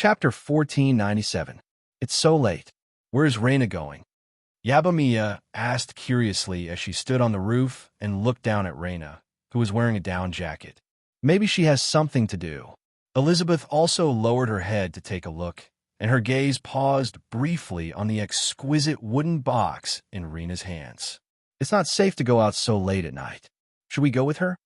Chapter 1497. It's so late. Where's Reina going? Yabamiya asked curiously as she stood on the roof and looked down at Reina, who was wearing a down jacket. Maybe she has something to do. Elizabeth also lowered her head to take a look, and her gaze paused briefly on the exquisite wooden box in Reina's hands. It's not safe to go out so late at night. Should we go with her?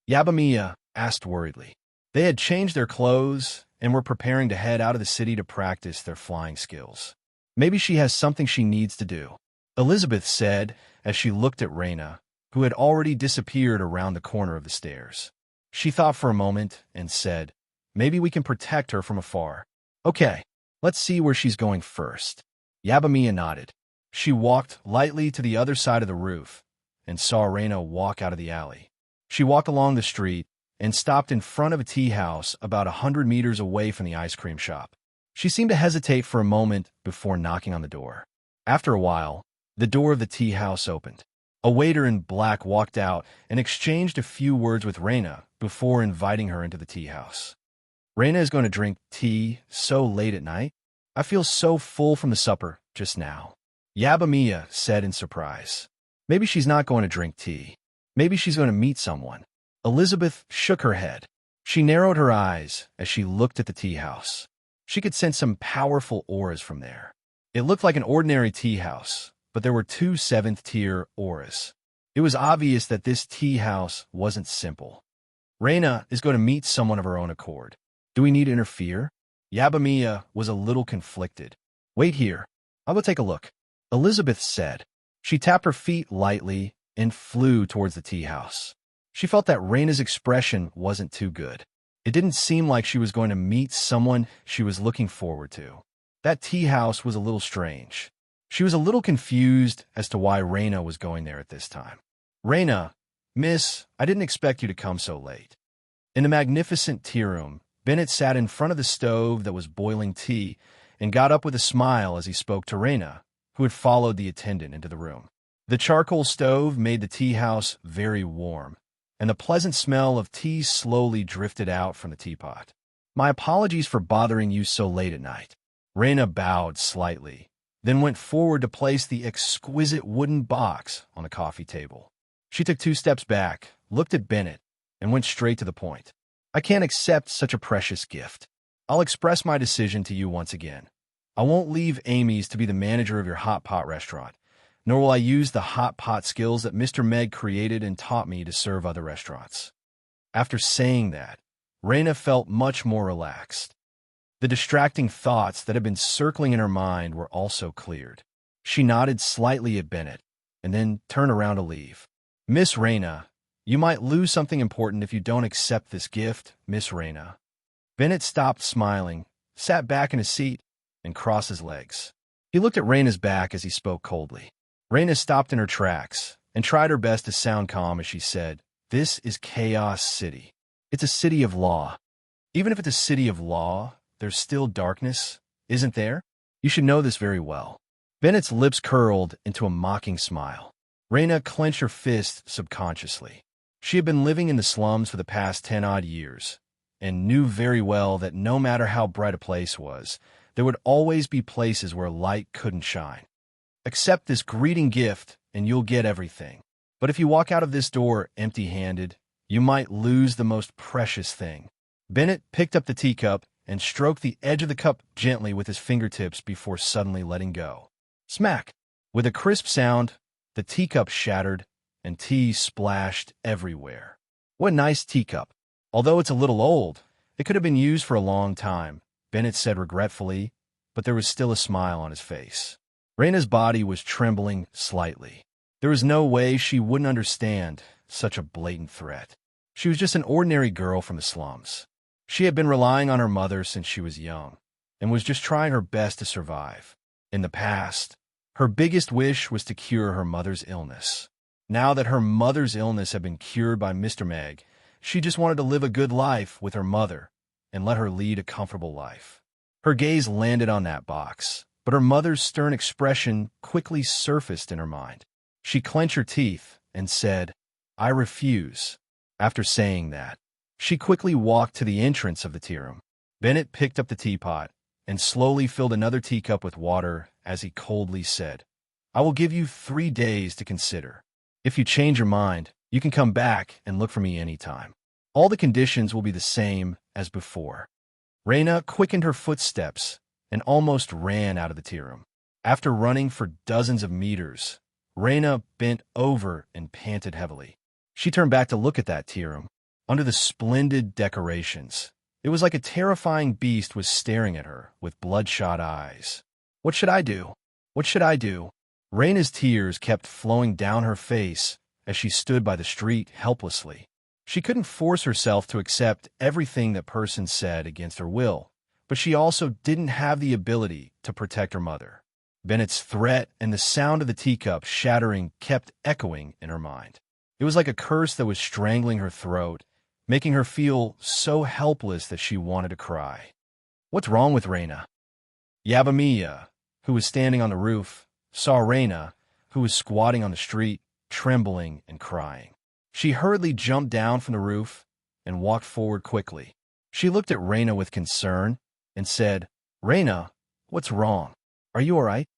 Yabamiya asked worriedly. They had changed their clothes and were preparing to head out of the city to practice their flying skills. Maybe she has something she needs to do, Elizabeth said as she looked at Reina, who had already disappeared around the corner of the stairs. She thought for a moment and said, maybe we can protect her from afar. Okay, let's see where she's going first. Yabamiya nodded. She walked lightly to the other side of the roof and saw Reina walk out of the alley. She walked along the street and stopped in front of a tea house about 100 meters away from the ice cream shop. She seemed to hesitate for a moment before knocking on the door. After a while, the door of the tea house opened. A waiter in black walked out and exchanged a few words with Reina before inviting her into the tea house. Reina is going to drink tea so late at night? I feel so full from the supper just now. Yabamiya said in surprise. Maybe she's not going to drink tea. Maybe she's going to meet someone. Elizabeth shook her head. She narrowed her eyes as she looked at the tea house. She could sense some powerful auras from there. It looked like an ordinary tea house, but there were two 7th-tier auras. It was obvious that this tea house wasn't simple. Reina is going to meet someone of her own accord. Do we need to interfere? Yabamiya was a little conflicted. Wait here. I'll go take a look, Elizabeth said. She tapped her feet lightly and flew towards the tea house. She felt that Reina's expression wasn't too good. It didn't seem like she was going to meet someone she was looking forward to. That tea house was a little strange. She was a little confused as to why Reina was going there at this time. Reina, miss, I didn't expect you to come so late. In the magnificent tea room, Bennett sat in front of the stove that was boiling tea and got up with a smile as he spoke to Reina, who had followed the attendant into the room. The charcoal stove made the tea house very warm, and the pleasant smell of tea slowly drifted out from the teapot. My apologies for bothering you so late at night. Reina bowed slightly, then went forward to place the exquisite wooden box on the coffee table. She took 2 steps back, looked at Bennett, and went straight to the point. I can't accept such a precious gift. I'll express my decision to you once again. I won't leave Amy's to be the manager of your hot pot restaurant, nor will I use the hot pot skills that Mr. Meg created and taught me to serve other restaurants. After saying that, Reina felt much more relaxed. The distracting thoughts that had been circling in her mind were also cleared. She nodded slightly at Bennett, and then turned around to leave. Miss Reina, you might lose something important if you don't accept this gift, Miss Reina. Bennett stopped smiling, sat back in his seat, and crossed his legs. He looked at Reina's back as he spoke coldly. Reina stopped in her tracks and tried her best to sound calm as she said, This is Chaos City. It's a city of law. Even if it's a city of law, there's still darkness, isn't there? You should know this very well. Bennett's lips curled into a mocking smile. Reina clenched her fist subconsciously. She had been living in the slums for the past 10-odd years, and knew very well that no matter how bright a place was, there would always be places where light couldn't shine. Accept this greeting gift, and you'll get everything. But if you walk out of this door empty-handed, you might lose the most precious thing. Bennett picked up the teacup and stroked the edge of the cup gently with his fingertips before suddenly letting go. Smack! With a crisp sound, the teacup shattered, and tea splashed everywhere. What a nice teacup. Although it's a little old, it could have been used for a long time, Bennett said regretfully, but there was still a smile on his face. Reina's body was trembling slightly. There was no way she wouldn't understand such a blatant threat. She was just an ordinary girl from the slums. She had been relying on her mother since she was young, and was just trying her best to survive. In the past, her biggest wish was to cure her mother's illness. Now that her mother's illness had been cured by Mr. Meg, she just wanted to live a good life with her mother and let her lead a comfortable life. Her gaze landed on that box, but her mother's stern expression quickly surfaced in her mind. She clenched her teeth and said, I refuse. After saying that, she quickly walked to the entrance of the tea room. Bennett picked up the teapot and slowly filled another teacup with water as he coldly said, "I will give you 3 days to consider. If you change your mind, you can come back and look for me anytime. All the conditions will be the same as before." Reina quickened her footsteps and almost ran out of the tea room. After running for dozens of meters, Reina bent over and panted heavily. She turned back to look at that tea room. Under the splendid decorations, it was like a terrifying beast was staring at her with bloodshot eyes. What should I do? What should I do? Reina's tears kept flowing down her face as she stood by the street helplessly. She couldn't force herself to accept everything that person said against her will, but she also didn't have the ability to protect her mother. Bennett's threat and the sound of the teacup shattering kept echoing in her mind. It was like a curse that was strangling her throat, making her feel so helpless that she wanted to cry. "What's wrong with Reina?" Yabamiya, who was standing on the roof, saw Reina, who was squatting on the street, trembling and crying. She hurriedly jumped down from the roof and walked forward quickly. She looked at Reina with concern and said, "Reina, what's wrong? Are you all right?"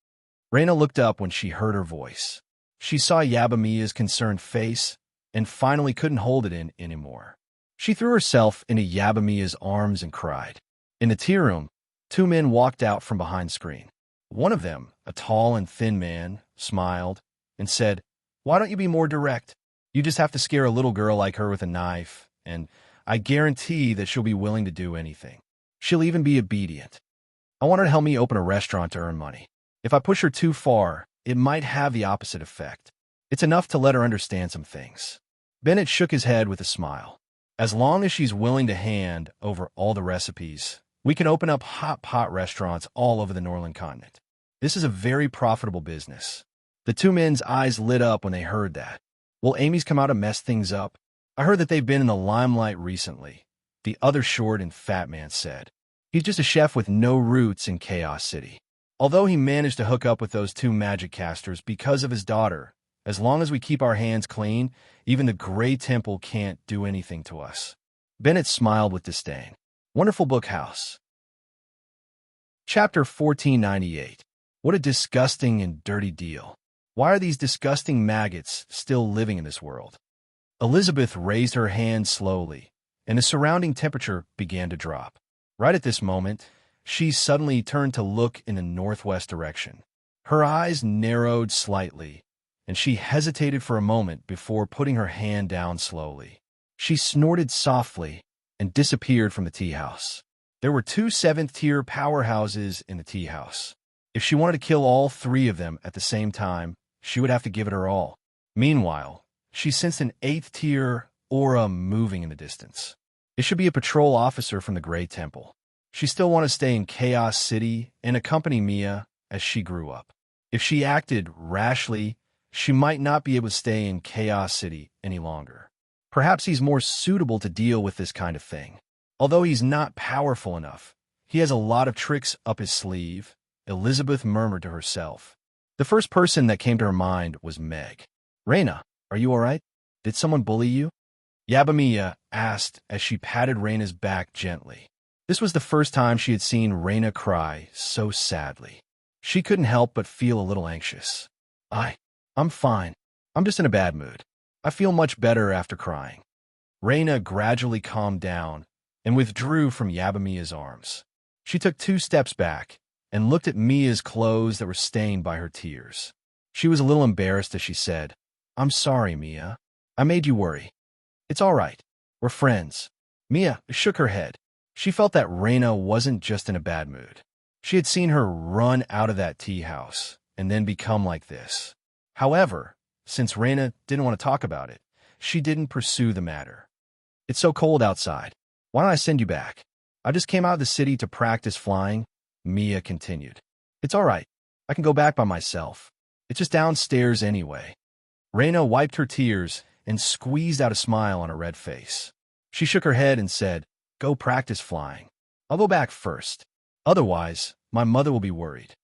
Reina looked up when she heard her voice. She saw Yabamiya's concerned face and finally couldn't hold it in anymore. She threw herself into Yabamiya's arms and cried. In the tea room, 2 men walked out from behind screen. One of them, a tall and thin man, smiled and said, "Why don't you be more direct? You just have to scare a little girl like her with a knife, and I guarantee that she'll be willing to do anything. She'll even be obedient. I want her to help me open a restaurant to earn money. If I push her too far, it might have the opposite effect. It's enough to let her understand some things." Bennett shook his head with a smile. "As long as she's willing to hand over all the recipes, we can open up hot pot restaurants all over the Northern continent. This is a very profitable business." The 2 men's eyes lit up when they heard that. "Will Amy's come out and mess things up? I heard that they've been in the limelight recently," the other short and fat man said. "He's just a chef with no roots in Chaos City. Although he managed to hook up with those 2 magic casters because of his daughter, as long as we keep our hands clean, even the Grey Temple can't do anything to us." Bennett smiled with disdain. Wonderful book house. Chapter 1498. What a disgusting and dirty deal. Why are these disgusting maggots still living in this world? Elizabeth raised her hand slowly, and the surrounding temperature began to drop. Right at this moment, she suddenly turned to look in the northwest direction. Her eyes narrowed slightly, and she hesitated for a moment before putting her hand down slowly. She snorted softly and disappeared from the tea house. There were 2 7th-tier powerhouses in the tea house. If she wanted to kill all 3 of them at the same time, she would have to give it her all. Meanwhile, she sensed an 8th-tier aura moving in the distance. It should be a patrol officer from the Grey Temple. She still wanted to stay in Chaos City and accompany Mia as she grew up. If she acted rashly, she might not be able to stay in Chaos City any longer. Perhaps he's more suitable to deal with this kind of thing. Although he's not powerful enough, he has a lot of tricks up his sleeve, Elizabeth murmured to herself. The first person that came to her mind was Meg. "Reina, are you all right? Did someone bully you?" Yabamiya asked as she patted Reina's back gently. This was the first time she had seen Reina cry so sadly. She couldn't help but feel a little anxious. I'm fine. I'm just in a bad mood. I feel much better after crying." Reina gradually calmed down and withdrew from Yabamiya's arms. She took 2 steps back and looked at Mia's clothes that were stained by her tears. She was a little embarrassed as she said, "I'm sorry, Mia. I made you worry." "It's all right. We're friends." Mia shook her head. She felt that Reina wasn't just in a bad mood. She had seen her run out of that tea house and then become like this. However, since Reina didn't want to talk about it, she didn't pursue the matter. "It's so cold outside. Why don't I send you back? I just came out of the city to practice flying," Mia continued. "It's all right. I can go back by myself. It's just downstairs anyway." Reina wiped her tears and squeezed out a smile on her red face. She shook her head and said, "Go practice flying. I'll go back first. Otherwise, my mother will be worried."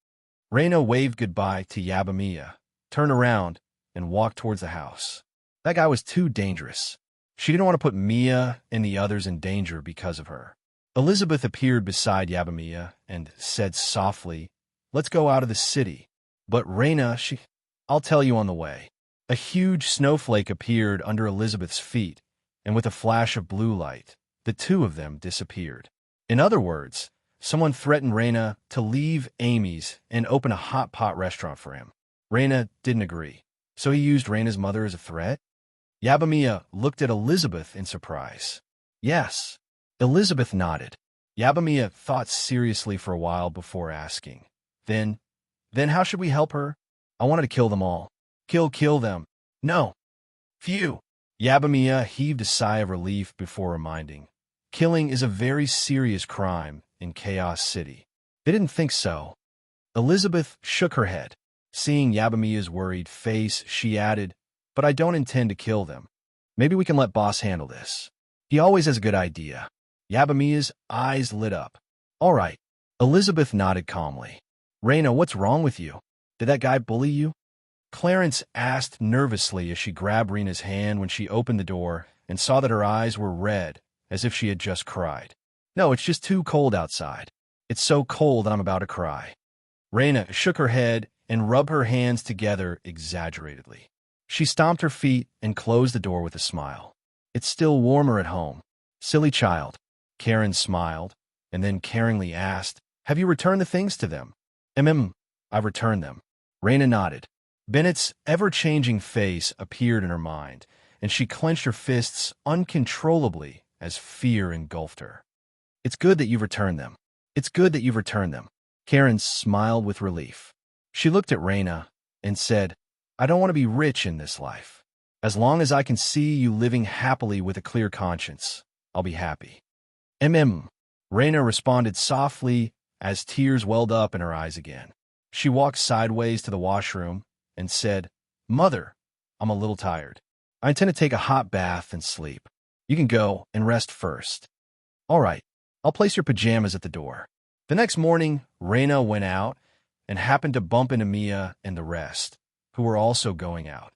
Reina waved goodbye to Yabamiya, turned around, and walked towards the house. That guy was too dangerous. She didn't want to put Mia and the others in danger because of her. Elizabeth appeared beside Yabamia and said softly, "Let's go out of the city." But Reyna, I'll tell you on the way. A huge snowflake appeared under Elizabeth's feet, and with a flash of blue light, the two of them disappeared. In other words, someone threatened Reyna to leave Amy's and open a hot pot restaurant for him. Reyna didn't agree, so he used Reyna's mother as a threat? Yabamia looked at Elizabeth in surprise. Yes. Elizabeth nodded. Yabamia thought seriously for a while before asking. Then how should we help her? I wanted to kill them all. Kill them. No. Phew. Yabamia heaved a sigh of relief before reminding. Killing is a very serious crime in Chaos City. They didn't think so. Elizabeth shook her head. Seeing Yabamia's worried face, she added, "But I don't intend to kill them. Maybe we can let Boss handle this. He always has a good idea." Yabamia's eyes lit up. "All right." Elizabeth nodded calmly. "Reyna, what's wrong with you? Did that guy bully you?" Clarence asked nervously as she grabbed Rena's hand when she opened the door and saw that her eyes were red, as if she had just cried. "No, it's just too cold outside. It's so cold that I'm about to cry." Reyna shook her head and rubbed her hands together exaggeratedly. She stomped her feet and closed the door with a smile. "It's still warmer at home." "Silly child." Karen smiled, and then caringly asked, "Have you returned the things to them?" I've returned them." Reyna nodded. Bennett's ever-changing face appeared in her mind, and she clenched her fists uncontrollably as fear engulfed her. "It's good that you've returned them. It's good that you've returned them." Karen smiled with relief. She looked at Reyna and said, "I don't want to be rich in this life. As long as I can see you living happily with a clear conscience, I'll be happy." Reyna responded softly as tears welled up in her eyes again. She walked sideways to the washroom and said, "Mother, I'm a little tired. I intend to take a hot bath and sleep. You can go and rest first." "All right, I'll place your pajamas at the door." The next morning, Reyna went out and happened to bump into Mia and the rest, who were also going out.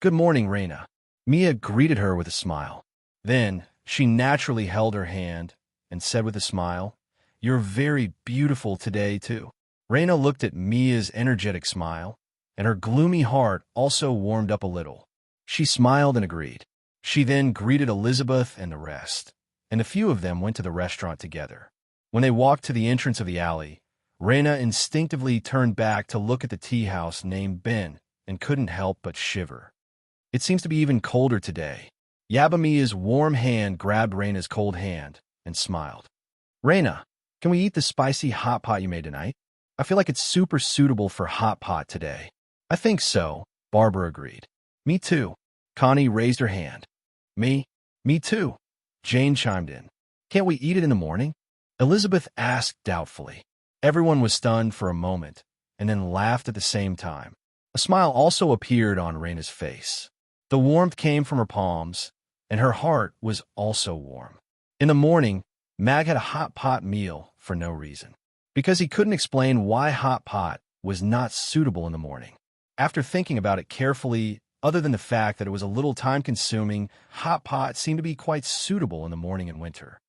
"Good morning, Reyna." Mia greeted her with a smile. Then she naturally held her hand and said with a smile, "You're very beautiful today, too." Reyna looked at Mia's energetic smile, and her gloomy heart also warmed up a little. She smiled and agreed. She then greeted Elizabeth and the rest, and a few of them went to the restaurant together. When they walked to the entrance of the alley, Reyna instinctively turned back to look at the tea house named Ben and couldn't help but shiver. "It seems to be even colder today." Yabamia's warm hand grabbed Reyna's cold hand and smiled. "Reyna, can we eat the spicy hot pot you made tonight? I feel like it's super suitable for hot pot today." "I think so," Barbara agreed. "Me too." Connie raised her hand. Me too," Jane chimed in. "Can't we eat it in the morning?" Elizabeth asked doubtfully. Everyone was stunned for a moment and then laughed at the same time. A smile also appeared on Reyna's face. The warmth came from her palms, and her heart was also warm. In the morning, Mag had a hot pot meal for no reason, because he couldn't explain why hot pot was not suitable in the morning. After thinking about it carefully, other than the fact that it was a little time-consuming, hot pot seemed to be quite suitable in the morning in winter.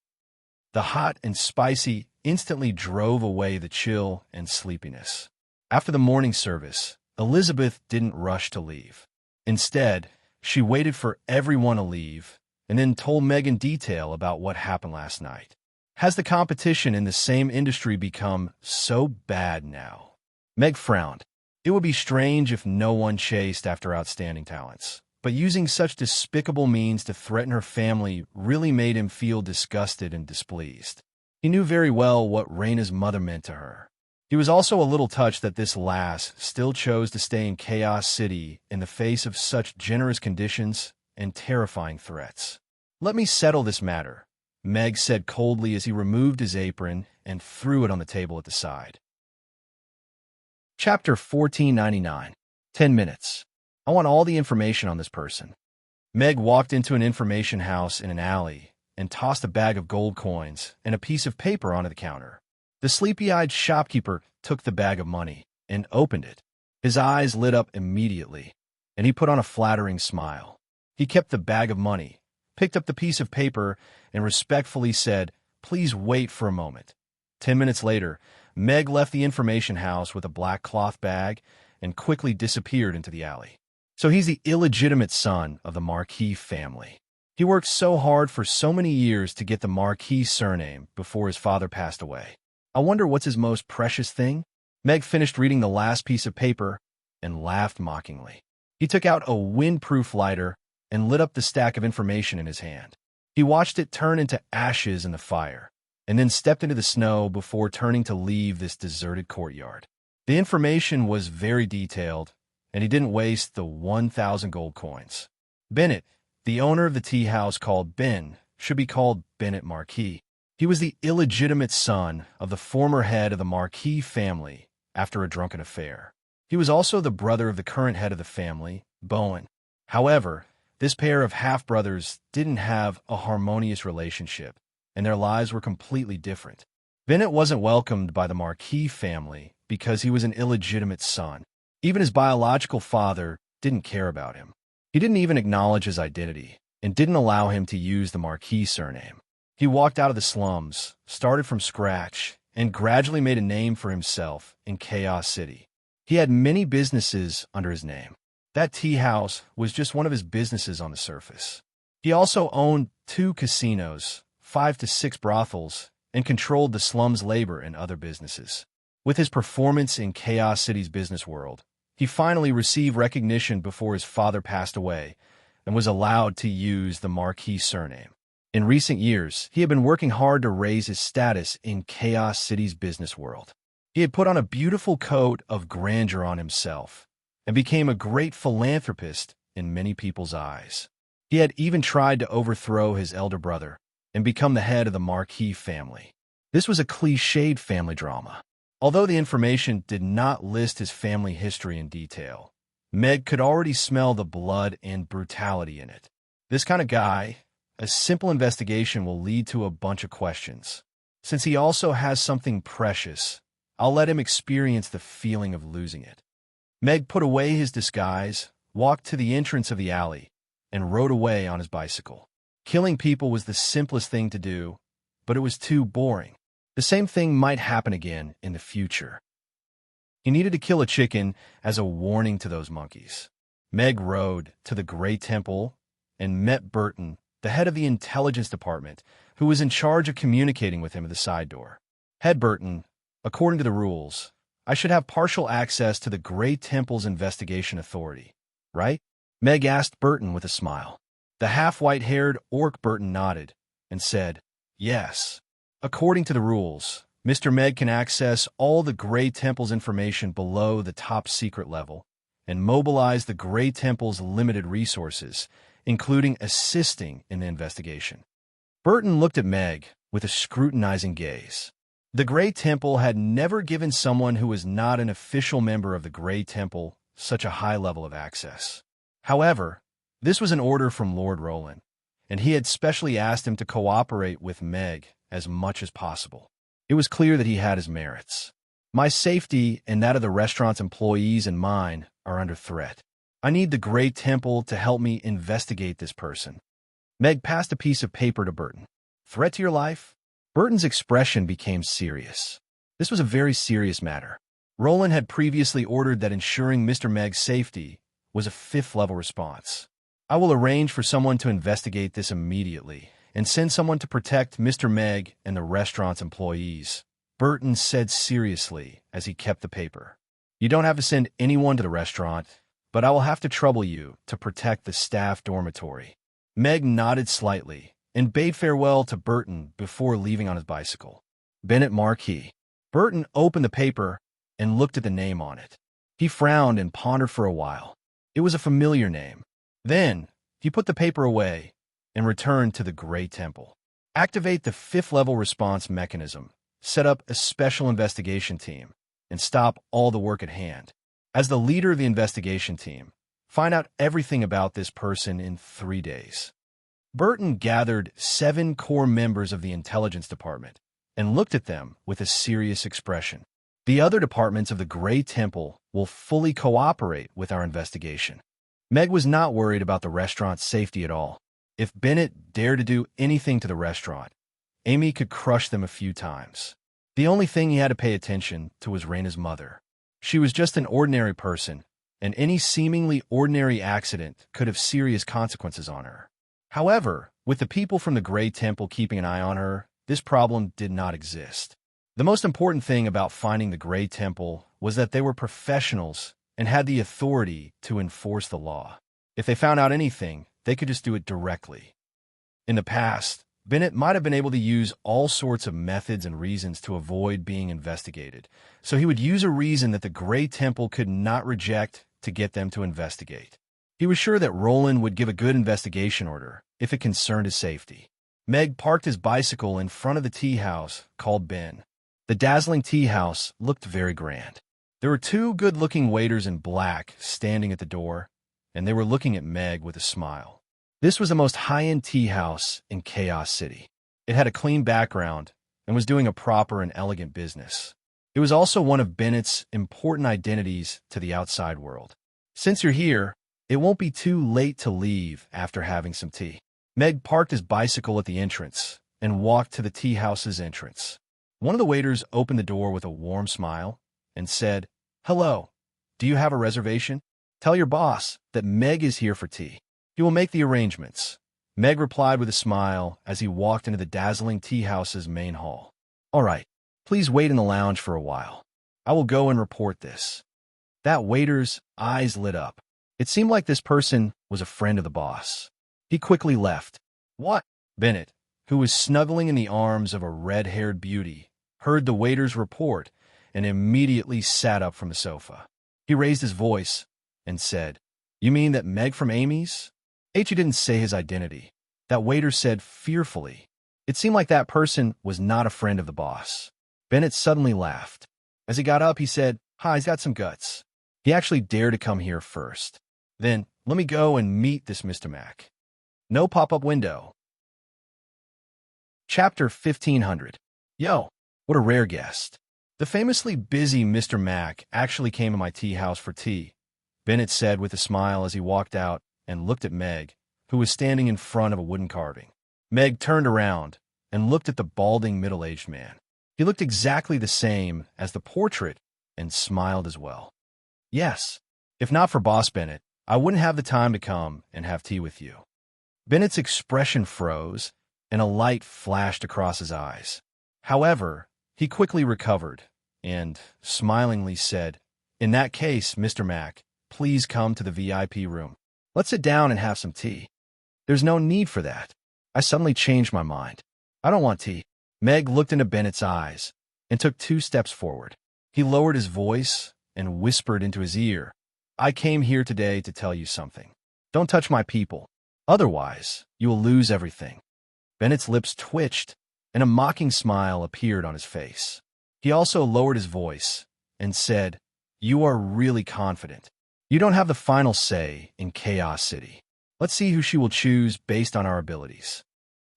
The hot and spicy instantly drove away the chill and sleepiness. After the morning service, Elizabeth didn't rush to leave. Instead, she waited for everyone to leave and then told Meg in detail about what happened last night. Has the competition in the same industry become so bad now? Meg frowned. It would be strange if no one chased after outstanding talents, but using such despicable means to threaten her family really made him feel disgusted and displeased. He knew very well what Reyna's mother meant to her. He was also a little touched that this lass still chose to stay in Chaos City in the face of such generous conditions and terrifying threats. "Let me settle this matter," Meg said coldly as he removed his apron and threw it on the table at the side. Chapter 1499. 10 minutes. I want all the information on this person. Meg walked into an information house in an alley and tossed a bag of gold coins and a piece of paper onto the counter. The sleepy-eyed shopkeeper took the bag of money and opened it. His eyes lit up immediately, and he put on a flattering smile. He kept the bag of money, picked up the piece of paper, and respectfully said, Please wait for a moment. 10 minutes later, Meg left the information house with a black cloth bag and quickly disappeared into the alley. So he's the illegitimate son of the Marquis family. He worked so hard for so many years to get the Marquis surname before his father passed away. I wonder what's his most precious thing? Meg finished reading the last piece of paper and laughed mockingly. He took out a windproof lighter and lit up the stack of information in his hand. He watched it turn into ashes in the fire, and then stepped into the snow before turning to leave this deserted courtyard. The information was very detailed, and he didn't waste the 1,000 gold coins. Bennett, the owner of the tea house called Ben, should be called Bennett Marquis. He was the illegitimate son of the former head of the Marquis family after a drunken affair. He was also the brother of the current head of the family, Bowen. However, this pair of half-brothers didn't have a harmonious relationship, and their lives were completely different. Bennett wasn't welcomed by the Marquis family because he was an illegitimate son. Even his biological father didn't care about him. He didn't even acknowledge his identity and didn't allow him to use the Marquis surname. He walked out of the slums, started from scratch, and gradually made a name for himself in Chaos City. He had many businesses under his name. That tea house was just one of his businesses on the surface. He also owned 2 casinos, 5 to 6 brothels, and controlled the slums labor and other businesses. With his performance in Chaos City's business world, he finally received recognition before his father passed away and was allowed to use the Marquis surname. In recent years, he had been working hard to raise his status in Chaos City's business world. He had put on a beautiful coat of grandeur on himself and became a great philanthropist in many people's eyes. He had even tried to overthrow his elder brother and become the head of the Marquis family. This was a cliched family drama. Although the information did not list his family history in detail, Meg could already smell the blood and brutality in it. This kind of guy, a simple investigation will lead to a bunch of questions. Since he also has something precious, I'll let him experience the feeling of losing it. Meg put away his disguise, walked to the entrance of the alley, and rode away on his bicycle. Killing people was the simplest thing to do, but it was too boring. The same thing might happen again in the future. He needed to kill a chicken as a warning to those monkeys. Meg rode to the Grey Temple and met Burton, the head of the intelligence department, who was in charge of communicating with him at the side door. Head Burton, according to the rules, I should have partial access to the Grey Temple's investigation authority, right? Meg asked Burton with a smile. The half-white-haired orc Burton nodded and said, yes. According to the rules, Mr. Meg can access all the Grey Temple's information below the top secret level and mobilize the Grey Temple's limited resources, including assisting in the investigation. Burton looked at Meg with a scrutinizing gaze. The Grey Temple had never given someone who was not an official member of the Grey Temple such a high level of access. However, this was an order from Lord Roland, and he had specially asked him to cooperate with Meg as much as possible. It was clear that he had his merits. My safety and that of the restaurant's employees and mine are under threat. I need the Grey Temple to help me investigate this person. Meg passed a piece of paper to Burton. Threat to your life? Burton's expression became serious. This was a very serious matter. Roland had previously ordered that ensuring Mr. Meg's safety was a 5th-level response. I will arrange for someone to investigate this immediately and send someone to protect Mr. Meg and the restaurant's employees, Burton said seriously as he kept the paper. You don't have to send anyone to the restaurant, but I will have to trouble you to protect the staff dormitory. Meg nodded slightly and bade farewell to Burton before leaving on his bicycle. Bennett Marquis. Burton opened the paper and looked at the name on it. He frowned and pondered for a while. It was a familiar name. Then, he put the paper away and returned to the Grey Temple. Activate the 5th-level response mechanism, set up a special investigation team, and stop all the work at hand. As the leader of the investigation team, find out everything about this person in 3 days. Burton gathered 7 core members of the intelligence department and looked at them with a serious expression. The other departments of the Grey Temple will fully cooperate with our investigation. Meg was not worried about the restaurant's safety at all. If Bennett dared to do anything to the restaurant, Amy could crush them a few times. The only thing he had to pay attention to was Raina's mother. She was just an ordinary person, and any seemingly ordinary accident could have serious consequences on her. However, with the people from the Grey Temple keeping an eye on her, this problem did not exist. The most important thing about finding the Grey Temple was that they were professionals and had the authority to enforce the law. If they found out anything, they could just do it directly. In the past, Bennett might have been able to use all sorts of methods and reasons to avoid being investigated, so he would use a reason that the Grey Temple could not reject to get them to investigate. He was sure that Roland would give a good investigation order if it concerned his safety. Meg parked his bicycle in front of the tea house called Ben. The dazzling tea house looked very grand. There were two good-looking waiters in black standing at the door, and they were looking at Meg with a smile. This was the most high-end tea house in Chaos City. It had a clean background and was doing a proper and elegant business. It was also one of Bennett's important identities to the outside world. Since you're here, it won't be too late to leave after having some tea. Meg parked his bicycle at the entrance and walked to the tea house's entrance. One of the waiters opened the door with a warm smile and said, "Hello, do you have a reservation? Tell your boss that Meg is here for tea. He will make the arrangements." Meg replied with a smile as he walked into the dazzling tea house's main hall. "All right, please wait in the lounge for a while. I will go and report this." That waiter's eyes lit up. It seemed like this person was a friend of the boss. He quickly left. "What?" Bennett, who was snuggling in the arms of a red-haired beauty, heard the waiter's report and immediately sat up from the sofa. He raised his voice and said, "You mean that Meg from Amy's?" He didn't say his identity. That waiter said fearfully. It seemed like that person was not a friend of the boss. Bennett suddenly laughed. As he got up, he said, "Hi, he's got some guts. He actually dared to come here first. Then, let me go and meet this Mr. Mac." No pop-up window. Chapter 1500. Yo, what a rare guest. The famously busy Mr. Mac actually came to my tea house for tea, Bennett said with a smile as he walked out and looked at Meg, who was standing in front of a wooden carving. Meg turned around and looked at the balding middle-aged man. He looked exactly the same as the portrait and smiled as well. "Yes, if not for Boss Bennett, I wouldn't have the time to come and have tea with you." Bennett's expression froze, and a light flashed across his eyes. However, he quickly recovered and smilingly said, "In that case, Mr. Mac, please come to the VIP room. Let's sit down and have some tea." "There's no need for that. I suddenly changed my mind. I don't want tea." Meg looked into Bennett's eyes and took 2 steps forward. He lowered his voice and whispered into his ear, "I came here today to tell you something. Don't touch my people. Otherwise, you will lose everything." Bennett's lips twitched, and a mocking smile appeared on his face. He also lowered his voice and said, "You are really confident. You don't have the final say in Chaos City. Let's see who she will choose based on our abilities.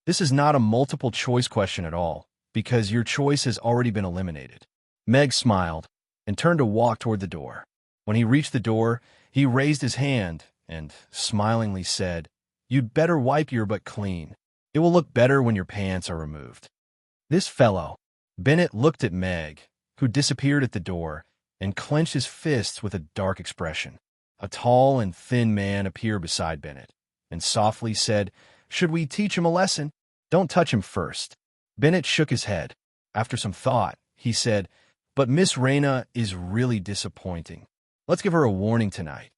This is not a multiple-choice question at all, because your choice has already been eliminated." Meg smiled and turned to walk toward the door. When he reached the door, he raised his hand and smilingly said, "You'd better wipe your butt clean. It will look better when your pants are removed." This fellow. Bennett looked at Meg, who disappeared at the door, and clenched his fists with a dark expression. A tall and thin man appeared beside Bennett and softly said, "Should we teach him a lesson? Don't touch him first." Bennett shook his head. After some thought, he said, "But Miss Raina is really disappointing. Let's give her a warning tonight."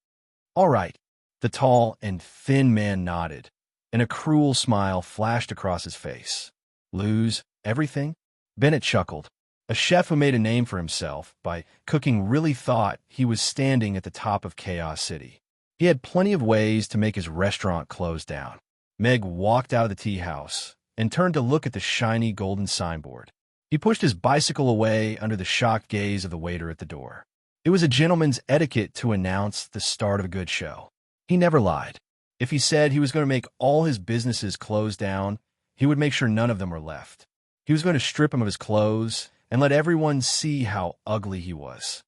"All right." The tall and thin man nodded, and a cruel smile flashed across his face. "Lose everything?" Bennett chuckled. A chef who made a name for himself by cooking really thought he was standing at the top of Chaos City. He had plenty of ways to make his restaurant close down. Meg walked out of the tea house and turned to look at the shiny golden signboard. He pushed his bicycle away under the shocked gaze of the waiter at the door. It was a gentleman's etiquette to announce the start of a good show. He never lied. If he said he was going to make all his businesses close down, he would make sure none of them were left. He was going to strip him of his clothes and let everyone see how ugly he was.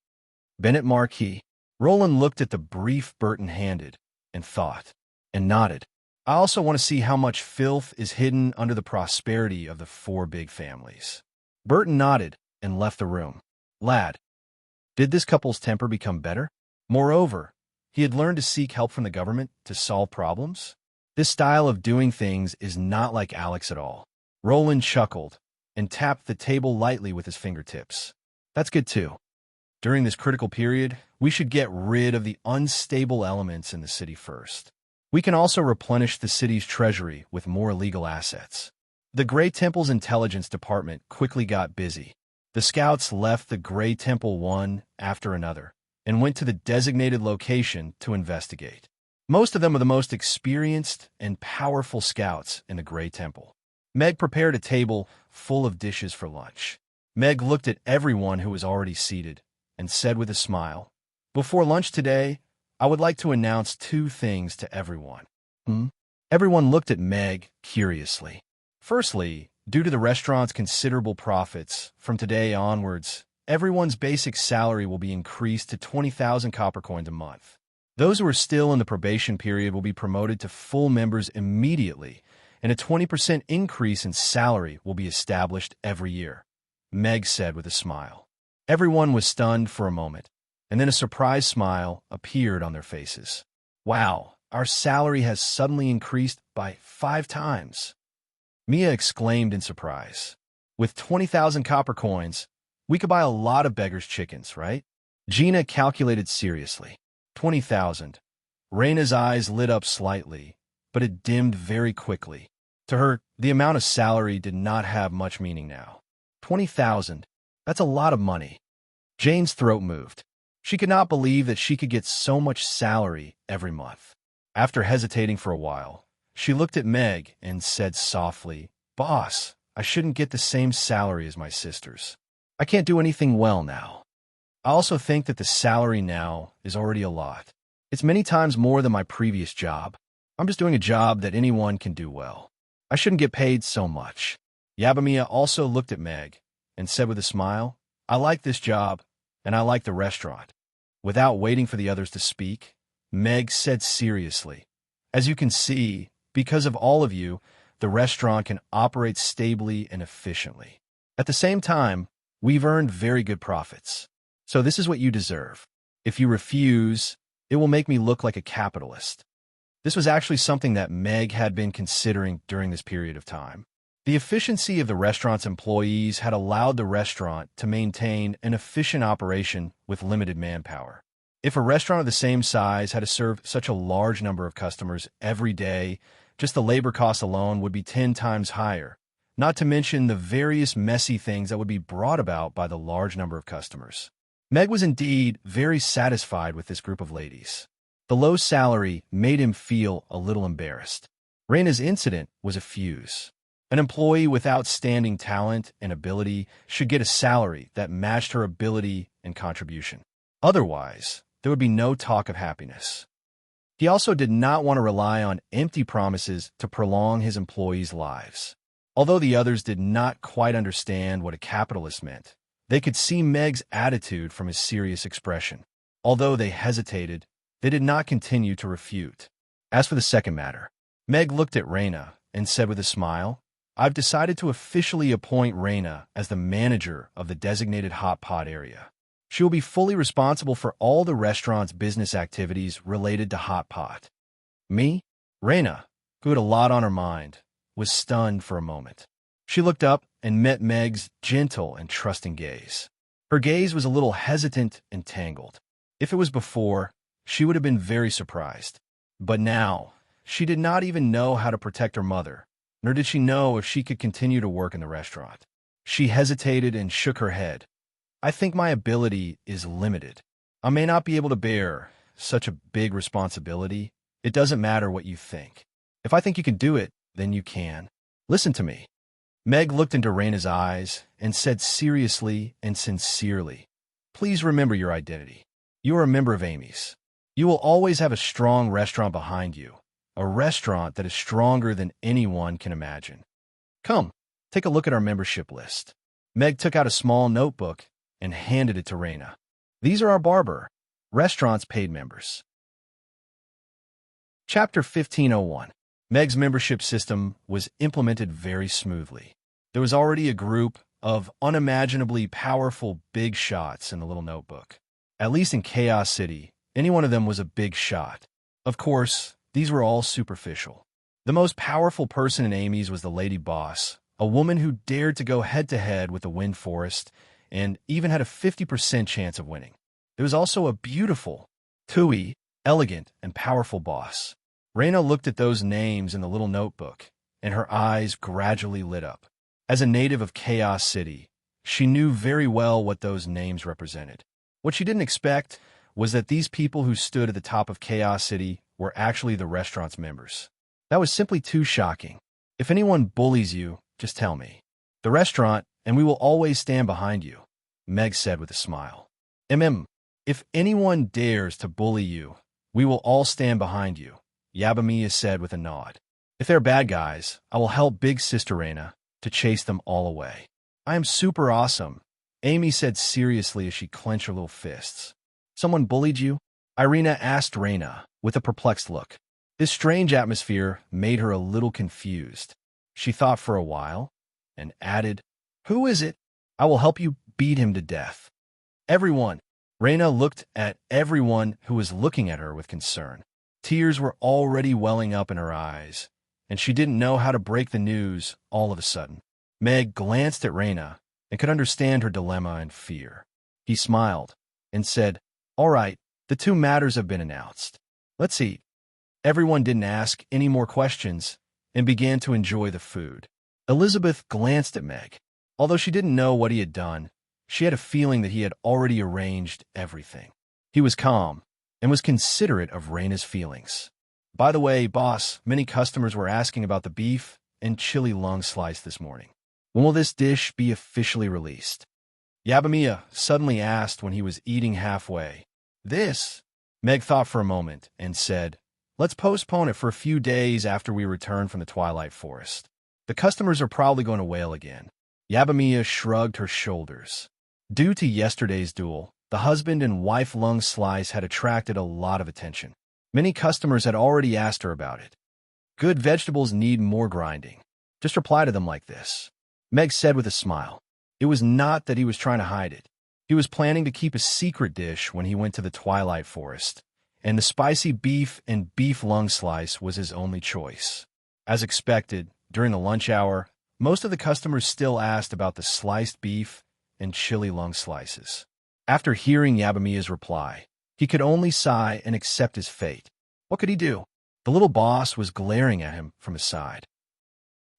Bennett Marquis. Roland looked at the brief Burton handed and thought, and nodded. I also want to see how much filth is hidden under the prosperity of the four big families. Burton nodded and left the room. Lad, did this couple's temper become better? Moreover, he had learned to seek help from the government to solve problems. This style of doing things is not like Alex at all. Roland chuckled and tapped the table lightly with his fingertips. That's good too. During this critical period, we should get rid of the unstable elements in the city first. We can also replenish the city's treasury with more legal assets. The Grey Temple's intelligence department quickly got busy. The scouts left the Grey Temple one after another and went to the designated location to investigate. Most of them are the most experienced and powerful scouts in the Grey Temple. Meg prepared a table full of dishes for lunch. Meg looked at everyone who was already seated and said with a smile, "Before lunch today, I would like to announce two things to everyone." Everyone looked at Meg curiously. Firstly, due to the restaurant's considerable profits, from today onwards, everyone's basic salary will be increased to 20,000 copper coins a month. Those who are still in the probation period will be promoted to full members immediately, and a 20% increase in salary will be established every year, Meg said with a smile. Everyone was stunned for a moment, and then a surprised smile appeared on their faces. Wow, our salary has suddenly increased by 5 times. Mia exclaimed in surprise. With 20,000 copper coins, we could buy a lot of beggars' chickens, right? Gina calculated seriously. 20,000. Raina's eyes lit up slightly, but it dimmed very quickly. To her, the amount of salary did not have much meaning now. 20,000. That's a lot of money. Jane's throat moved. She could not believe that she could get so much salary every month. After hesitating for a while, she looked at Meg and said softly, "Boss, I shouldn't get the same salary as my sisters. I can't do anything well now. I also think that the salary now is already a lot. It's many times more than my previous job. I'm just doing a job that anyone can do well. I shouldn't get paid so much." Yabamia also looked at Meg and said with a smile, "I like this job, and I like the restaurant." Without waiting for the others to speak, Meg said seriously, "As you can see, because of all of you, the restaurant can operate stably and efficiently. At the same time, we've earned very good profits. So this is what you deserve. If you refuse, it will make me look like a capitalist." This was actually something that Meg had been considering during this period of time. The efficiency of the restaurant's employees had allowed the restaurant to maintain an efficient operation with limited manpower. If a restaurant of the same size had to serve such a large number of customers every day, just the labor costs alone would be 10 times higher, not to mention the various messy things that would be brought about by the large number of customers. Meg was indeed very satisfied with this group of ladies. The low salary made him feel a little embarrassed. Raina's incident was a fuse. An employee with outstanding talent and ability should get a salary that matched her ability and contribution. Otherwise, there would be no talk of happiness. He also did not want to rely on empty promises to prolong his employees' lives. Although the others did not quite understand what a capitalist meant, they could see Meg's attitude from his serious expression. Although they hesitated, they did not continue to refute. As for the second matter, Meg looked at Raina and said with a smile, "I've decided to officially appoint Raina as the manager of the designated hot pot area. She will be fully responsible for all the restaurant's business activities related to hot pot." Me? Raina, who had a lot on her mind, was stunned for a moment. She looked up and met Meg's gentle and trusting gaze. Her gaze was a little hesitant and tangled. If it was before, she would have been very surprised. But now, she did not even know how to protect her mother, nor did she know if she could continue to work in the restaurant. She hesitated and shook her head. "I think my ability is limited. I may not be able to bear such a big responsibility. It doesn't matter what you think. If I think you can do it, then you can. Listen to me." Meg looked into Raina's eyes and said seriously and sincerely, "Please remember your identity. You are a member of Amy's. You will always have a strong restaurant behind you, a restaurant that is stronger than anyone can imagine. Come, take a look at our membership list." Meg took out a small notebook and handed it to Raina. "These are our barber, restaurant's paid members." Chapter 1501. Meg's membership system was implemented very smoothly. There was already a group of unimaginably powerful big shots in the little notebook. At least in Chaos City, any one of them was a big shot. Of course, these were all superficial. The most powerful person in Amy's was the lady boss, a woman who dared to go head-to-head with the Wind Forest and even had a 50% chance of winning. There was also a beautiful, Tui, elegant, and powerful boss. Raina looked at those names in the little notebook, and her eyes gradually lit up. As a native of Chaos City, she knew very well what those names represented. What she didn't expect was that these people who stood at the top of Chaos City were actually the restaurant's members. That was simply too shocking. If anyone bullies you, just tell me. The restaurant, and we will always stand behind you, Meg said with a smile. If anyone dares to bully you, we will all stand behind you, Yabamiya said with a nod. If they're bad guys, I will help Big Sister Raina to chase them all away. I am super awesome, Amy said seriously as she clenched her little fists. Someone bullied you? Irina asked Raina with a perplexed look. This strange atmosphere made her a little confused. She thought for a while and added, Who is it? I will help you beat him to death. Everyone. Raina looked at everyone who was looking at her with concern. Tears were already welling up in her eyes, and she didn't know how to break the news all of a sudden. Meg glanced at Raina and could understand her dilemma and fear. He smiled and said, All right, the two matters have been announced. Let's eat. Everyone didn't ask any more questions and began to enjoy the food. Elizabeth glanced at Meg. Although she didn't know what he had done, she had a feeling that he had already arranged everything. He was calm and was considerate of Raina's feelings. By the way, boss, many customers were asking about the beef and chili lung slice this morning. When will this dish be officially released? Yabamiya suddenly asked when he was eating halfway. This? Meg thought for a moment and said, Let's postpone it for a few days after we return from the Twilight Forest. The customers are probably going to wail again. Yabamiya shrugged her shoulders. Due to yesterday's duel, the husband and wife lung slice had attracted a lot of attention. Many customers had already asked her about it. Good vegetables need more grinding. Just reply to them like this, Meg said with a smile. It was not that he was trying to hide it. He was planning to keep a secret dish when he went to the Twilight Forest, and the spicy beef and beef lung slice was his only choice. As expected, during the lunch hour, most of the customers still asked about the sliced beef and chili lung slices. After hearing Yabamiya's reply, he could only sigh and accept his fate. What could he do? The little boss was glaring at him from his side.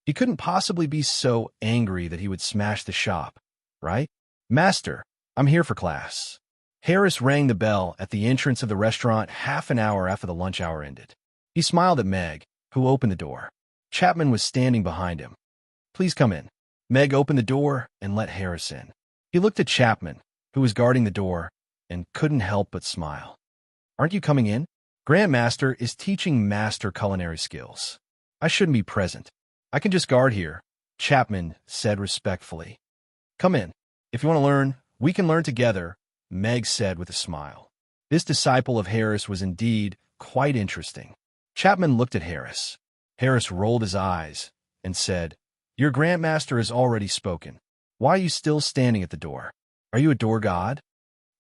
He couldn't possibly be so angry that he would smash the shop, right? Master, I'm here for class. Harris rang the bell at the entrance of the restaurant half an hour after the lunch hour ended. He smiled at Meg, who opened the door. Chapman was standing behind him. Please come in. Meg opened the door and let Harris in. He looked at Chapman, who was guarding the door, and couldn't help but smile. Aren't you coming in? Grandmaster is teaching master culinary skills. I shouldn't be present. I can just guard here, Chapman said respectfully. Come in. If you want to learn, we can learn together, Meg said with a smile. This disciple of Harris was indeed quite interesting. Chapman looked at Harris. Harris rolled his eyes and said, Your grandmaster has already spoken. Why are you still standing at the door? Are you a door god?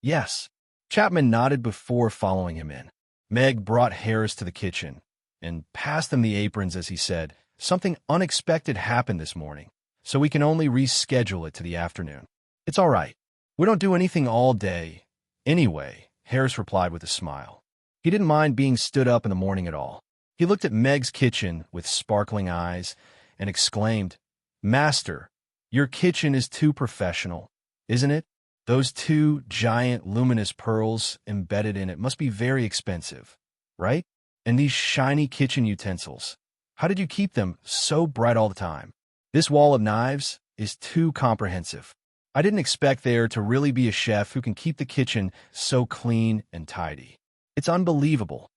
Yes. Chapman nodded before following him in. Meg brought Harris to the kitchen and passed them the aprons as he said, Something unexpected happened this morning, so we can only reschedule it to the afternoon. It's all right. We don't do anything all day. Anyway, Harris replied with a smile. He didn't mind being stood up in the morning at all. He looked at Meg's kitchen with sparkling eyes and exclaimed, Master, your kitchen is too professional, isn't it? Those two giant luminous pearls embedded in it must be very expensive, right? And these shiny kitchen utensils, how did you keep them so bright all the time? This wall of knives is too comprehensive. I didn't expect there to really be a chef who can keep the kitchen so clean and tidy. It's unbelievable.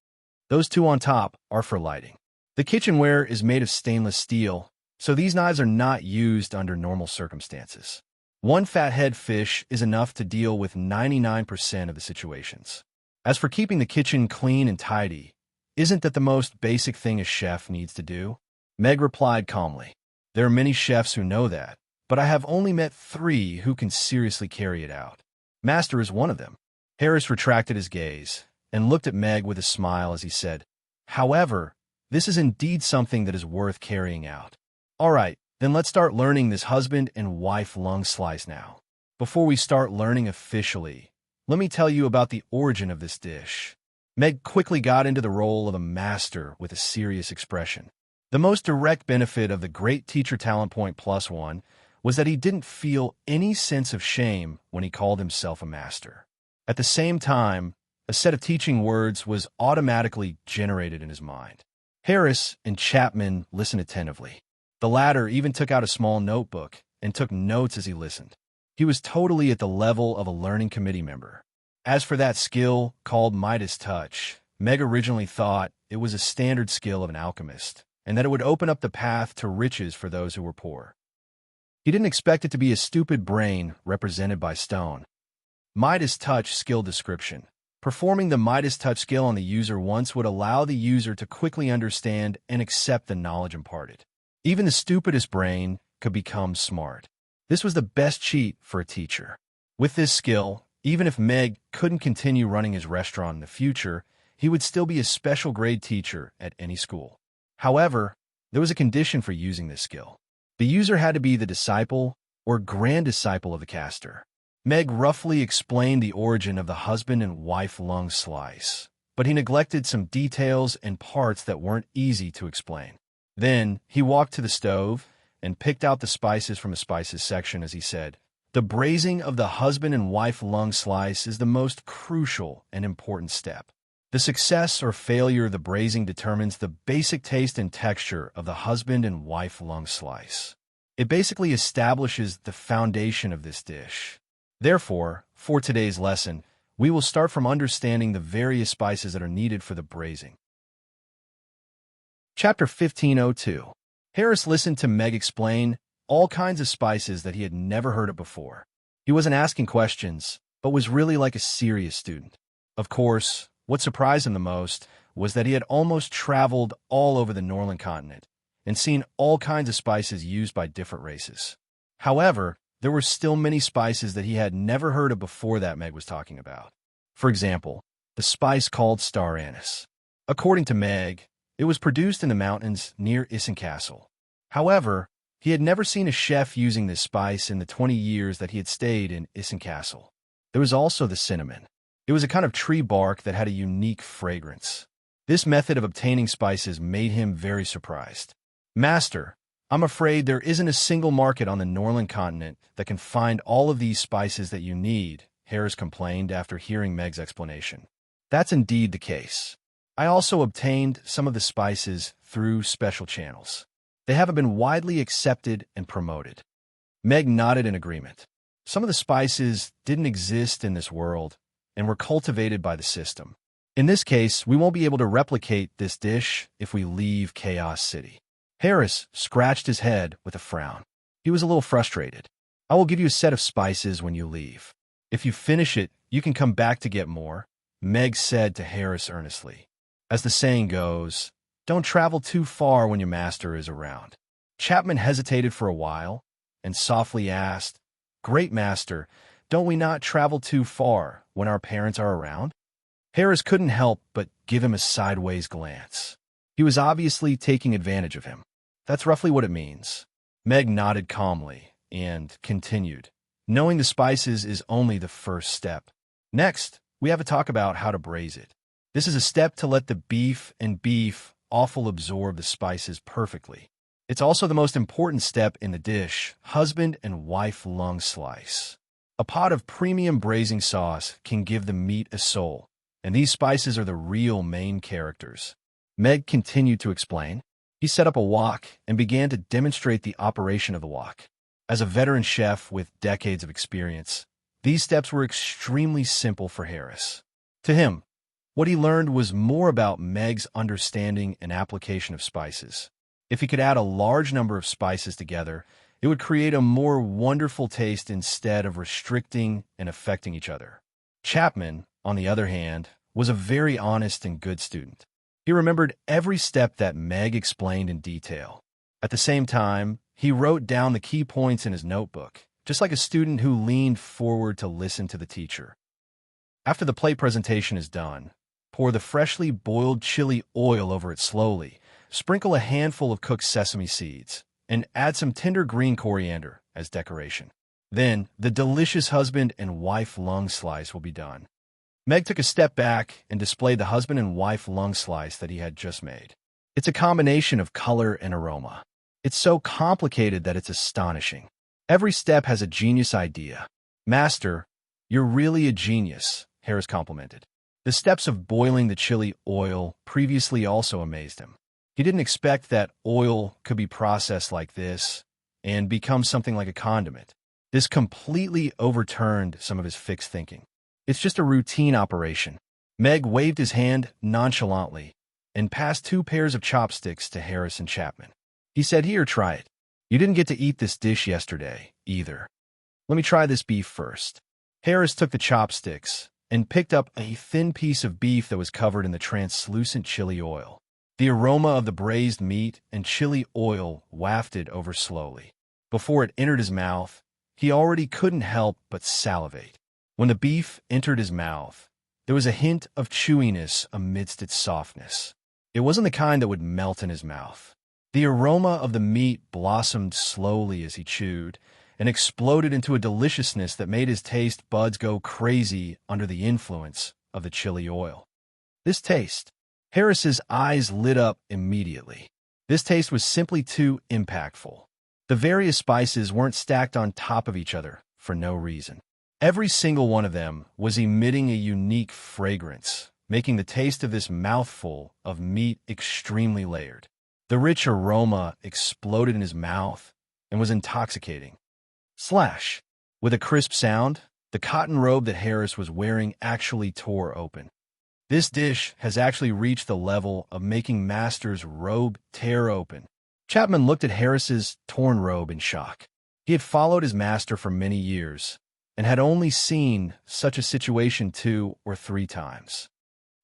Those two on top are for lighting. The kitchenware is made of stainless steel, so these knives are not used under normal circumstances. One fathead fish is enough to deal with 99% of the situations. As for keeping the kitchen clean and tidy, Isn't that the most basic thing a chef needs to do? Meg replied calmly. There are many chefs who know that, but I have only met 3 who can seriously carry it out. Master is one of them. Harris retracted his gaze and looked at Meg with a smile as he said, However, this is indeed something that is worth carrying out. All right, then let's start learning this husband and wife lung slice now. Before we start learning officially, let me tell you about the origin of this dish. Meg quickly got into the role of a master with a serious expression. The most direct benefit of the Great Teacher Talent Point +1 was that he didn't feel any sense of shame when he called himself a master. At the same time, a set of teaching words was automatically generated in his mind. Harris and Chapman listened attentively. The latter even took out a small notebook and took notes as he listened. He was totally at the level of a learning committee member. As for that skill called Midas touch, Meg originally thought it was a standard skill of an alchemist, and that it would open up the path to riches for those who were poor. He didn't expect it to be a stupid brain represented by stone. Midas touch skill description. Performing the Midas touch skill on the user once would allow the user to quickly understand and accept the knowledge imparted. Even the stupidest brain could become smart. This was the best cheat for a teacher. With this skill, even if Meg couldn't continue running his restaurant in the future, he would still be a special grade teacher at any school. However, there was a condition for using this skill. The user had to be the disciple or grand disciple of the caster. Meg roughly explained the origin of the husband and wife lung slice, but he neglected some details and parts that weren't easy to explain. Then, he walked to the stove and picked out the spices from a spices section as he said, The braising of the husband and wife lung slice is the most crucial and important step. The success or failure of the braising determines the basic taste and texture of the husband and wife lung slice. It basically establishes the foundation of this dish. Therefore, for today's lesson, we will start from understanding the various spices that are needed for the braising. Chapter 1502. Harris listened to Meg explain all kinds of spices that he had never heard of before. He wasn't asking questions, but was really like a serious student. Of course, what surprised him the most was that he had almost traveled all over the northern continent and seen all kinds of spices used by different races. However, there were still many spices that he had never heard of before that Meg was talking about. For example, the spice called star anise. According to Meg, it was produced in the mountains near Castle. However, he had never seen a chef using this spice in the 20 years that he had stayed in Castle. There was also the cinnamon. It was a kind of tree bark that had a unique fragrance. This method of obtaining spices made him very surprised. Master, I'm afraid there isn't a single market on the northern continent that can find all of these spices that you need, Harris complained after hearing Meg's explanation. That's indeed the case. I also obtained some of the spices through special channels. They haven't been widely accepted and promoted. Meg nodded in agreement. Some of the spices didn't exist in this world and were cultivated by the system. In this case, we won't be able to replicate this dish if we leave Chaos City. Harris scratched his head with a frown. He was a little frustrated. I will give you a set of spices when you leave. If you finish it, you can come back to get more, Meg said to Harris earnestly. As the saying goes, don't travel too far when your master is around. Chapman hesitated for a while and softly asked, Great master, don't we not travel too far when our parents are around? Harris couldn't help but give him a sideways glance. He was obviously taking advantage of him. That's roughly what it means. Meg nodded calmly and continued. Knowing the spices is only the first step. Next, we have a talk about how to braise it. This is a step to let the beef and beef offal absorb the spices perfectly. It's also the most important step in the dish, husband and wife lung slice. A pot of premium braising sauce can give the meat a soul, and these spices are the real main characters. Meg continued to explain. He set up a wok and began to demonstrate the operation of the wok. As a veteran chef with decades of experience, these steps were extremely simple for Harris. To him, what he learned was more about Meg's understanding and application of spices. If he could add a large number of spices together, it would create a more wonderful taste instead of restricting and affecting each other. Chapman, on the other hand, was a very honest and good student. He He remembered every step that Meg explained in detail. At the same time, he wrote down the key points in his notebook, just like a student who leaned forward to listen to the teacher. After the plate presentation is done, pour the freshly boiled chili oil over it slowly, sprinkle a handful of cooked sesame seeds, and add some tender green coriander as decoration. Then, the delicious husband and wife lung slice will be done. Meg took a step back and displayed the husband and wife lung slice that he had just made. It's a combination of color and aroma. It's so complicated that it's astonishing. Every step has a genius idea. Master, you're really a genius, Harris complimented. The steps of boiling the chili oil previously also amazed him. He didn't expect that oil could be processed like this and become something like a condiment. This completely overturned some of his fixed thinking. It's just a routine operation. Meg waved his hand nonchalantly and passed 2 pairs of chopsticks to Harris and Chapman. He said, "Here, try it. You didn't get to eat this dish yesterday, either. Let me try this beef first." Harris took the chopsticks and picked up a thin piece of beef that was covered in the translucent chili oil. The aroma of the braised meat and chili oil wafted over slowly. Before it entered his mouth, he already couldn't help but salivate. When the beef entered his mouth, there was a hint of chewiness amidst its softness. It wasn't the kind that would melt in his mouth. The aroma of the meat blossomed slowly as he chewed and exploded into a deliciousness that made his taste buds go crazy under the influence of the chili oil. This taste. Harris's eyes lit up immediately. This taste was simply too impactful. The various spices weren't stacked on top of each other for no reason. Every single one of them was emitting a unique fragrance, making the taste of this mouthful of meat extremely layered. The rich aroma exploded in his mouth and was intoxicating. Slash! With a crisp sound, the cotton robe that Harris was wearing actually tore open. This dish has actually reached the level of making Master's robe tear open. Chapman looked at Harris's torn robe in shock. He had followed his master for many years and had only seen such a situation 2 or 3 times.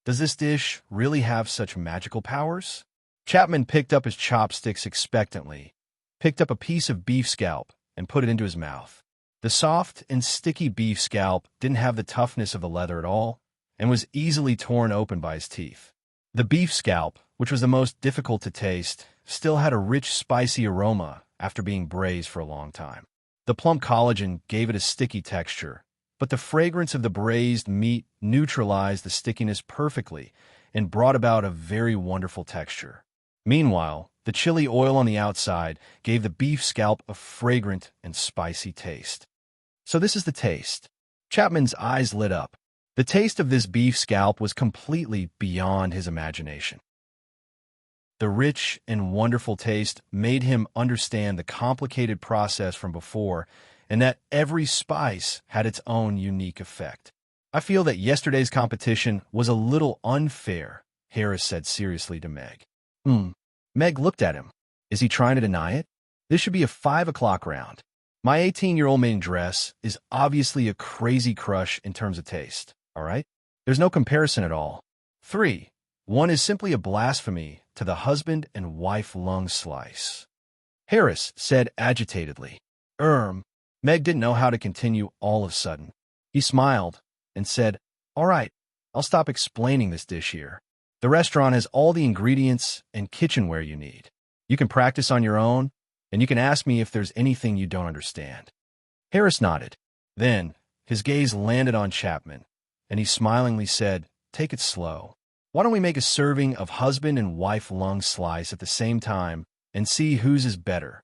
Does this dish really have such magical powers? Chapman picked up his chopsticks expectantly, picked up a piece of beef scalp, and put it into his mouth. The soft and sticky beef scalp didn't have the toughness of the leather at all and was easily torn open by his teeth. The beef scalp, which was the most difficult to taste, still had a rich, spicy aroma after being braised for a long time. The plump collagen gave it a sticky texture, but the fragrance of the braised meat neutralized the stickiness perfectly and brought about a very wonderful texture. Meanwhile, the chili oil on the outside gave the beef scalp a fragrant and spicy taste. So this is the taste. Chapman's eyes lit up. The taste of this beef scalp was completely beyond his imagination. The rich and wonderful taste made him understand the complicated process from before and that every spice had its own unique effect. "I feel that yesterday's competition was a little unfair," Harris said seriously to Meg. Meg looked at him. Is he trying to deny it? This should be a 5 o'clock round. My 18-year-old maiden dress is obviously a crazy crush in terms of taste, all right? There's no comparison at all. 3. 1 is simply a blasphemy to the husband and wife lung slice. Harris said agitatedly. Meg didn't know how to continue all of a sudden. He smiled and said, "All right, I'll stop explaining this dish here. The restaurant has all the ingredients and kitchenware you need. You can practice on your own, and you can ask me if there's anything you don't understand." Harris nodded. Then, his gaze landed on Chapman, and he smilingly said, "Take it slow. Why don't we make a serving of husband and wife lung slice at the same time and see whose is better?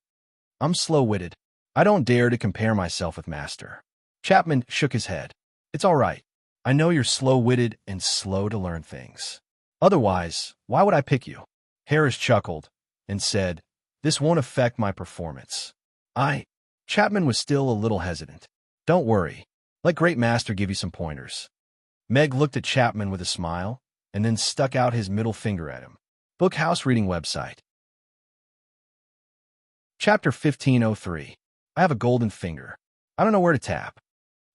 I'm slow-witted. I don't dare to compare myself with Master." Chapman shook his head. "It's all right. I know you're slow-witted and slow to learn things. Otherwise, why would I pick you?" Harris chuckled and said, "This won't affect my performance." Chapman was still a little hesitant. "Don't worry. Let Great Master give you some pointers." Meg looked at Chapman with a smile and then stuck out his middle finger at him. Book House Reading Website. Chapter 1503. I have a golden finger. I don't know where to tap.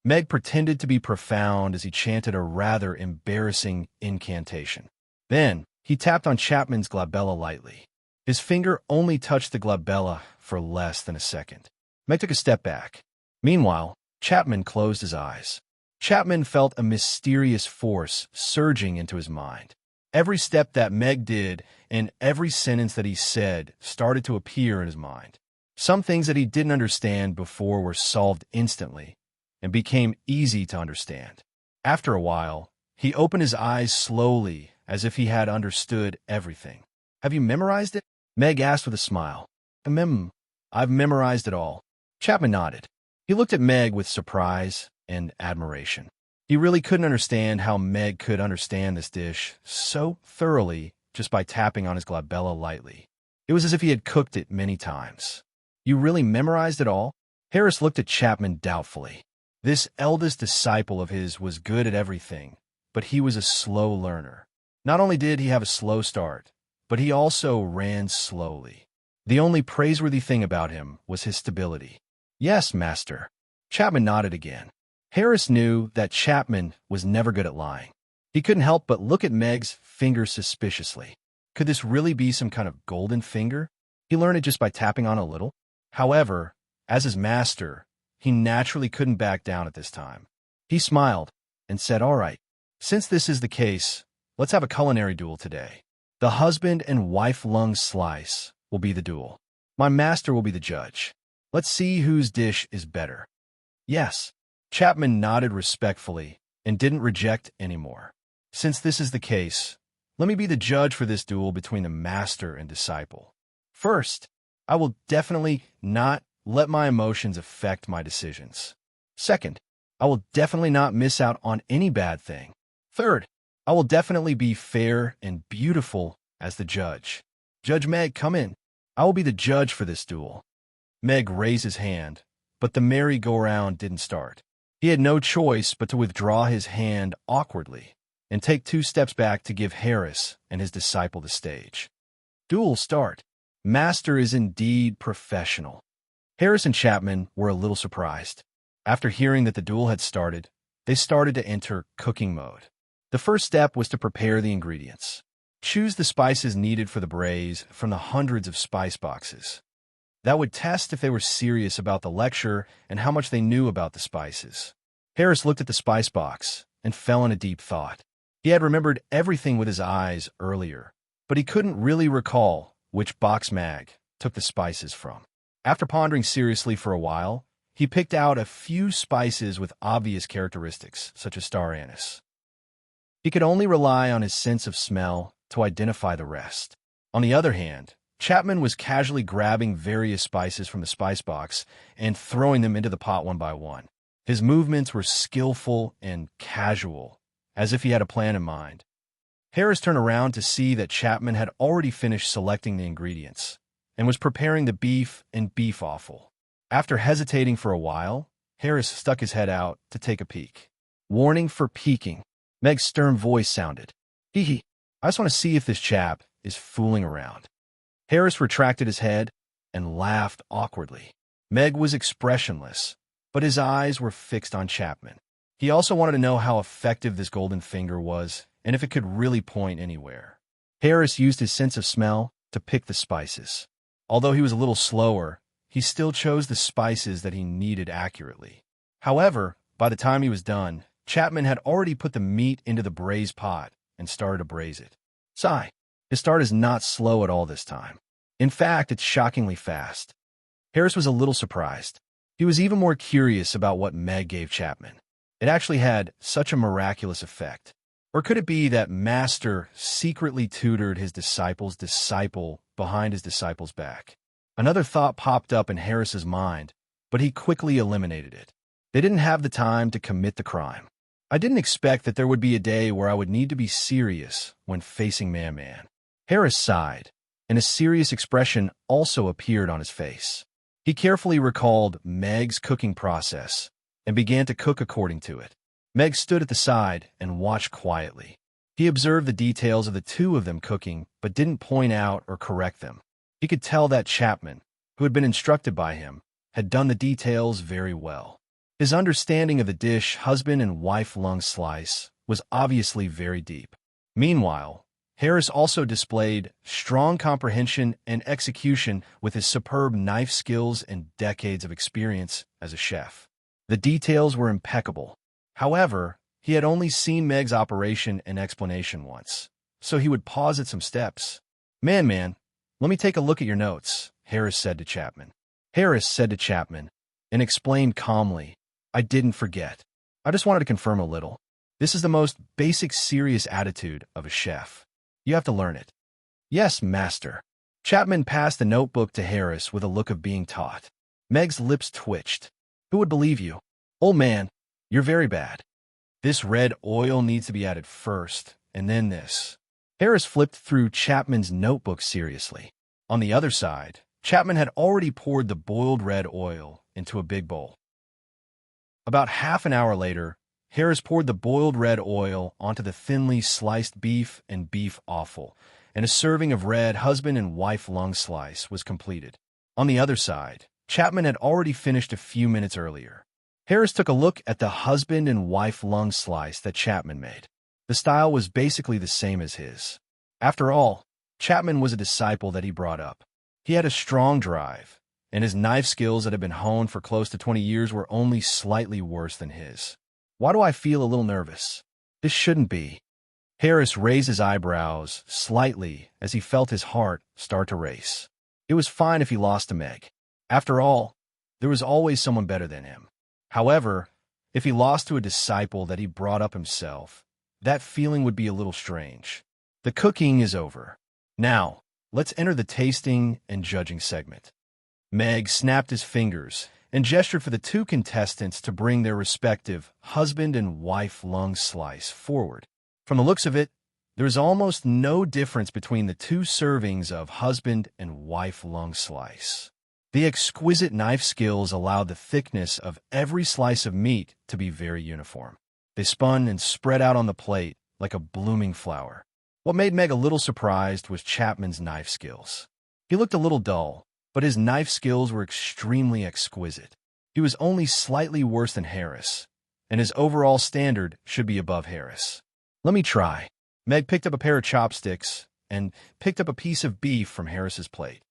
Meg pretended to be profound as he chanted a rather embarrassing incantation. Then, He tapped on Chapman's glabella lightly. His finger only touched the glabella for less than a second. Meg took a step back. Meanwhile, Chapman closed his eyes. Chapman felt a mysterious force surging into his mind. Every step that Meg did and every sentence that he said started to appear in his mind. Some things that he didn't understand before were solved instantly and became easy to understand. After a while, he opened his eyes slowly as if he had understood everything. "Have you memorized it?" Meg asked with a smile. I've memorized it all." Chapman nodded. He looked at Meg with surprise and admiration. He really couldn't understand how Meg could understand this dish so thoroughly just by tapping on his glabella lightly. It was as if he had cooked it many times. "You really memorized it all?" Harris looked at Chapman doubtfully. This eldest disciple of his was good at everything, but he was a slow learner. Not only did he have a slow start, but he also ran slowly. The only praiseworthy thing about him was his stability. "Yes, master." Chapman nodded again. Harris knew that Chapman was never good at lying. He couldn't help but look at Meg's finger suspiciously. Could this really be some kind of golden finger? He learned it just by tapping on a little. However, as his master, he naturally couldn't back down at this time. He smiled and said, "All right, since this is the case, let's have a culinary duel today. The husband and wife lung slice will be the duel. My master will be the judge. Let's see whose dish is better." "Yes." Chapman nodded respectfully and didn't reject anymore. "Since this is the case, let me be the judge for this duel between the master and disciple. First, I will definitely not let my emotions affect my decisions. Second, I will definitely not miss out on any bad thing. Third, I will definitely be fair and beautiful as the judge. Judge Meg, come in. I will be the judge for this duel." Meg raised his hand, but the merry-go-round didn't start. He had no choice but to withdraw his hand awkwardly and take 2 steps back to give Harris and his disciple the stage. "Duel start. Master is indeed professional." Harris and Chapman were a little surprised. After hearing that the duel had started, they started to enter cooking mode. The first step was to prepare the ingredients. Choose the spices needed for the braise from the hundreds of spice boxes. That would test if they were serious about the lecture and how much they knew about the spices. Harris looked at the spice box and fell in a deep thought. He had remembered everything with his eyes earlier, but he couldn't really recall which box Mag took the spices from. After pondering seriously for a while, he picked out a few spices with obvious characteristics, such as star anise. He could only rely on his sense of smell to identify the rest. On the other hand, Chapman was casually grabbing various spices from the spice box and throwing them into the pot one by one. His movements were skillful and casual, as if he had a plan in mind. Harris turned around to see that Chapman had already finished selecting the ingredients and was preparing the beef and beef offal. After hesitating for a while, Harris stuck his head out to take a peek. "Warning for peeking," Meg's stern voice sounded. "Hee. I just want to see if this chap is fooling around." Harris retracted his head and laughed awkwardly. Meg was expressionless, but his eyes were fixed on Chapman. He also wanted to know how effective this golden finger was and if it could really point anywhere. Harris used his sense of smell to pick the spices. Although he was a little slower, he still chose the spices that he needed accurately. However, by the time he was done, Chapman had already put the meat into the braise pot and started to braise it. Sigh. His start is not slow at all this time. In fact, it's shockingly fast. Harris was a little surprised. He was even more curious about what Meg gave Chapman. It actually had such a miraculous effect. Or could it be that Master secretly tutored his disciple's disciple behind his disciple's back? Another thought popped up in Harris's mind, but he quickly eliminated it. They didn't have the time to commit the crime. "I didn't expect that there would be a day where I would need to be serious when facing Man-Man." Harris sighed, and a serious expression also appeared on his face. He carefully recalled Meg's cooking process and began to cook according to it. Meg stood at the side and watched quietly. He observed the details of the two of them cooking, but didn't point out or correct them. He could tell that Chapman, who had been instructed by him, had done the details very well. His understanding of the dish husband and wife lung slice was obviously very deep. Meanwhile, Harris also displayed strong comprehension and execution with his superb knife skills and decades of experience as a chef. The details were impeccable. However, he had only seen Meg's operation and explanation once, so he would pause at some steps. Man, let me take a look at your notes," Harris said to Chapman. Harris said to Chapman and explained calmly, "I didn't forget. I just wanted to confirm a little. This is the most basic serious attitude of a chef. You have to learn it." "Yes, master." Chapman passed the notebook to Harris with a look of being taught. Meg's lips twitched. "Who would believe you? Old man, you're very bad. This red oil needs to be added first, and then this." Harris flipped through Chapman's notebook seriously. On the other side, Chapman had already poured the boiled red oil into a big bowl. About half an hour later, Harris poured the boiled red oil onto the thinly sliced beef and beef offal, and a serving of red husband and wife lung slice was completed. On the other side, Chapman had already finished a few minutes earlier. Harris took a look at the husband and wife lung slice that Chapman made. The style was basically the same as his. After all, Chapman was a disciple that he brought up. He had a strong drive, and his knife skills that had been honed for close to 20 years were only slightly worse than his. "Why do I feel a little nervous? This shouldn't be." Harris raised his eyebrows slightly as he felt his heart start to race. It was fine if he lost to Meg. After all, there was always someone better than him. However, if he lost to a disciple that he brought up himself, that feeling would be a little strange. The cooking is over. Now, let's enter the tasting and judging segment. Meg snapped his fingers and gestured for the two contestants to bring their respective husband and wife lung slice forward. From the looks of it, there is almost no difference between the two servings of husband and wife lung slice. The exquisite knife skills allowed the thickness of every slice of meat to be very uniform. They spun and spread out on the plate like a blooming flower. What made Meg a little surprised was Chapman's knife skills. He looked a little dull, but his knife skills were extremely exquisite. He was only slightly worse than Harris, and his overall standard should be above Harris. "Let me try." Meg picked up a pair of chopsticks and picked up a piece of beef from Harris's plate.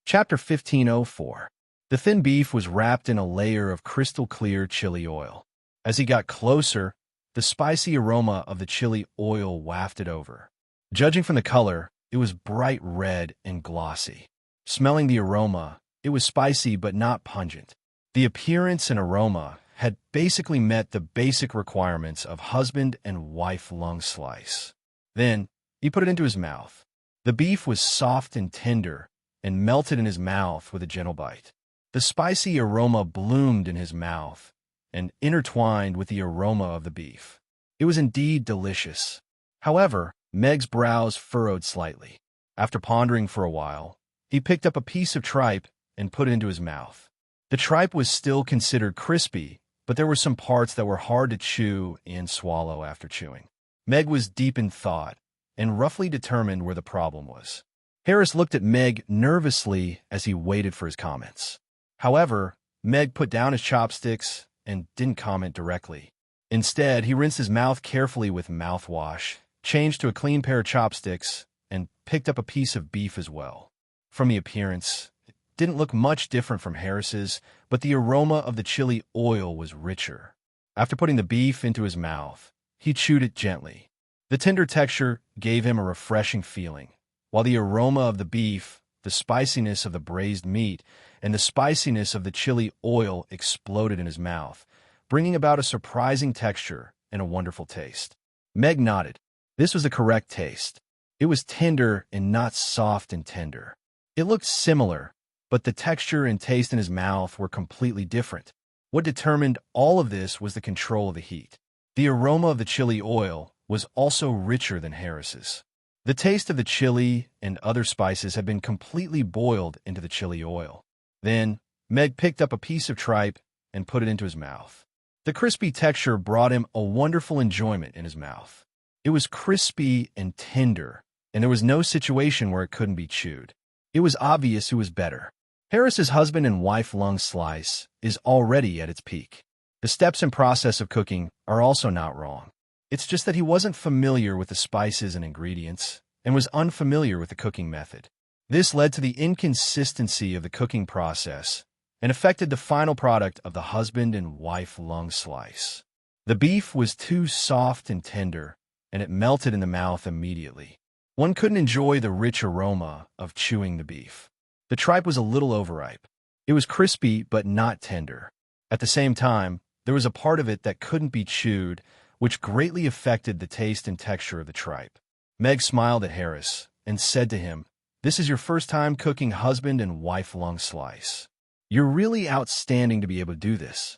Chapter 1504. The thin beef was wrapped in a layer of crystal-clear chili oil. As he got closer, the spicy aroma of the chili oil wafted over. Judging from the color, it was bright red and glossy. Smelling the aroma, it was spicy but not pungent. The appearance and aroma had basically met the basic requirements of husband and wife lung slice. Then, he put it into his mouth. The beef was soft and tender, and melted in his mouth with a gentle bite. The spicy aroma bloomed in his mouth and intertwined with the aroma of the beef. It was indeed delicious. However, Meg's brows furrowed slightly. After pondering for a while, he picked up a piece of tripe and put it into his mouth. The tripe was still considered crispy, but there were some parts that were hard to chew and swallow after chewing. Meg was deep in thought and roughly determined where the problem was. Harris looked at Meg nervously as he waited for his comments. However, Meg put down his chopsticks and didn't comment directly. Instead, he rinsed his mouth carefully with mouthwash, changed to a clean pair of chopsticks, and picked up a piece of beef as well. From the appearance, it didn't look much different from Harris's, but the aroma of the chili oil was richer. After putting the beef into his mouth, he chewed it gently. The tender texture gave him a refreshing feeling, while the aroma of the beef, the spiciness of the braised meat, and the spiciness of the chili oil exploded in his mouth, bringing about a surprising texture and a wonderful taste. Meg nodded. This was the correct taste. It was tender and not soft and tender. It looked similar, but the texture and taste in his mouth were completely different. What determined all of this was the control of the heat. The aroma of the chili oil was also richer than Harris's. The taste of the chili and other spices had been completely boiled into the chili oil. Then, Meg picked up a piece of tripe and put it into his mouth. The crispy texture brought him a wonderful enjoyment in his mouth. It was crispy and tender, and there was no situation where it couldn't be chewed. It was obvious who was better. Harris's husband and wife lung slice is already at its peak. The steps and process of cooking are also not wrong. It's just that he wasn't familiar with the spices and ingredients, and was unfamiliar with the cooking method. This led to the inconsistency of the cooking process and affected the final product of the husband and wife lung slice. The beef was too soft and tender, and it melted in the mouth immediately. One couldn't enjoy the rich aroma of chewing the beef. The tripe was a little overripe. It was crispy but not tender. At the same time, there was a part of it that couldn't be chewed, which greatly affected the taste and texture of the tripe. Meg smiled at Harris and said to him, "This is your first time cooking husband and wife lung slice. You're really outstanding to be able to do this.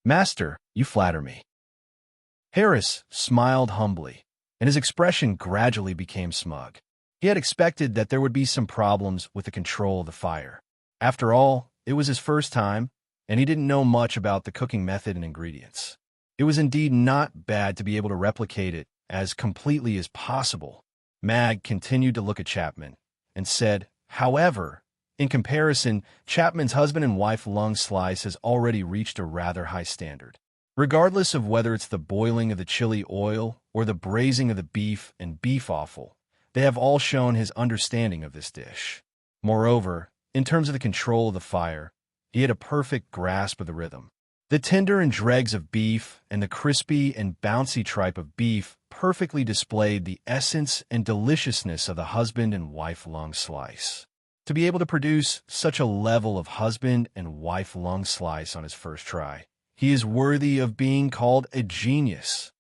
Master, you flatter me." Harris smiled humbly, and his expression gradually became smug. He had expected that there would be some problems with the control of the fire. After all, it was his first time, and he didn't know much about the cooking method and ingredients. It was indeed not bad to be able to replicate it as completely as possible. Mag continued to look at Chapman and said, "However, in comparison, Chapman's husband and wife lung slice has already reached a rather high standard. Regardless of whether it's the boiling of the chili oil or the braising of the beef and beef offal, they have all shown his understanding of this dish. Moreover, in terms of the control of the fire, he had a perfect grasp of the rhythm. The tender and dregs of beef and the crispy and bouncy tripe of beef perfectly displayed the essence and deliciousness of the husband and wife lung slice. To be able to produce such a level of husband and wife lung slice on his first try, he is worthy of being called a genius."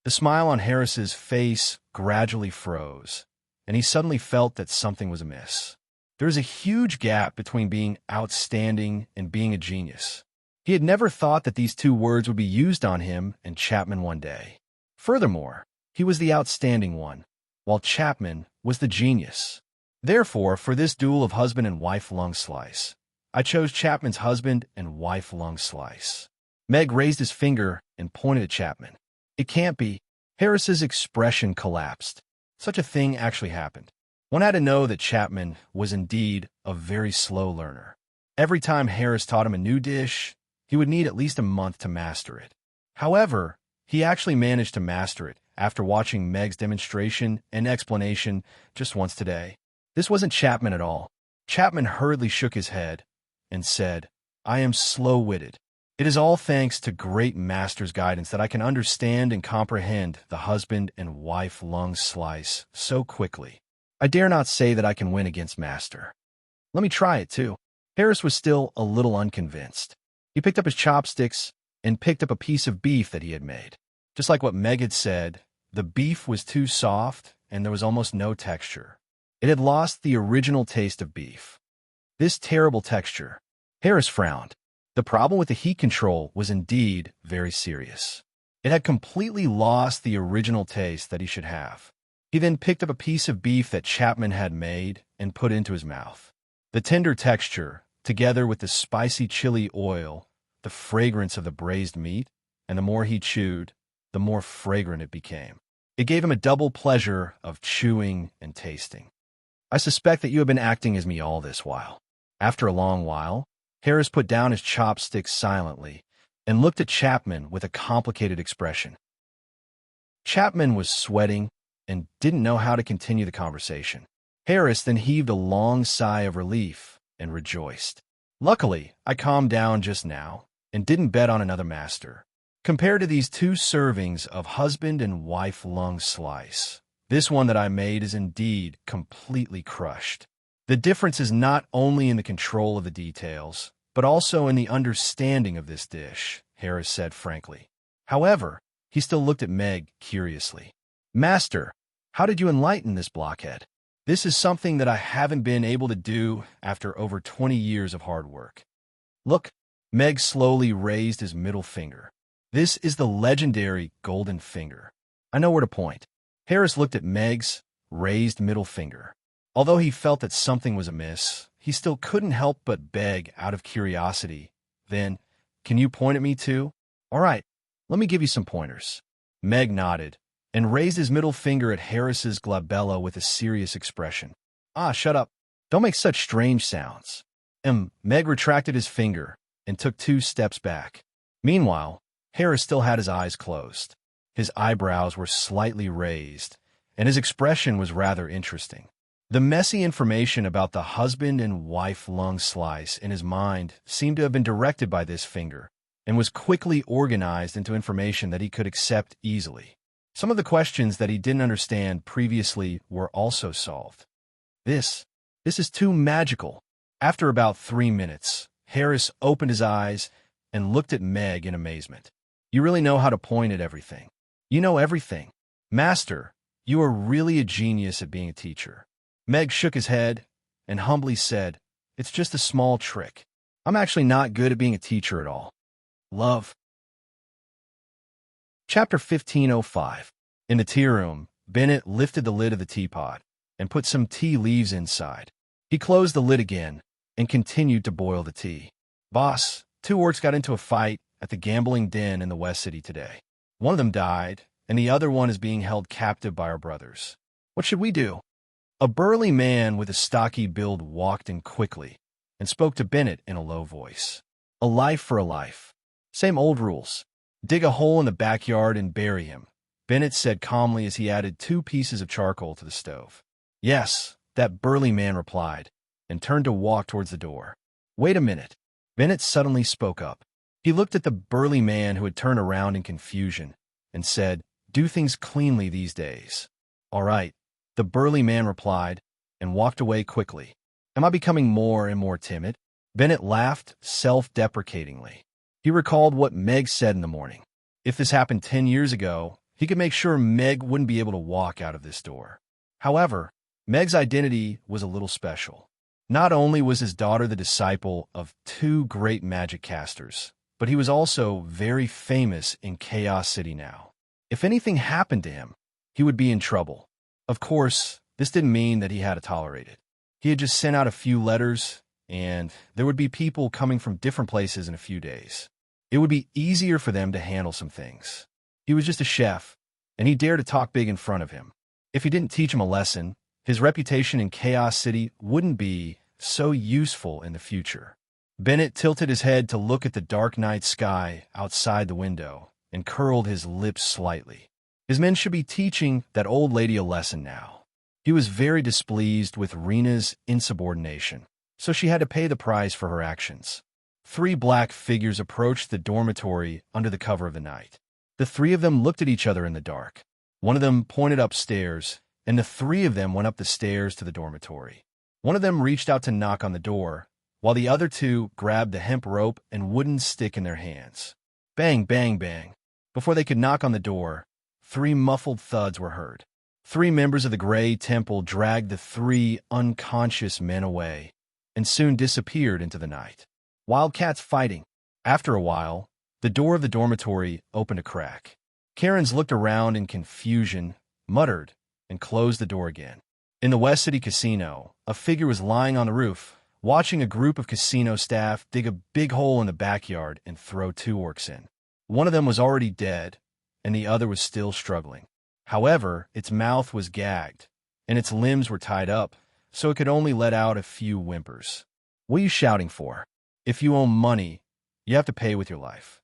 The smile on Harris's face gradually froze, and he suddenly felt that something was amiss. There is a huge gap between being outstanding and being a genius. He had never thought that these two words would be used on him and Chapman one day. Furthermore, he was the outstanding one, while Chapman was the genius. Therefore, for this duel of husband and wife lung slice, I chose Chapman's husband and wife lung slice. Meg raised his finger and pointed at Chapman. "It can't be." Harris's expression collapsed. Such a thing actually happened. One had to know that Chapman was indeed a very slow learner. Every time Harris taught him a new dish, he would need at least a month to master it. However, he actually managed to master it after watching Meg's demonstration and explanation just once today. This wasn't Chapman at all. Chapman hurriedly shook his head and said, "I am slow-witted. It is all thanks to great master's guidance that I can understand and comprehend the husband and wife lung slice so quickly. I dare not say that I can win against master. Let me try it too." Harris was still a little unconvinced. He picked up his chopsticks and picked up a piece of beef that he had made. Just like what Meg had said, the beef was too soft and there was almost no texture. It had lost the original taste of beef. This terrible texture. Harris frowned. The problem with the heat control was indeed very serious. It had completely lost the original taste that he should have. He then picked up a piece of beef that Chapman had made and put into his mouth. The tender texture, together with the spicy chili oil, the fragrance of the braised meat, and the more he chewed, the more fragrant it became. It gave him a double pleasure of chewing and tasting. "I suspect that you have been acting as me all this while." After a long while, Harris put down his chopsticks silently and looked at Chapman with a complicated expression. Chapman was sweating and didn't know how to continue the conversation. Harris then heaved a long sigh of relief and rejoiced. "Luckily, I calmed down just now and didn't bet on another master. Compared to these two servings of husband and wife lung slice, this one that I made is indeed completely crushed. The difference is not only in the control of the details, but also in the understanding of this dish," Harris said frankly. However, he still looked at Meg curiously. "Master, how did you enlighten this blockhead? This is something that I haven't been able to do after over 20 years of hard work." "Look." Meg slowly raised his middle finger. "This is the legendary golden finger. I know where to point." Harris looked at Meg's raised middle finger. Although he felt that something was amiss, he still couldn't help but beg out of curiosity. "Then, can you point at me too?" "All right, let me give you some pointers." Meg nodded and raised his middle finger at Harris's glabella with a serious expression. "Ah, shut up. Don't make such strange sounds." Meg retracted his finger and took 2 steps back. Meanwhile, Harris still had his eyes closed. His eyebrows were slightly raised, and his expression was rather interesting. The messy information about the husband and wife lung slice in his mind seemed to have been directed by this finger, and was quickly organized into information that he could accept easily. Some of the questions that he didn't understand previously were also solved. This is too magical. After about 3 minutes, Harris opened his eyes and looked at Meg in amazement. You really know how to point at everything. You know everything. Master, you are really a genius at being a teacher. Meg shook his head and humbly said, It's just a small trick. I'm actually not good at being a teacher at all. Love. Chapter 1505. In the tea room, Bennett lifted the lid of the teapot and put some tea leaves inside. He closed the lid again and continued to boil the tea. Boss, 2 orcs got into a fight at the gambling den in the West City today. One of them died, and the other one is being held captive by our brothers. What should we do? A burly man with a stocky build walked in quickly and spoke to Bennett in a low voice. A life for a life. Same old rules. Dig a hole in the backyard and bury him, Bennett said calmly as he added 2 pieces of charcoal to the stove. Yes, that burly man replied, and turned to walk towards the door. Wait a minute. Bennett suddenly spoke up. He looked at the burly man who had turned around in confusion and said, Do things cleanly these days. All right, the burly man replied and walked away quickly. Am I becoming more and more timid? Bennett laughed self-deprecatingly. He recalled what Meg said in the morning. If this happened 10 years ago, he could make sure Meg wouldn't be able to walk out of this door. However, Meg's identity was a little special. Not only was his daughter the disciple of 2 great magic casters, but he was also very famous in Chaos City now. If anything happened to him, he would be in trouble. Of course, this didn't mean that he had to tolerate it. He had just sent out a few letters, and there would be people coming from different places in a few days. It would be easier for them to handle some things. He was just a chef, and he dared to talk big in front of him. If he didn't teach him a lesson, his reputation in Chaos City wouldn't be so useful in the future. Bennett tilted his head to look at the dark night sky outside the window and curled his lips slightly. His men should be teaching that old lady a lesson now. He was very displeased with Rena's insubordination, so she had to pay the price for her actions. 3 black figures approached the dormitory under the cover of the night. The 3 of them looked at each other in the dark. One of them pointed upstairs, and the 3 of them went up the stairs to the dormitory. One of them reached out to knock on the door, while the other 2 grabbed the hemp rope and wooden stick in their hands. Bang, bang, bang. Before they could knock on the door, 3 muffled thuds were heard. 3 members of the Grey Temple dragged the 3 unconscious men away and soon disappeared into the night. Wildcats fighting. After a while, the door of the dormitory opened a crack. Karens looked around in confusion, muttered, and closed the door again. In the West City Casino, a figure was lying on the roof, watching a group of casino staff dig a big hole in the backyard and throw 2 orcs in. One of them was already dead, and the other was still struggling. However, its mouth was gagged, and its limbs were tied up, so it could only let out a few whimpers. What are you shouting for? If you owe money, you have to pay with your life.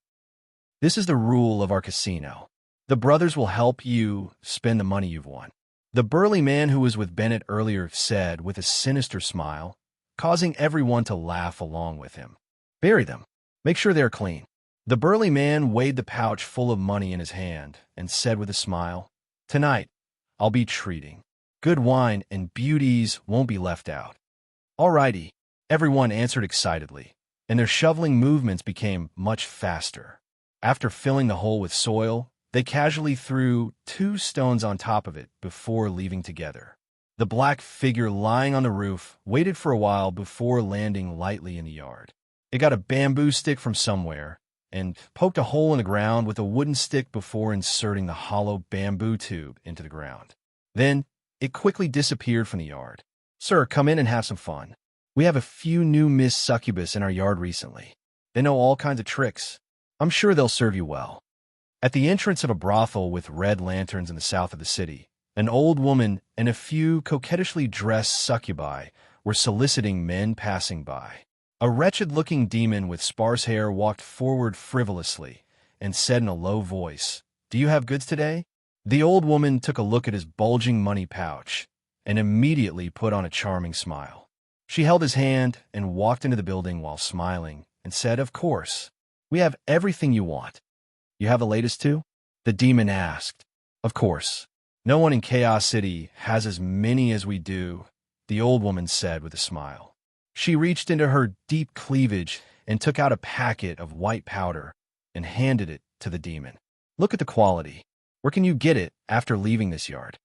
This is the rule of our casino. The brothers will help you spend the money you've won. The burly man who was with Bennett earlier said with a sinister smile, causing everyone to laugh along with him. Bury them. Make sure they're clean. The burly man weighed the pouch full of money in his hand and said with a smile, Tonight, I'll be treating. Good wine and beauties won't be left out. All righty, everyone answered excitedly, and their shoveling movements became much faster. After filling the hole with soil, they casually threw 2 stones on top of it before leaving together. The black figure lying on the roof waited for a while before landing lightly in the yard. It got a bamboo stick from somewhere and poked a hole in the ground with a wooden stick before inserting the hollow bamboo tube into the ground. Then, it quickly disappeared from the yard. Sir, come in and have some fun. We have a few new Miss Succubus in our yard recently. They know all kinds of tricks. I'm sure they'll serve you well. At the entrance of a brothel with red lanterns in the south of the city, an old woman and a few coquettishly dressed succubi were soliciting men passing by. A wretched-looking demon with sparse hair walked forward frivolously and said in a low voice, Do you have goods today? The old woman took a look at his bulging money pouch and immediately put on a charming smile. She held his hand and walked into the building while smiling and said, "Of course. We have everything you want." "You have the latest too?" the demon asked. "Of course. No one in Chaos City has as many as we do," the old woman said with a smile. She reached into her deep cleavage and took out a packet of white powder and handed it to the demon. "Look at the quality. Where can you get it after leaving this yard?"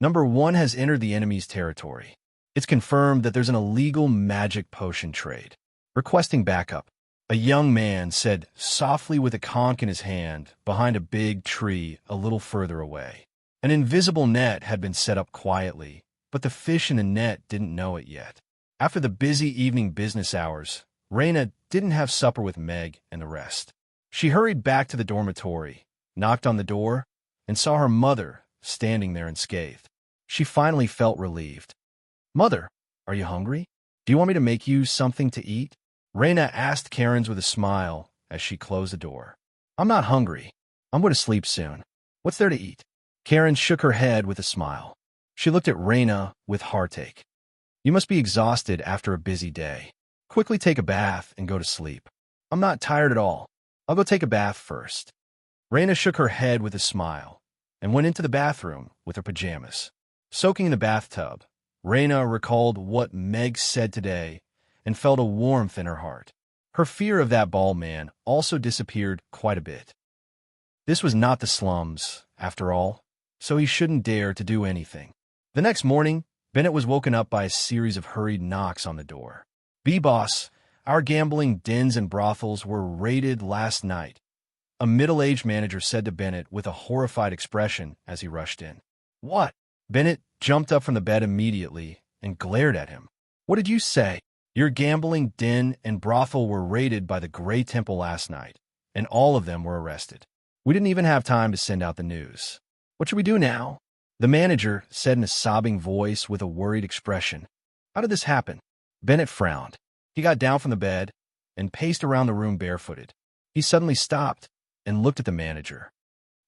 Number 1 has entered the enemy's territory. It's confirmed that there's an illegal magic potion trade. Requesting backup. A young man said softly with a conch in his hand behind a big tree a little further away. An invisible net had been set up quietly, but the fish in the net didn't know it yet. After the busy evening business hours, Raina didn't have supper with Meg and the rest. She hurried back to the dormitory, knocked on the door, and saw her mother standing there unscathed. She finally felt relieved. "Mother, are you hungry? Do you want me to make you something to eat?" Raina asked Karen's with a smile as she closed the door. "I'm not hungry. I'm going to sleep soon. What's there to eat?" Karen shook her head with a smile. She looked at Raina with heartache. "You must be exhausted after a busy day. Quickly take a bath and go to sleep." "I'm not tired at all. I'll go take a bath first." Raina shook her head with a smile and went into the bathroom with her pajamas. Soaking in the bathtub, Raina recalled what Meg said today and felt a warmth in her heart. Her fear of that bald man also disappeared quite a bit. This was not the slums, after all, so he shouldn't dare to do anything. The next morning, Bennett was woken up by a series of hurried knocks on the door. "B-Boss, our gambling dens and brothels were raided last night," a middle-aged manager said to Bennett with a horrified expression as he rushed in. "What?" Bennett jumped up from the bed immediately and glared at him. "What did you say?" "Your gambling den and brothel were raided by the Grey Temple last night, and all of them were arrested. We didn't even have time to send out the news. What should we do now?" the manager said in a sobbing voice with a worried expression. "How did this happen?" Bennett frowned. He got down from the bed and paced around the room barefooted. He suddenly stopped and looked at the manager.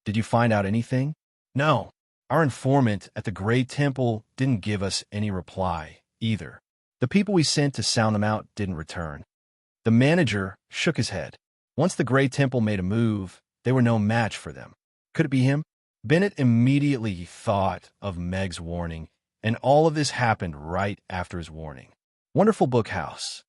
"Did you find out anything?" "No. Our informant at the Grey Temple didn't give us any reply, either. The people we sent to sound them out didn't return." The manager shook his head. Once the Grey Temple made a move, they were no match for them. Could it be him? Bennett immediately thought of Meg's warning, and all of this happened right after his warning. Wonderful Book House.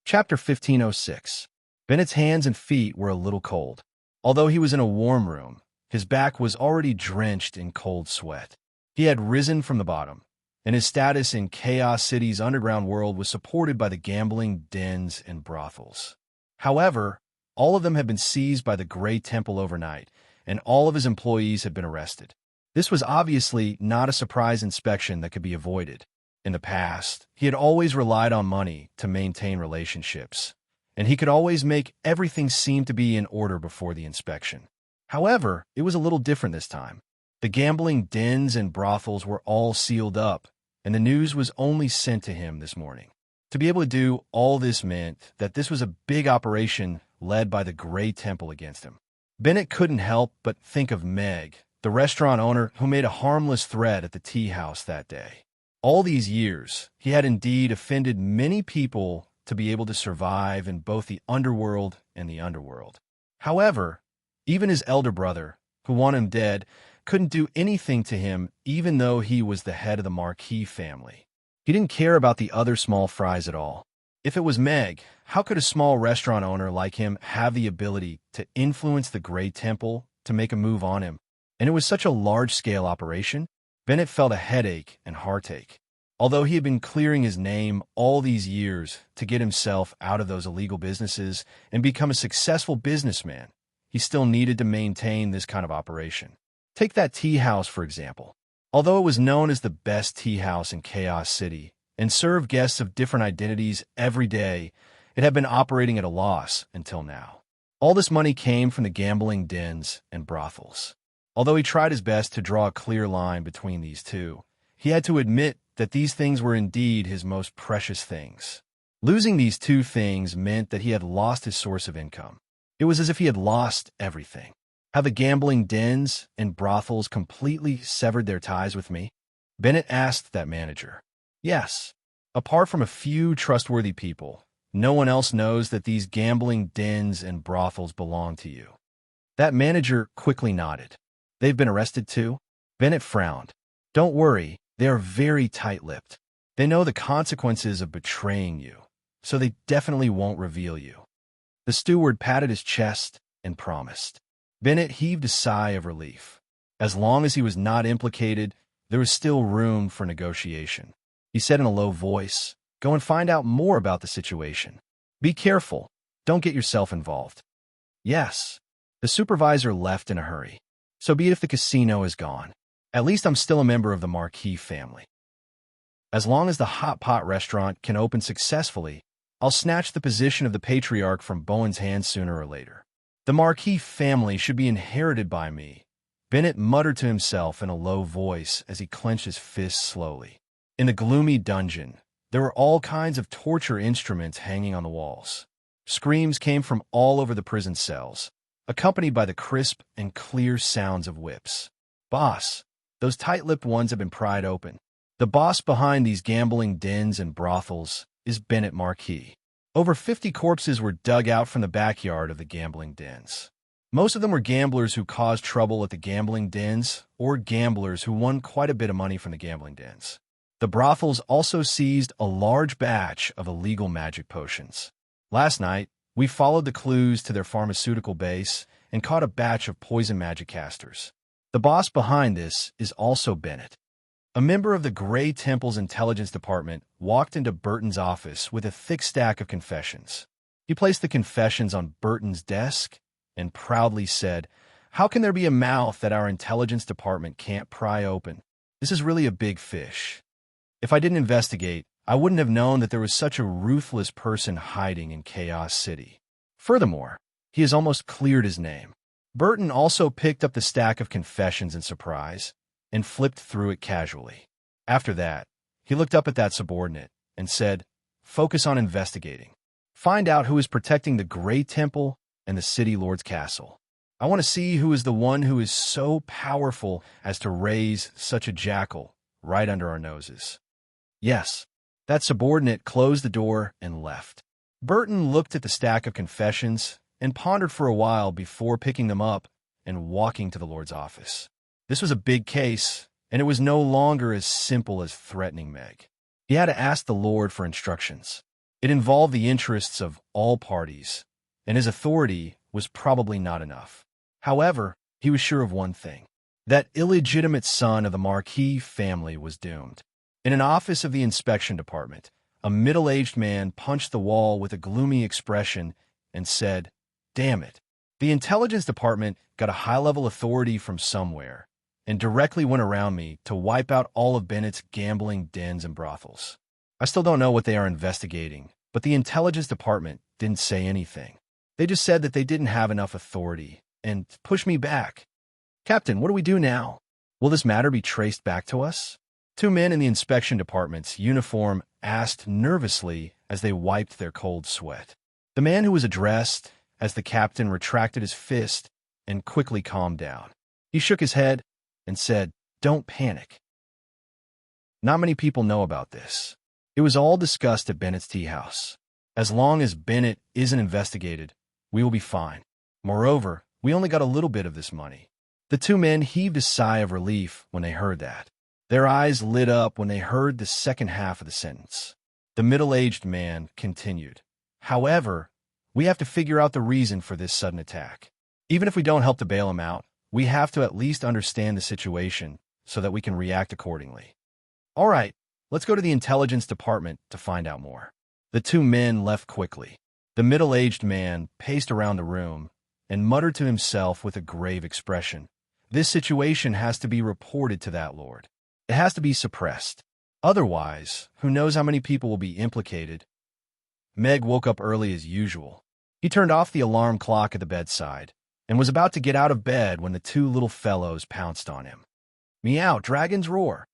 Chapter 1506. Bennett's hands and feet were a little cold. Although he was in a warm room, his back was already drenched in cold sweat. He had risen from the bottom, and his status in Chaos City's underground world was supported by the gambling dens and brothels. However, all of them had been seized by the Grey Temple overnight, and all of his employees had been arrested. This was obviously not a surprise inspection that could be avoided. In the past, he had always relied on money to maintain relationships, and he could always make everything seem to be in order before the inspection. However, it was a little different this time. The gambling dens and brothels were all sealed up, and the news was only sent to him this morning. To be able to do all this meant that this was a big operation led by the Grey Temple against him. Bennett couldn't help but think of Meg, the restaurant owner who made a harmless threat at the tea house that day. All these years, he had indeed offended many people to be able to survive in both the underworld and the underworld. However, even his elder brother, who wanted him dead, couldn't do anything to him even though he was the head of the Marquis family. He didn't care about the other small fries at all. If it was Meg, how could a small restaurant owner like him have the ability to influence the Grey Temple to make a move on him? And it was such a large-scale operation. Bennett felt a headache and heartache. Although he had been clearing his name all these years to get himself out of those illegal businesses and become a successful businessman, he still needed to maintain this kind of operation. Take that tea house, for example. Although it was known as the best tea house in Chaos City and served guests of different identities every day, it had been operating at a loss until now. All this money came from the gambling dens and brothels. Although he tried his best to draw a clear line between these two, he had to admit that these things were indeed his most precious things. Losing these two things meant that he had lost his source of income. It was as if he had lost everything. How the gambling dens and brothels completely severed their ties with me? Bennett asked that manager. Yes. Apart from a few trustworthy people, no one else knows that these gambling dens and brothels belong to you. That manager quickly nodded. They've been arrested too? Bennett frowned. Don't worry, they are very tight-lipped. They know the consequences of betraying you, so they definitely won't reveal you. The steward patted his chest and promised. Bennett heaved a sigh of relief. As long as he was not implicated, there was still room for negotiation. He said in a low voice, "Go and find out more about the situation. Be careful. Don't get yourself involved." Yes. The supervisor left in a hurry. So be it if the casino is gone. At least I'm still a member of the Marquis family. As long as the hot pot restaurant can open successfully, I'll snatch the position of the patriarch from Bowen's hands sooner or later. The Marquis family should be inherited by me. Bennett muttered to himself in a low voice as he clenched his fists slowly. In the gloomy dungeon, there were all kinds of torture instruments hanging on the walls. Screams came from all over the prison cells, accompanied by the crisp and clear sounds of whips. Boss, those tight-lipped ones have been pried open. The boss behind these gambling dens and brothels is Bennett Marquis. Over 50 corpses were dug out from the backyard of the gambling dens. Most of them were gamblers who caused trouble at the gambling dens or gamblers who won quite a bit of money from the gambling dens. The brothels also seized a large batch of illegal magic potions. Last night, we followed the clues to their pharmaceutical base and caught a batch of poison magic casters. The boss behind this is also Bennett. A member of the Grey Temple's intelligence department walked into Burton's office with a thick stack of confessions. He placed the confessions on Burton's desk and proudly said, "How can there be a mouth that our intelligence department can't pry open? This is really a big fish. If I didn't investigate, I wouldn't have known that there was such a ruthless person hiding in Chaos City. Furthermore, he has almost cleared his name." Burton also picked up the stack of confessions in surprise and flipped through it casually. After that, he looked up at that subordinate and said, "Focus on investigating. Find out who is protecting the Grey Temple and the City Lord's castle. I want to see who is the one who is so powerful as to raise such a jackal right under our noses." Yes, that subordinate closed the door and left. Burton looked at the stack of confessions and pondered for a while before picking them up and walking to the Lord's office. This was a big case, and it was no longer as simple as threatening Meg. He had to ask the Lord for instructions. It involved the interests of all parties, and his authority was probably not enough. However, he was sure of one thing. That illegitimate son of the Marquis family was doomed. In an office of the inspection department, a middle-aged man punched the wall with a gloomy expression and said, "Damn it. The intelligence department got a high-level authority from somewhere and directly went around me to wipe out all of Bennett's gambling dens and brothels. I still don't know what they are investigating, but the intelligence department didn't say anything. They just said that they didn't have enough authority and pushed me back. Captain, what do we do now? Will this matter be traced back to us?" Two men in the inspection department's uniform asked nervously as they wiped their cold sweat. The man who was addressed as the captain retracted his fist and quickly calmed down. He shook his head and said, "Don't panic. Not many people know about this. It was all discussed at Bennett's tea house. As long as Bennett isn't investigated, we will be fine. Moreover, we only got a little bit of this money." The two men heaved a sigh of relief when they heard that. Their eyes lit up when they heard the second half of the sentence. The middle-aged man continued, "However, we have to figure out the reason for this sudden attack. Even if we don't help to bail him out, we have to at least understand the situation so that we can react accordingly. All right, let's go to the intelligence department to find out more." The two men left quickly. The middle-aged man paced around the room and muttered to himself with a grave expression, "This situation has to be reported to that lord. It has to be suppressed. Otherwise, who knows how many people will be implicated." Meg woke up early as usual. He turned off the alarm clock at the bedside and was about to get out of bed when the two little fellows pounced on him. Meow, dragons roar.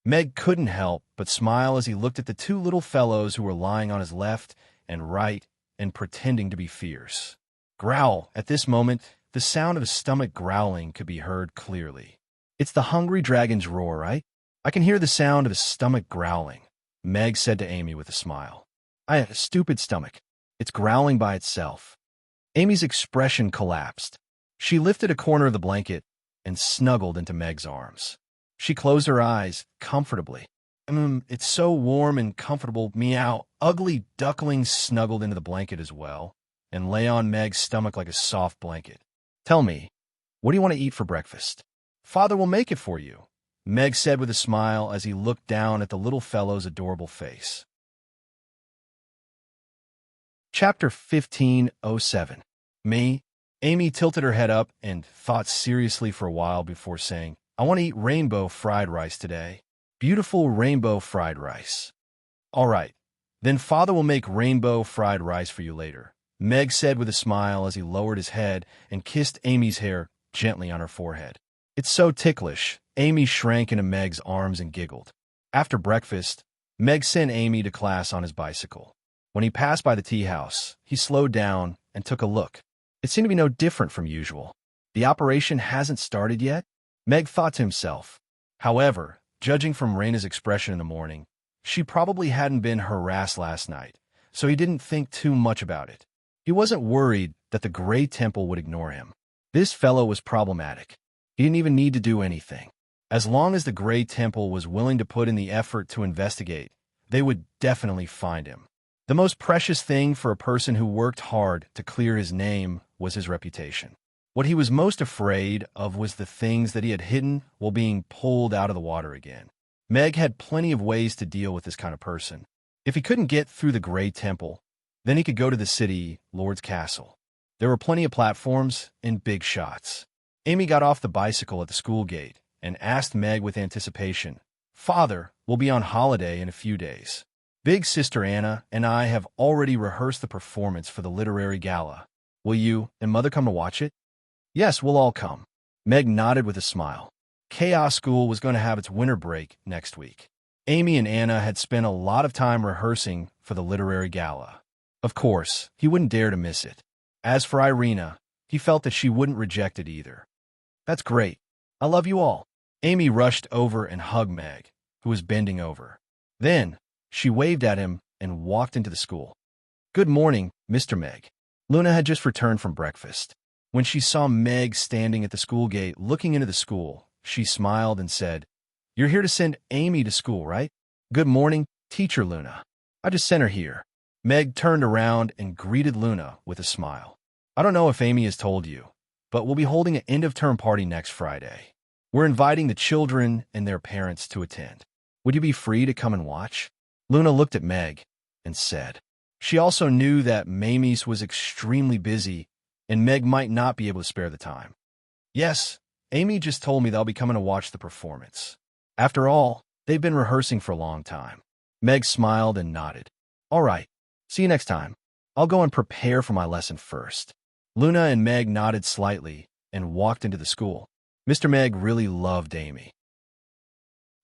Meg couldn't help but smile as he looked at the two little fellows who were lying on his left and right and pretending to be fierce. Growl. At this moment, the sound of a stomach growling could be heard clearly. It's the hungry dragon's roar, right? I can hear the sound of his stomach growling, Meg said to Amy with a smile. I had a stupid stomach. It's growling by itself. Amy's expression collapsed. She lifted a corner of the blanket and snuggled into Meg's arms. She closed her eyes comfortably. It's so warm and comfortable, meow. Ugly ducklings snuggled into the blanket as well and lay on Meg's stomach like a soft blanket. Tell me, what do you want to eat for breakfast? Father will make it for you, Meg said with a smile as he looked down at the little fellow's adorable face. Chapter 1507. Me? Amy tilted her head up and thought seriously for a while before saying, I want to eat rainbow fried rice today. Beautiful rainbow fried rice. All right, then Father will make rainbow fried rice for you later, Meg said with a smile as he lowered his head and kissed Amy's hair gently on her forehead. It's so ticklish. Amy shrank into Meg's arms and giggled. After breakfast, Meg sent Amy to class on his bicycle. When he passed by the tea house, he slowed down and took a look. It seemed to be no different from usual. The operation hasn't started yet? Meg thought to himself. However, judging from Raina's expression in the morning, she probably hadn't been harassed last night, so he didn't think too much about it. He wasn't worried that the Grey Temple would ignore him. This fellow was problematic. He didn't even need to do anything. As long as the Grey Temple was willing to put in the effort to investigate, they would definitely find him. The most precious thing for a person who worked hard to clear his name was his reputation. What he was most afraid of was the things that he had hidden while being pulled out of the water again. Meg had plenty of ways to deal with this kind of person. If he couldn't get through the Grey Temple, then he could go to the city Lord's Castle. There were plenty of platforms and big shots. Amy got off the bicycle at the school gate and asked Meg with anticipation, Father will be on holiday in a few days. Big Sister Anna and I have already rehearsed the performance for the literary gala. Will you and Mother come to watch it? Yes, we'll all come. Meg nodded with a smile. Chaos School was going to have its winter break next week. Amy and Anna had spent a lot of time rehearsing for the literary gala. Of course, he wouldn't dare to miss it. As for Irina, he felt that she wouldn't reject it either. That's great. I love you all. Amy rushed over and hugged Meg, who was bending over. Then, she waved at him and walked into the school. Good morning, Mr. Meg. Luna had just returned from breakfast. When she saw Meg standing at the school gate looking into the school, she smiled and said, You're here to send Amy to school, right? Good morning, Teacher Luna. I just sent her here. Meg turned around and greeted Luna with a smile. I don't know if Amy has told you, but we'll be holding an end-of-term party next Friday. We're inviting the children and their parents to attend. Would you be free to come and watch? Luna looked at Meg and said. She also knew that Mamis was extremely busy and Meg might not be able to spare the time. Yes, Amy just told me they'll be coming to watch the performance. After all, they've been rehearsing for a long time. Meg smiled and nodded. All right, see you next time. I'll go and prepare for my lesson first. Luna and Meg nodded slightly and walked into the school. Mr. Meg really loved Amy.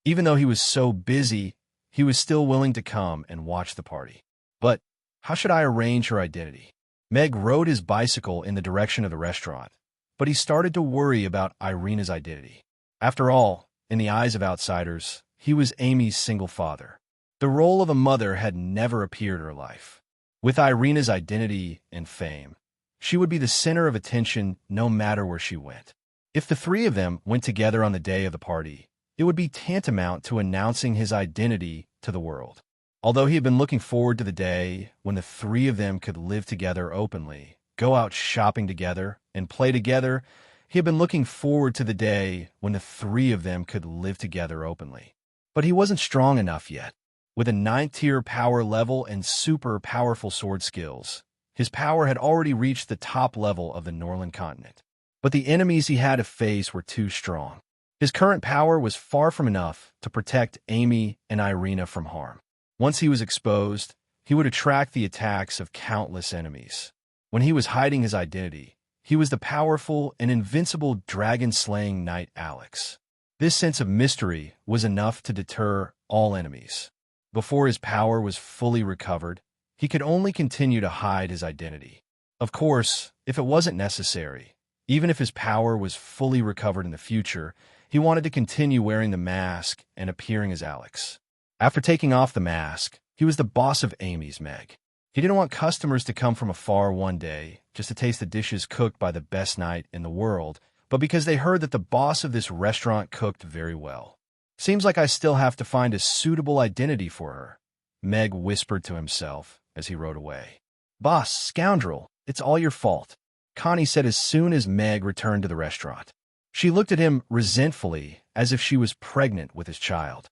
Even though he was so busy, he was still willing to come and watch the party. But how should I arrange her identity? Meg rode his bicycle in the direction of the restaurant, but he started to worry about Irina's identity. After all, in the eyes of outsiders, he was Amy's single father. The role of a mother had never appeared in her life. With Irina's identity and fame, she would be the center of attention no matter where she went. If the three of them went together on the day of the party, it would be tantamount to announcing his identity to the world. Although he had been looking forward to the day when the three of them could live together openly, go out shopping together, and play together, he had been looking forward to the day when the three of them could live together openly. But he wasn't strong enough yet. With a 9th-tier power level and super powerful sword skills, his power had already reached the top level of the Norland continent. But the enemies he had to face were too strong. His current power was far from enough to protect Amy and Irina from harm. Once he was exposed, he would attract the attacks of countless enemies. When he was hiding his identity, he was the powerful and invincible dragon-slaying knight Alex. This sense of mystery was enough to deter all enemies. Before his power was fully recovered, he could only continue to hide his identity. Of course, if it wasn't necessary, even if his power was fully recovered in the future, he wanted to continue wearing the mask and appearing as Alex. After taking off the mask, he was the boss of Amy's Meg. He didn't want customers to come from afar one day just to taste the dishes cooked by the best knight in the world, but because they heard that the boss of this restaurant cooked very well. Seems like I still have to find a suitable identity for her, Meg whispered to himself as he rode away. Boss, scoundrel, it's all your fault, Connie said as soon as Meg returned to the restaurant. She looked at him resentfully, as if she was pregnant with his child.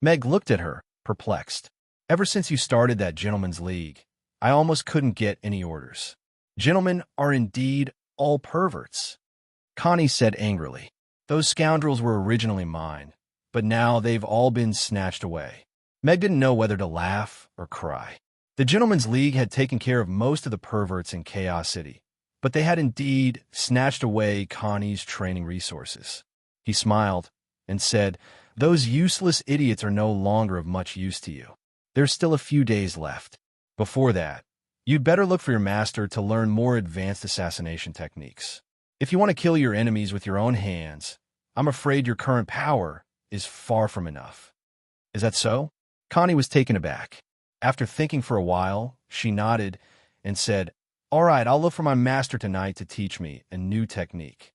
Meg looked at her, perplexed. Ever since you started that gentleman's league, I almost couldn't get any orders. Gentlemen are indeed all perverts, Connie said angrily. Those scoundrels were originally mine, but now they've all been snatched away. Meg didn't know whether to laugh or cry. The Gentleman's League had taken care of most of the perverts in Chaos City, but they had indeed snatched away Connie's training resources. He smiled and said, those useless idiots are no longer of much use to you. There's still a few days left. Before that, you'd better look for your master to learn more advanced assassination techniques. If you want to kill your enemies with your own hands, I'm afraid your current power is far from enough. Is that so? Connie was taken aback. After thinking for a while, she nodded and said, all right, I'll look for my master tonight to teach me a new technique.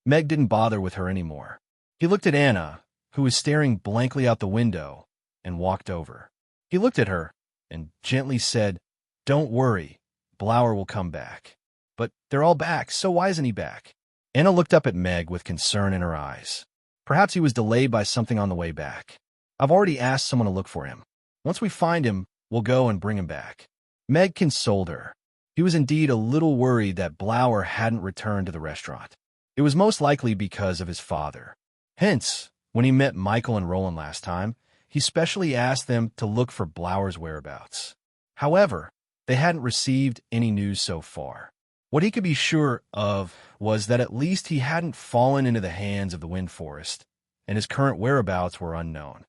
Meg didn't bother with her anymore. He looked at Anna, who was staring blankly out the window, and walked over. He looked at her and gently said, don't worry, Blower will come back. But they're all back, so why isn't he back? Anna looked up at Meg with concern in her eyes. Perhaps he was delayed by something on the way back. I've already asked someone to look for him. Once we find him, we'll go and bring him back. Meg consoled her. He was indeed a little worried that Blower hadn't returned to the restaurant. It was most likely because of his father. Hence, when he met Michael and Roland last time, he specially asked them to look for Blower's whereabouts. However, they hadn't received any news so far. What he could be sure of was that at least he hadn't fallen into the hands of the Wind Forest, and his current whereabouts were unknown.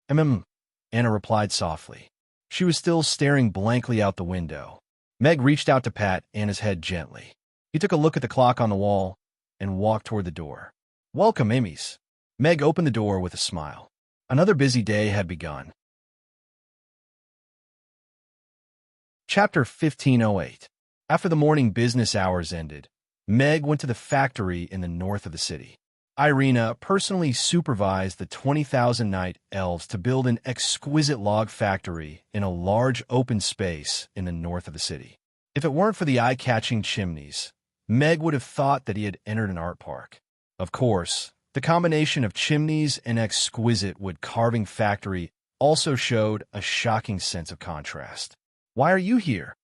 Anna replied softly. She was still staring blankly out the window. Meg reached out to pat Anna's head gently. He took a look at the clock on the wall and walked toward the door. Welcome, Amy's. Meg opened the door with a smile. Another busy day had begun. Chapter 1508. After the morning business hours ended, Meg went to the factory in the north of the city. Irina personally supervised the 20,000 night elves to build an exquisite log factory in a large open space in the north of the city. If it weren't for the eye-catching chimneys, Meg would have thought that he had entered an art park. Of course, the combination of chimneys and exquisite wood carving factory also showed a shocking sense of contrast. Why are you here?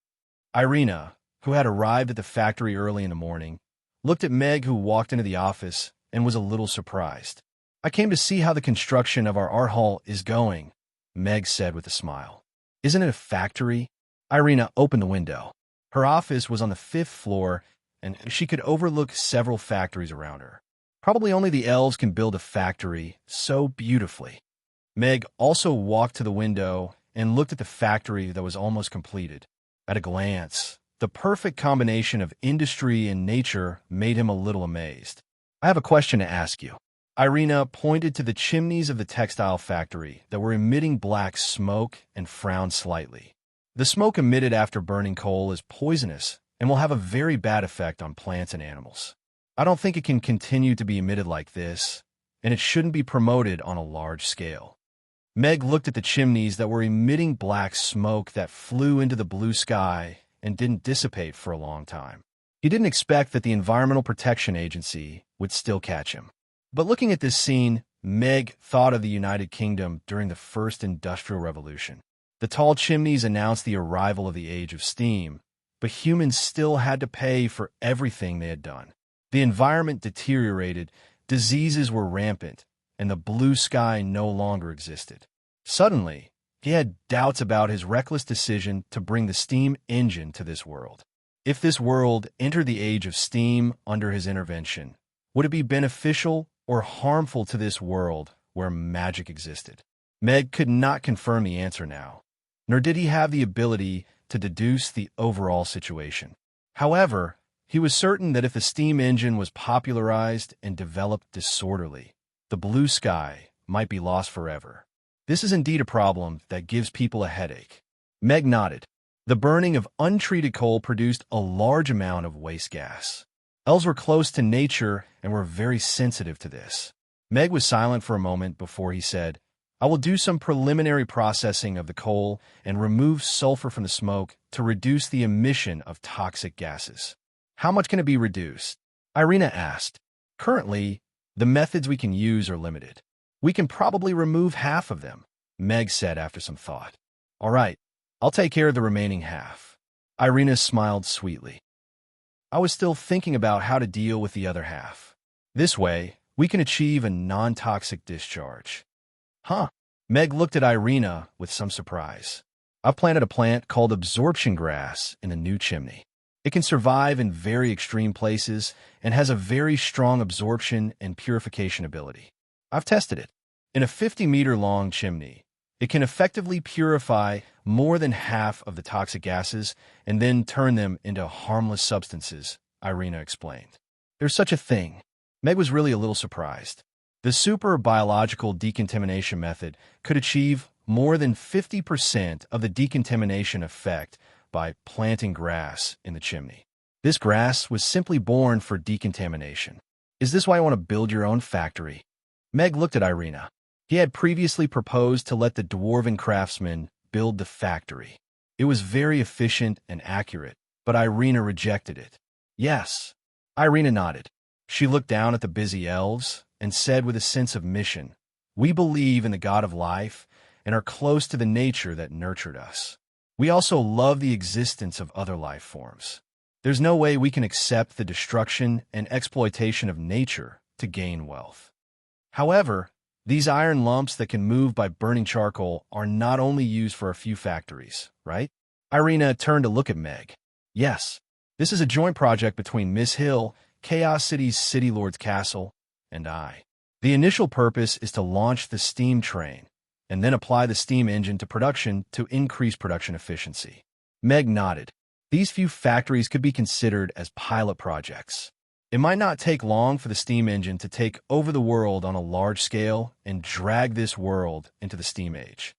Irina, who had arrived at the factory early in the morning, looked at Meg, who walked into the office, and was a little surprised. I came to see how the construction of our art hall is going, Meg said with a smile. Isn't it a factory? Irina opened the window. Her office was on the 5th floor, and she could overlook several factories around her. Probably only the elves can build a factory so beautifully. Meg also walked to the window and looked at the factory that was almost completed. At a glance, the perfect combination of industry and nature made him a little amazed. I have a question to ask you. Irina pointed to the chimneys of the textile factory that were emitting black smoke and frowned slightly. The smoke emitted after burning coal is poisonous and will have a very bad effect on plants and animals. I don't think it can continue to be emitted like this, and it shouldn't be promoted on a large scale. Meg looked at the chimneys that were emitting black smoke that flew into the blue sky and didn't dissipate for a long time. He didn't expect that the Environmental Protection Agency would still catch him. But looking at this scene, Meg thought of the United Kingdom during the First Industrial Revolution. The tall chimneys announced the arrival of the age of steam, but humans still had to pay for everything they had done. The environment deteriorated, diseases were rampant, and the blue sky no longer existed. Suddenly, he had doubts about his reckless decision to bring the steam engine to this world. If this world entered the age of steam under his intervention, would it be beneficial or harmful to this world where magic existed? Meg could not confirm the answer now, nor did he have the ability to deduce the overall situation. However, he was certain that if the steam engine was popularized and developed disorderly, the blue sky might be lost forever. This is indeed a problem that gives people a headache. Meg nodded. The burning of untreated coal produced a large amount of waste gas. Elves were close to nature and were very sensitive to this. Meg was silent for a moment before he said, I will do some preliminary processing of the coal and remove sulfur from the smoke to reduce the emission of toxic gases. How much can it be reduced? Irina asked. Currently, the methods we can use are limited. We can probably remove half of them, Meg said after some thought. All right, I'll take care of the remaining half. Irina smiled sweetly. I was still thinking about how to deal with the other half. This way, we can achieve a non-toxic discharge. Huh? Meg looked at Irina with some surprise. I've planted a plant called absorption grass in a new chimney. It can survive in very extreme places and has a very strong absorption and purification ability. I've tested it. In a 50-meter-long chimney, it can effectively purify more than half of the toxic gases and then turn them into harmless substances, Irina explained. There's such a thing. Meg was really a little surprised. The super biological decontamination method could achieve more than 50% of the decontamination effect by planting grass in the chimney. This grass was simply born for decontamination. Is this why you want to build your own factory? Meg looked at Irina. He had previously proposed to let the dwarven craftsman build the factory. It was very efficient and accurate, but Irina rejected it. Yes. Irina nodded. She looked down at the busy elves and said with a sense of mission, we believe in the God of life and are close to the nature that nurtured us. We also love the existence of other life forms. There's no way we can accept the destruction and exploitation of nature to gain wealth. However, these iron lumps that can move by burning charcoal are not only used for a few factories, right? Irina turned to look at Meg. Yes, this is a joint project between Miss Hill, Chaos City's City Lord's Castle, and I. The initial purpose is to launch the steam train and then apply the steam engine to production to increase production efficiency. Meg nodded. These few factories could be considered as pilot projects. It might not take long for the steam engine to take over the world on a large scale and drag this world into the steam age.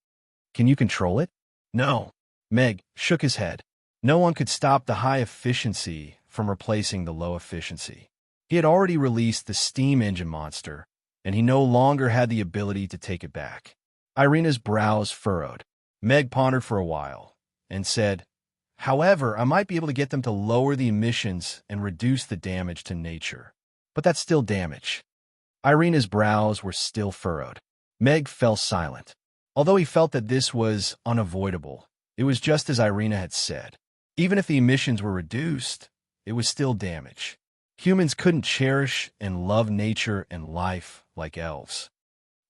Can you control it? No. Meg shook his head. No one could stop the high efficiency from replacing the low efficiency. He had already released the steam engine monster, and he no longer had the ability to take it back. Irina's brows furrowed. Meg pondered for a while and said, however, I might be able to get them to lower the emissions and reduce the damage to nature. But that's still damage. Irina's brows were still furrowed. Meg fell silent. Although he felt that this was unavoidable, it was just as Irina had said. Even if the emissions were reduced, it was still damage. Humans couldn't cherish and love nature and life like elves.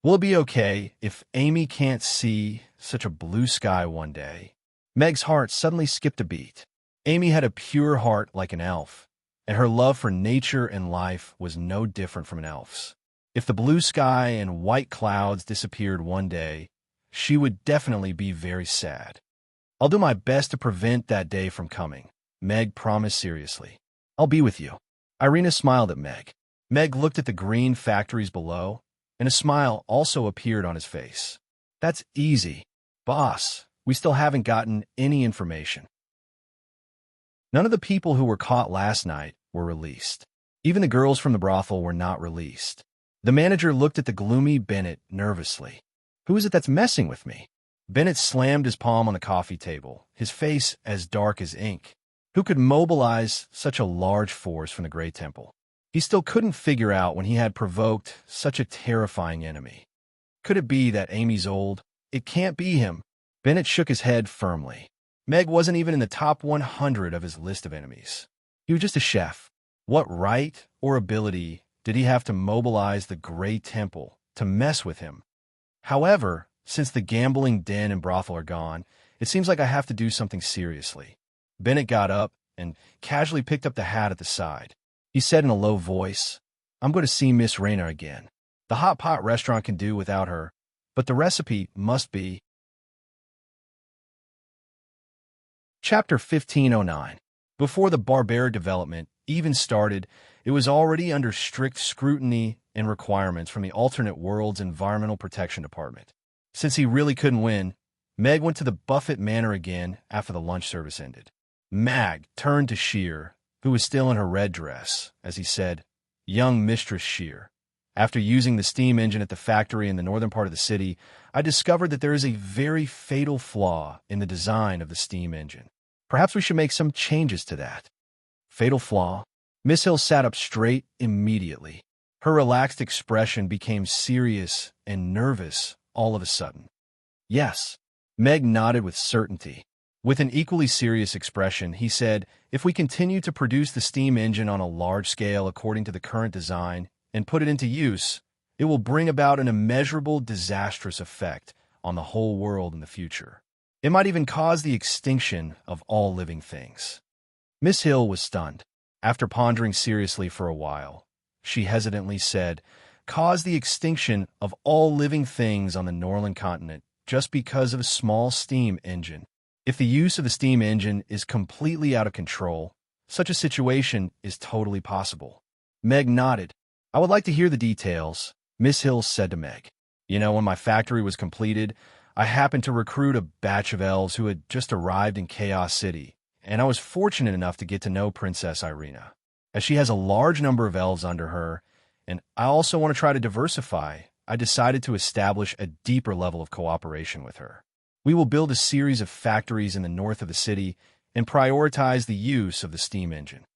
Will it be okay if Amy can't see such a blue sky one day? Meg's heart suddenly skipped a beat. Amy had a pure heart like an elf, and her love for nature and life was no different from an elf's. If the blue sky and white clouds disappeared one day, she would definitely be very sad. I'll do my best to prevent that day from coming, Meg promised seriously. I'll be with you. Irina smiled at Meg. Meg looked at the green factories below, and a smile also appeared on his face. That's easy, boss. We still haven't gotten any information. None of the people who were caught last night were released. Even the girls from the brothel were not released. The manager looked at the gloomy Bennett nervously. Who is it that's messing with me? Bennett slammed his palm on the coffee table, his face as dark as ink. Who could mobilize such a large force from the Grey Temple? He still couldn't figure out when he had provoked such a terrifying enemy. Could it be that Amy's old? It can't be him. Bennett shook his head firmly. Meg wasn't even in the top 100 of his list of enemies. He was just a chef. What right or ability did he have to mobilize the Grey Temple to mess with him? However, since the gambling den and brothel are gone, it seems like I have to do something seriously. Bennett got up and casually picked up the hat at the side. He said in a low voice, I'm going to see Miss Rayner again. The hot pot restaurant can do without her, but the recipe must be. Chapter 1509. Before the barbaric development even started, it was already under strict scrutiny and requirements from the Alternate Worlds Environmental Protection Department. Since he really couldn't win, Meg went to the Buffett Manor again after the lunch service ended. Mag turned to Shear, who was still in her red dress, as he said, "Young Mistress Shear, after using the steam engine at the factory in the northern part of the city, I discovered that there is a very fatal flaw in the design of the steam engine. Perhaps we should make some changes to that." Fatal flaw? Miss Hill sat up straight immediately. Her relaxed expression became serious and nervous all of a sudden. Yes. Meg nodded with certainty. With an equally serious expression, he said, "If we continue to produce the steam engine on a large scale according to the current design and put it into use, it will bring about an immeasurable disastrous effect on the whole world in the future. It might even cause the extinction of all living things." Miss Hill was stunned. After pondering seriously for a while, she hesitantly said, "Cause the extinction of all living things on the Norland continent just because of a small steam engine. If the use of the steam engine is completely out of control, such a situation is totally possible." Meg nodded. "I would like to hear the details," Miss Hill said to Meg. "You know, when my factory was completed, I happened to recruit a batch of elves who had just arrived in Chaos City, and I was fortunate enough to get to know Princess Irina. As she has a large number of elves under her, and I also want to try to diversify, I decided to establish a deeper level of cooperation with her. We will build a series of factories in the north of the city and prioritize the use of the steam engine."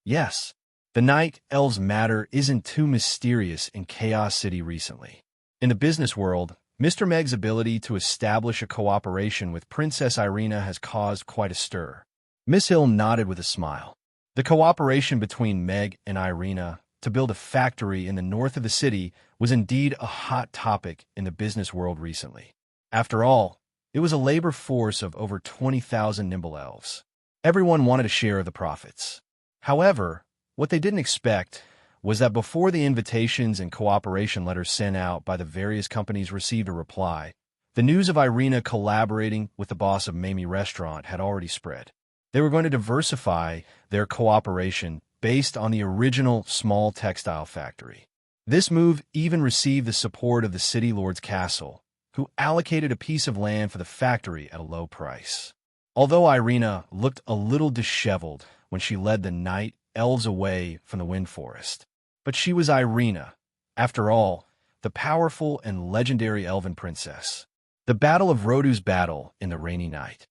Yes, the night elves matter isn't too mysterious in Chaos City recently. In the business world, Mr. Meg's ability to establish a cooperation with Princess Irina has caused quite a stir. Miss Hill nodded with a smile. The cooperation between Meg and Irina to build a factory in the north of the city was indeed a hot topic in the business world recently. After all, it was a labor force of over 20,000 nimble elves. Everyone wanted a share of the profits. However, what they didn't expect was that before the invitations and cooperation letters sent out by the various companies received a reply, the news of Irina collaborating with the boss of Mamie Restaurant had already spread. They were going to diversify their cooperation based on the original small textile factory. This move even received the support of the city lord's castle, who allocated a piece of land for the factory at a low price. Although Irina looked a little disheveled when she led the night elves away from the wind forest, but she was Irina, after all, the powerful and legendary elven princess. The Battle of Rodu's Battle in the Rainy Night.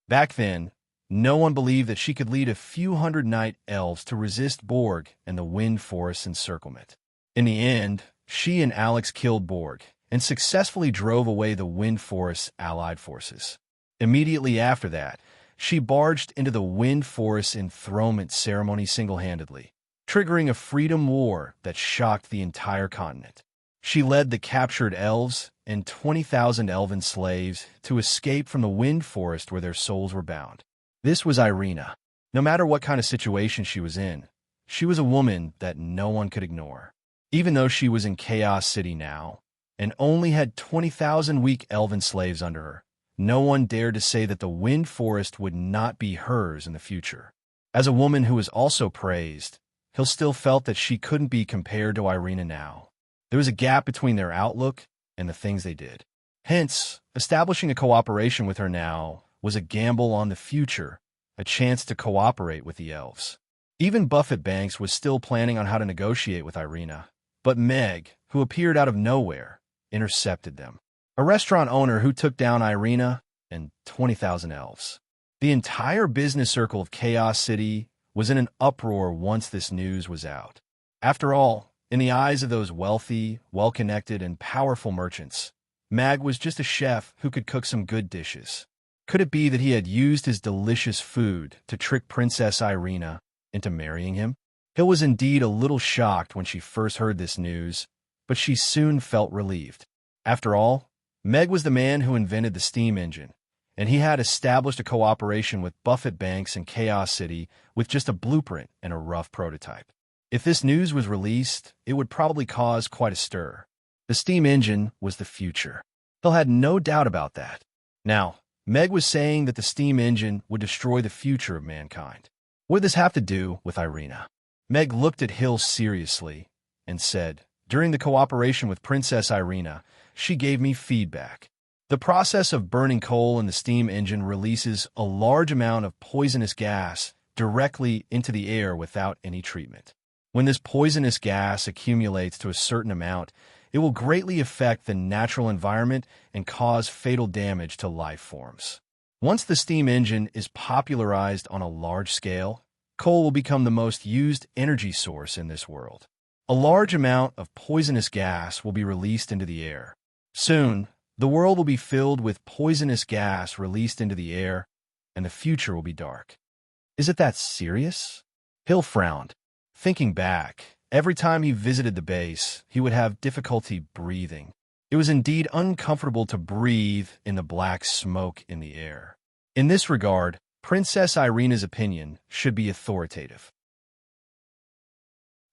Back then, no one believed that she could lead a few hundred night elves to resist Borg and the Wind Forest's encirclement. In the end, she and Alex killed Borg and successfully drove away the Wind Forest's allied forces. Immediately after that, she barged into the Wind Forest's enthronement ceremony single-handedly, triggering a freedom war that shocked the entire continent. She led the captured elves and 20,000 elven slaves to escape from the Wind Forest where their souls were bound. This was Irina. No matter what kind of situation she was in, she was a woman that no one could ignore. Even though she was in Chaos City now, and only had 20,000 weak elven slaves under her, no one dared to say that the Wind Forest would not be hers in the future. As a woman who was also praised, Hill still felt that she couldn't be compared to Irina now. There was a gap between their outlook and the things they did. Hence, establishing a cooperation with her now was a gamble on the future, a chance to cooperate with the elves. Even Buffett Banks was still planning on how to negotiate with Irina, but Meg, who appeared out of nowhere, intercepted them. A restaurant owner who took down Irina and 20,000 elves. The entire business circle of Chaos City was in an uproar once this news was out. After all, in the eyes of those wealthy, well-connected, and powerful merchants, Mag was just a chef who could cook some good dishes. Could it be that he had used his delicious food to trick Princess Irina into marrying him? Hill was indeed a little shocked when she first heard this news, but she soon felt relieved. After all, Meg was the man who invented the steam engine, and he had established a cooperation with Buffett Banks in Chaos City with just a blueprint and a rough prototype. If this news was released, it would probably cause quite a stir. The steam engine was the future. Hill had no doubt about that. Now, Meg was saying that the steam engine would destroy the future of mankind. What did this have to do with Irina? Meg looked at Hill seriously and said, "During the cooperation with Princess Irina, she gave me feedback. The process of burning coal in the steam engine releases a large amount of poisonous gas directly into the air without any treatment. When this poisonous gas accumulates to a certain amount, it will greatly affect the natural environment and cause fatal damage to life forms. Once the steam engine is popularized on a large scale, coal will become the most used energy source in this world. A large amount of poisonous gas will be released into the air. Soon, the world will be filled with poisonous gas released into the air, and the future will be dark." "Is it that serious?" Hill frowned. Thinking back, every time he visited the base, he would have difficulty breathing. It was indeed uncomfortable to breathe in the black smoke in the air. In this regard, Princess Irina's opinion should be authoritative.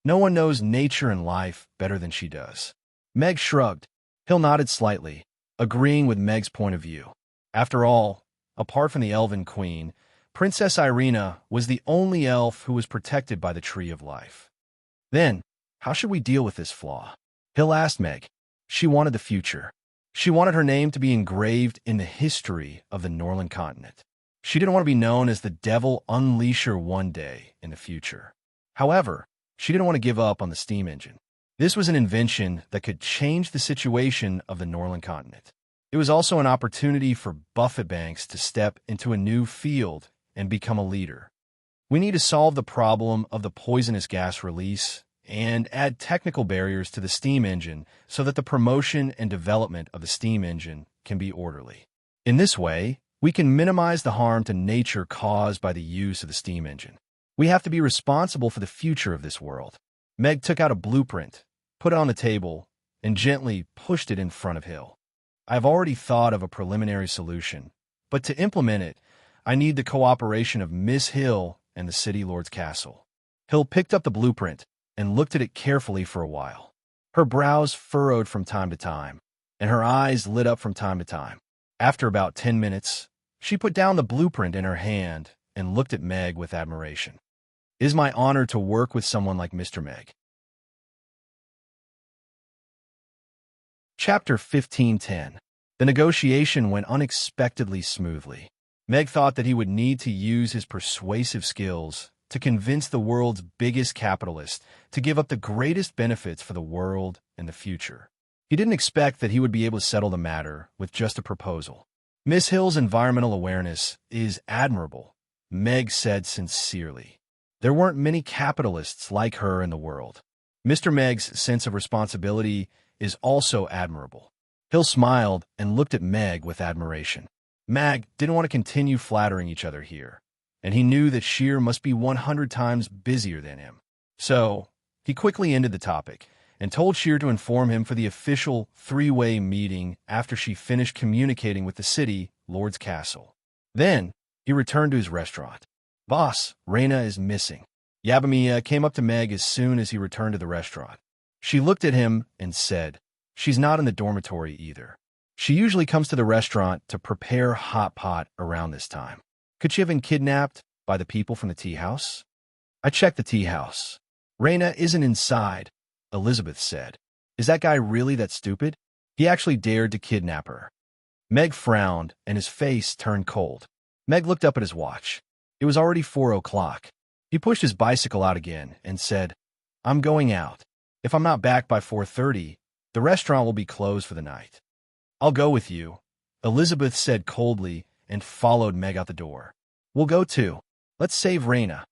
No one knows nature and life better than she does. Meg shrugged. Hill nodded slightly, agreeing with Meg's point of view. After all, apart from the Elven Queen, Princess Irina was the only elf who was protected by the Tree of Life. Then, how should we deal with this flaw? Hill asked Meg. She wanted the future. She wanted her name to be engraved in the history of the Norland continent. She didn't want to be known as the Devil Unleasher one day in the future. However, she didn't want to give up on the steam engine. This was an invention that could change the situation of the Norland continent. It was also an opportunity for Buffett Banks to step into a new field and become a leader. We need to solve the problem of the poisonous gas release and add technical barriers to the steam engine so that the promotion and development of the steam engine can be orderly. In this way, we can minimize the harm to nature caused by the use of the steam engine. We have to be responsible for the future of this world. Meg took out a blueprint, put it on the table, and gently pushed it in front of Hill. I've already thought of a preliminary solution, but to implement it, I need the cooperation of Miss Hill and the City Lord's castle. Hill picked up the blueprint and looked at it carefully for a while. Her brows furrowed from time to time, and her eyes lit up from time to time. After about 10 minutes, she put down the blueprint in her hand and looked at Meg with admiration. "It is my honor to work with someone like Mr. Meg." Chapter 15:10. The negotiation went unexpectedly smoothly. Meg thought that he would need to use his persuasive skills to convince the world's biggest capitalist to give up the greatest benefits for the world and the future. He didn't expect that he would be able to settle the matter with just a proposal. "Miss Hill's environmental awareness is admirable," Meg said sincerely. "There weren't many capitalists like her in the world. Mr. Meg's sense of responsibility is also admirable." Hill smiled and looked at Meg with admiration. Meg didn't want to continue flattering each other here, and he knew that Sheer must be 100 times busier than him. So, he quickly ended the topic and told Sheer to inform him for the official three-way meeting after she finished communicating with the City Lord's castle. Then, he returned to his restaurant. "Boss, Reyna is missing." Yabamiya came up to Meg as soon as he returned to the restaurant. She looked at him and said, "She's not in the dormitory either. She usually comes to the restaurant to prepare hot pot around this time. Could she have been kidnapped by the people from the tea house?" "I checked the tea house. Reyna isn't inside," Elizabeth said. "Is that guy really that stupid? He actually dared to kidnap her." Meg frowned, and his face turned cold. Meg looked up at his watch. It was already 4 o'clock. He pushed his bicycle out again and said, "I'm going out. If I'm not back by 4:30, the restaurant will be closed for the night." "I'll go with you," Elizabeth said coldly and followed Meg out the door. "We'll go too. Let's save Reyna."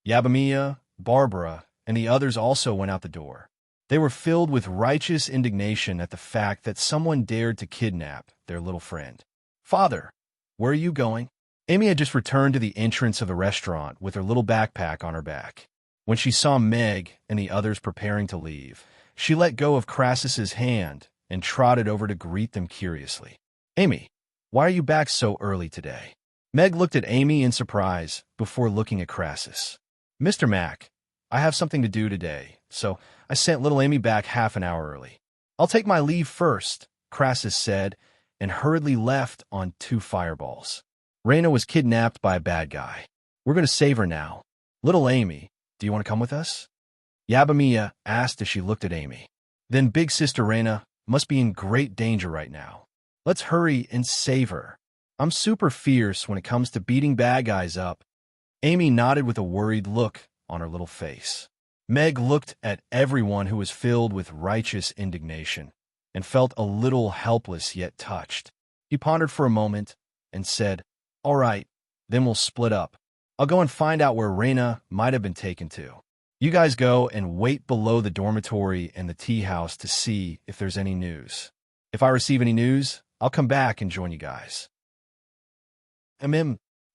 Yabamiya, Barbara, and the others also went out the door. They were filled with righteous indignation at the fact that someone dared to kidnap their little friend. "Father, where are you going?" Amy had just returned to the entrance of the restaurant with her little backpack on her back. When she saw Meg and the others preparing to leave, she let go of Crassus's hand and trotted over to greet them curiously. "Amy, why are you back so early today?" Meg looked at Amy in surprise before looking at Crassus. "Mr. Mac, I have something to do today, so I sent little Amy back half an hour early." "I'll take my leave first," Crassus said, and hurriedly left on 2 fireballs. Raina was kidnapped by a bad guy. We're going to save her now. Little Amy, do you want to come with us? Yabamiya asked as she looked at Amy. Then Big Sister Raina must be in great danger right now. Let's hurry and save her. I'm super fierce when it comes to beating bad guys up. Amy nodded with a worried look on her little face. Meg looked at everyone who was filled with righteous indignation and felt a little helpless yet touched. He pondered for a moment and said, "All right, then we'll split up. I'll go and find out where Raina might have been taken to. You guys go and wait below the dormitory and the tea house to see if there's any news. If I receive any news, I'll come back and join you guys."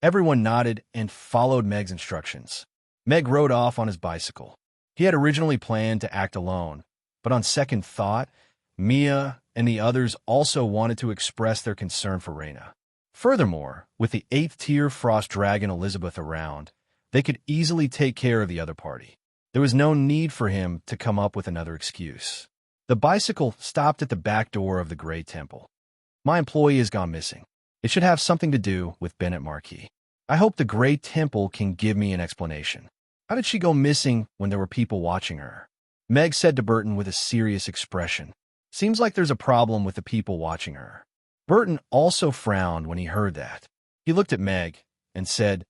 Everyone nodded and followed Meg's instructions. Meg rode off on his bicycle. He had originally planned to act alone, but on second thought, Mia and the others also wanted to express their concern for Raina. Furthermore, with the 8th-tier Frost Dragon Elizabeth around, they could easily take care of the other party. There was no need for him to come up with another excuse. The bicycle stopped at the back door of the Grey Temple. My employee has gone missing. It should have something to do with Bennett Marquis. I hope the Grey Temple can give me an explanation. How did she go missing when there were people watching her? Meg said to Burton with a serious expression. Seems like there's a problem with the people watching her. Burton also frowned when he heard that. He looked at Meg and said,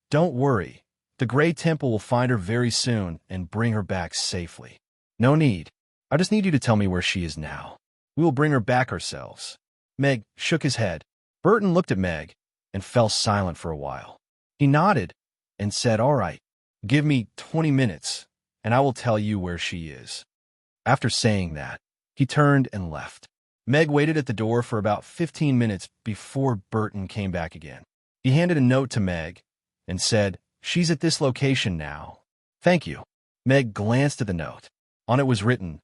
"Don't worry. The Grey Temple will find her very soon and bring her back safely. No need. I just need you to tell me where she is now. We will bring her back ourselves." Meg shook his head. Burton looked at Meg and fell silent for a while. He nodded and said, "All right, give me 20 minutes, and I will tell you where she is." After saying that, he turned and left. Meg waited at the door for about 15 minutes before Burton came back again. He handed a note to Meg and said, "She's at this location now. Thank you." Meg glanced at the note. On it was written,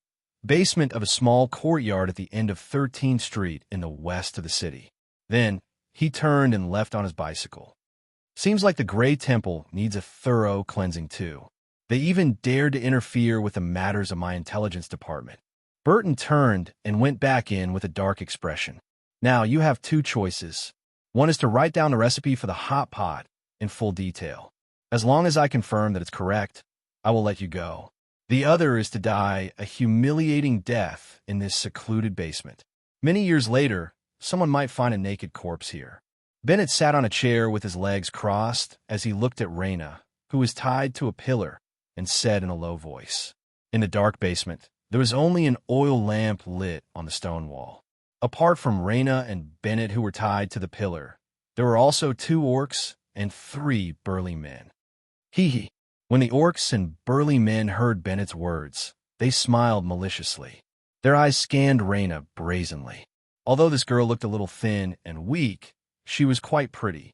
"Basement of a small courtyard at the end of 13th Street in the west of the city." Then he turned and left on his bicycle. Seems like the Grey Temple needs a thorough cleansing too. They even dared to interfere with the matters of my intelligence department. Burton turned and went back in with a dark expression. "Now you have 2 choices. One is to write down the recipe for the hot pot in full detail. As long as I confirm that it's correct, I will let you go. The other is to die a humiliating death in this secluded basement. Many years later, someone might find a naked corpse here." Bennett sat on a chair with his legs crossed as he looked at Raina, who was tied to a pillar, and said in a low voice, "In the dark basement, there was only an oil lamp lit on the stone wall. Apart from Raina and Bennett who were tied to the pillar, there were also 2 orcs and 3 burly men." Hee. When the orcs and burly men heard Bennett's words, they smiled maliciously. Their eyes scanned Raina brazenly. Although this girl looked a little thin and weak, she was quite pretty.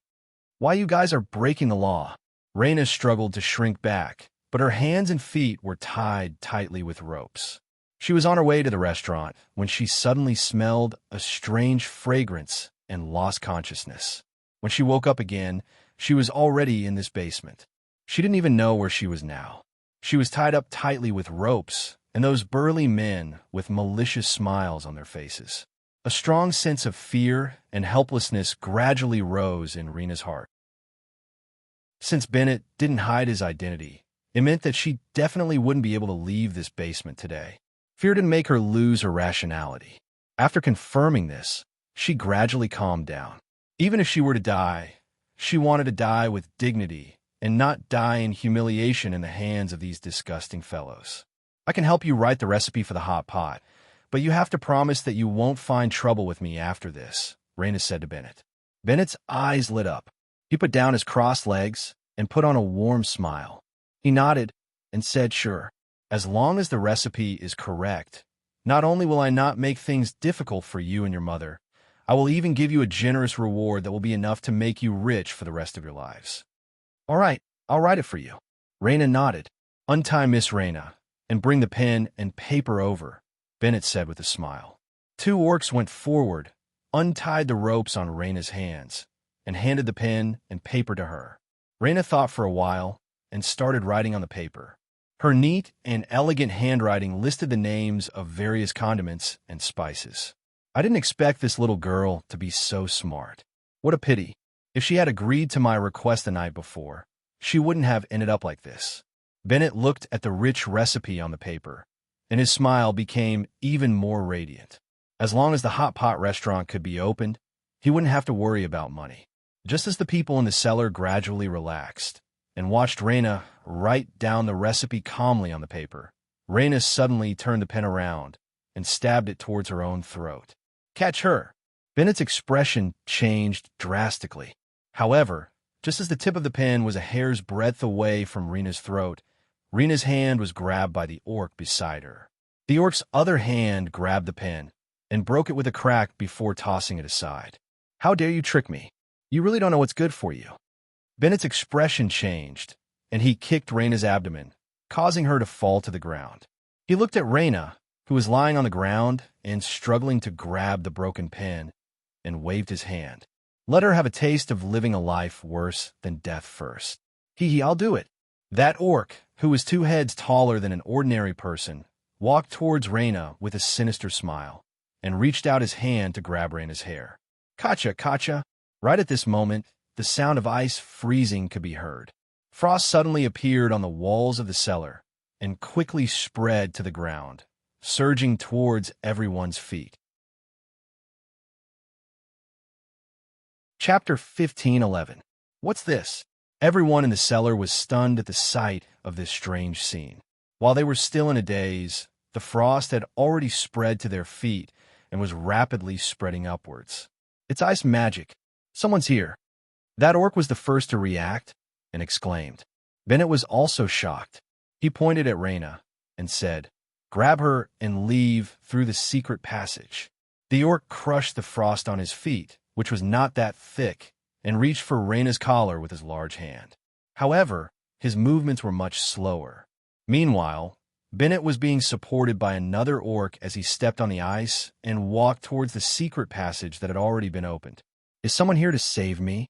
"Why you guys are breaking the law?" Raina struggled to shrink back, but her hands and feet were tied tightly with ropes. She was on her way to the restaurant when she suddenly smelled a strange fragrance and lost consciousness. When she woke up again, she was already in this basement. She didn't even know where she was now. She was tied up tightly with ropes, and those burly men with malicious smiles on their faces. A strong sense of fear and helplessness gradually rose in Rena's heart. Since Bennett didn't hide his identity, it meant that she definitely wouldn't be able to leave this basement today. Fear didn't make her lose her rationality. After confirming this, she gradually calmed down. Even if she were to die, she wanted to die with dignity and not die in humiliation in the hands of these disgusting fellows. "I can help you write the recipe for the hot pot, but you have to promise that you won't find trouble with me after this," Raina said to Bennett. Bennett's eyes lit up. He put down his crossed legs and put on a warm smile. He nodded and said, "Sure. As long as the recipe is correct, not only will I not make things difficult for you and your mother, I will even give you a generous reward that will be enough to make you rich for the rest of your lives." "All right, I'll write it for you." Raina nodded. "Untie Miss Raina and bring the pen and paper over," Bennett said with a smile. 2 orcs went forward, untied the ropes on Raina's hands, and handed the pen and paper to her. Raina thought for a while and started writing on the paper. Her neat and elegant handwriting listed the names of various condiments and spices. I didn't expect this little girl to be so smart. What a pity. If she had agreed to my request the night before, she wouldn't have ended up like this. Bennett looked at the rich recipe on the paper, and his smile became even more radiant. As long as the hot pot restaurant could be opened, he wouldn't have to worry about money. Just as the people in the cellar gradually relaxed and watched Raina write down the recipe calmly on the paper, Raina suddenly turned the pen around and stabbed it towards her own throat. Catch her! Bennett's expression changed drastically. However, just as the tip of the pen was a hair's breadth away from Rena's throat, Rena's hand was grabbed by the orc beside her. The orc's other hand grabbed the pen and broke it with a crack before tossing it aside. How dare you trick me? You really don't know what's good for you. Bennett's expression changed, and he kicked Raina's abdomen, causing her to fall to the ground. He looked at Raina, who was lying on the ground and struggling to grab the broken pen, and waved his hand. Let her have a taste of living a life worse than death first. I'll do it. That orc, who was 2 heads taller than an ordinary person, walked towards Raina with a sinister smile, and reached out his hand to grab Raina's hair. Kacha, Kacha! Right at this moment, the sound of ice freezing could be heard. Frost suddenly appeared on the walls of the cellar and quickly spread to the ground, surging towards everyone's feet. Chapter 15:11. What's this? Everyone in the cellar was stunned at the sight of this strange scene. While they were still in a daze, the frost had already spread to their feet and was rapidly spreading upwards. It's ice magic. Someone's here. That orc was the first to react and exclaimed. Bennett was also shocked. He pointed at Raina and said, "Grab her and leave through the secret passage." The orc crushed the frost on his feet, which was not that thick, and reached for Raina's collar with his large hand. However, his movements were much slower. Meanwhile, Bennett was being supported by another orc as he stepped on the ice and walked towards the secret passage that had already been opened. Is someone here to save me?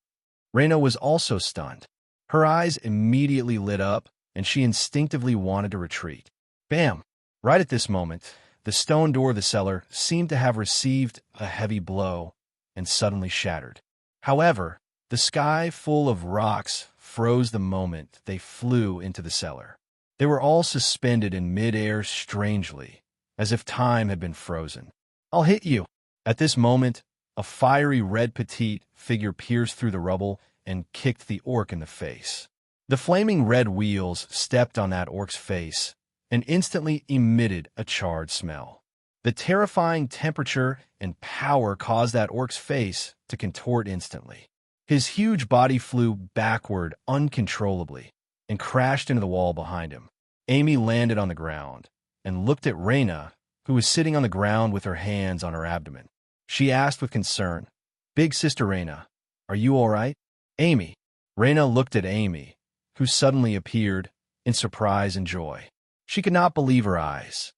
Raina was also stunned. Her eyes immediately lit up, and she instinctively wanted to retreat. Bam! Right at this moment, the stone door of the cellar seemed to have received a heavy blow and suddenly shattered. However, the sky full of rocks froze the moment they flew into the cellar. They were all suspended in mid-air strangely, as if time had been frozen. I'll hit you! At this moment, a fiery red petite figure pierced through the rubble and kicked the orc in the face. The flaming red wheels stepped on that orc's face and instantly emitted a charred smell. The terrifying temperature and power caused that orc's face to contort instantly. His huge body flew backward uncontrollably and crashed into the wall behind him. Amy landed on the ground and looked at Raina, who was sitting on the ground with her hands on her abdomen. She asked with concern, "Big Sister Raina, are you all right?" Amy. Raina looked at Amy, who suddenly appeared in surprise and joy. She could not believe her eyes.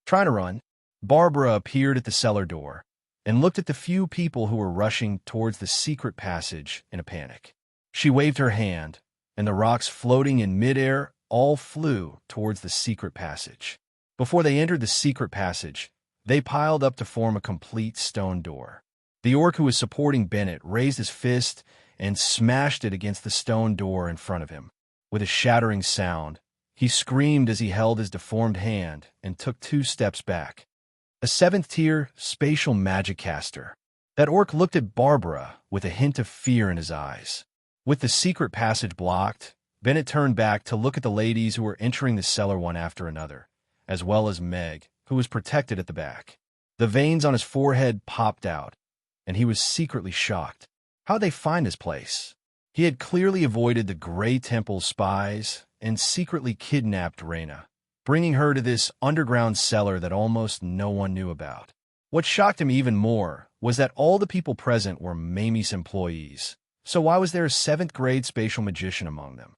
Trying to run, Barbara appeared at the cellar door and looked at the few people who were rushing towards the secret passage in a panic. She waved her hand, and the rocks floating in midair all flew towards the secret passage. Before they entered the secret passage, they piled up to form a complete stone door. The orc who was supporting Bennett raised his fist and smashed it against the stone door in front of him. With a shattering sound, he screamed as he held his deformed hand and took 2 steps back. A 7th-tier spatial magic caster. That orc looked at Barbara with a hint of fear in his eyes. With the secret passage blocked, Bennett turned back to look at the ladies who were entering the cellar one after another, as well as Meg, who was protected at the back. The veins on his forehead popped out, and he was secretly shocked. How'd they find this place? He had clearly avoided the Grey Temple's spies and secretly kidnapped Raina, bringing her to this underground cellar that almost no one knew about. What shocked him even more was that all the people present were Mamie's employees, so why was there a 7th-grade spatial magician among them?